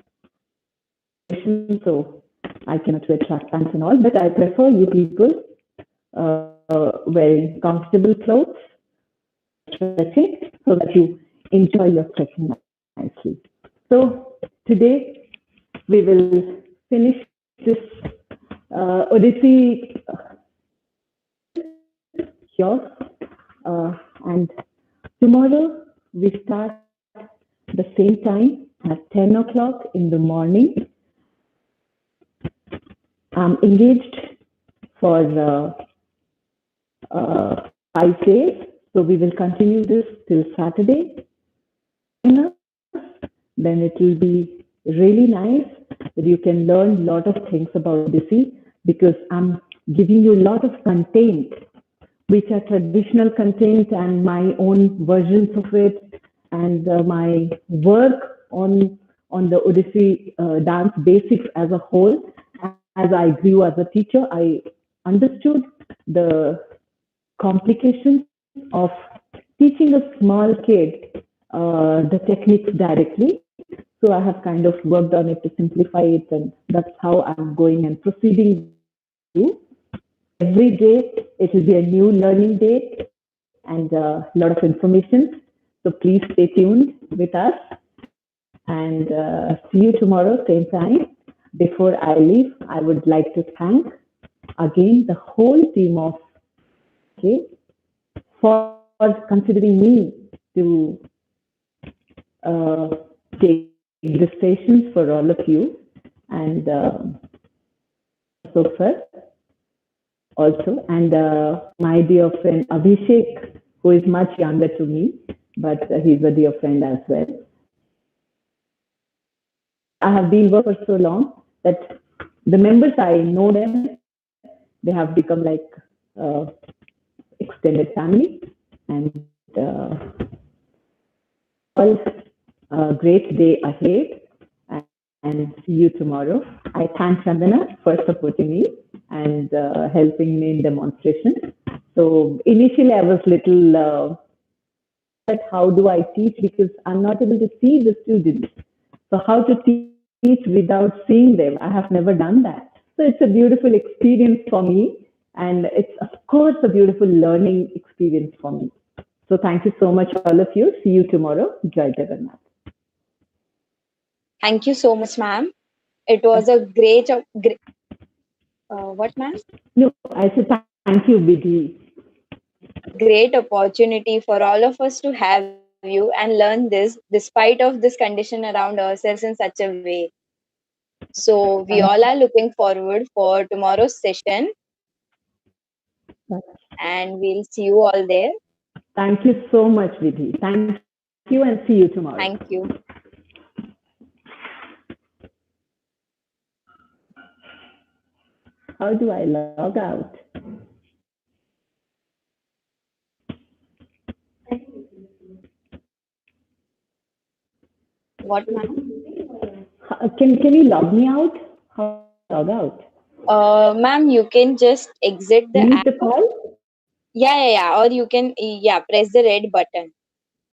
so I cannot wear track pants and all, but I prefer you people wearing comfortable clothes, stretching, so that you enjoy your stretching nicely. So today we will finish this Odissi here, and tomorrow we start the same time at 10 o'clock in the morning. I'm engaged for 5 days, so we will continue this till Saturday. Then it will be really nice that you can learn a lot of things about Odissi, because I'm giving you a lot of content, which are traditional content and my own versions of it, and my work on the Odissi dance basics as a whole. As I grew as a teacher, I understood the complications of teaching a small kid the techniques directly. So I have kind of worked on it to simplify it, and that's how I'm going and proceeding to. Every day, it will be a new learning day and a lot of information. So please stay tuned with us, and see you tomorrow, same time. Before I leave, I would like to thank again the whole team of for considering me to take the stations for all of you, and so far also, and my dear friend Abhishek, who is much younger to me, but he's a dear friend as well. I have been working for so long that the members, I know them, they have become like extended family, and all a great day ahead, and see you tomorrow. I thank Chandana for supporting me and helping me in demonstration. So initially I was little how do I teach, because I'm not able to see the students. So how to teach without seeing them. I have never done that. So it's a beautiful experience for me. And it's, of course, a beautiful learning experience for me. So thank you so much, all of you. See you tomorrow. Jai Jagannath. Thank you so much, ma'am. It was a what, ma'am? No, I said thank you, Vidhi. Great opportunity for all of us to have you and learn this despite of this condition around ourselves in such a way. So we all are looking forward for tomorrow's session and we'll see you all there. Thank you so much, Vidhi. Thank you and see you tomorrow. Thank you. How do I log out? What, ma'am? Can you log me out? How do I log out? Ma'am, you can just exit the Leave app. the call? Yeah. Or you can, press the red button.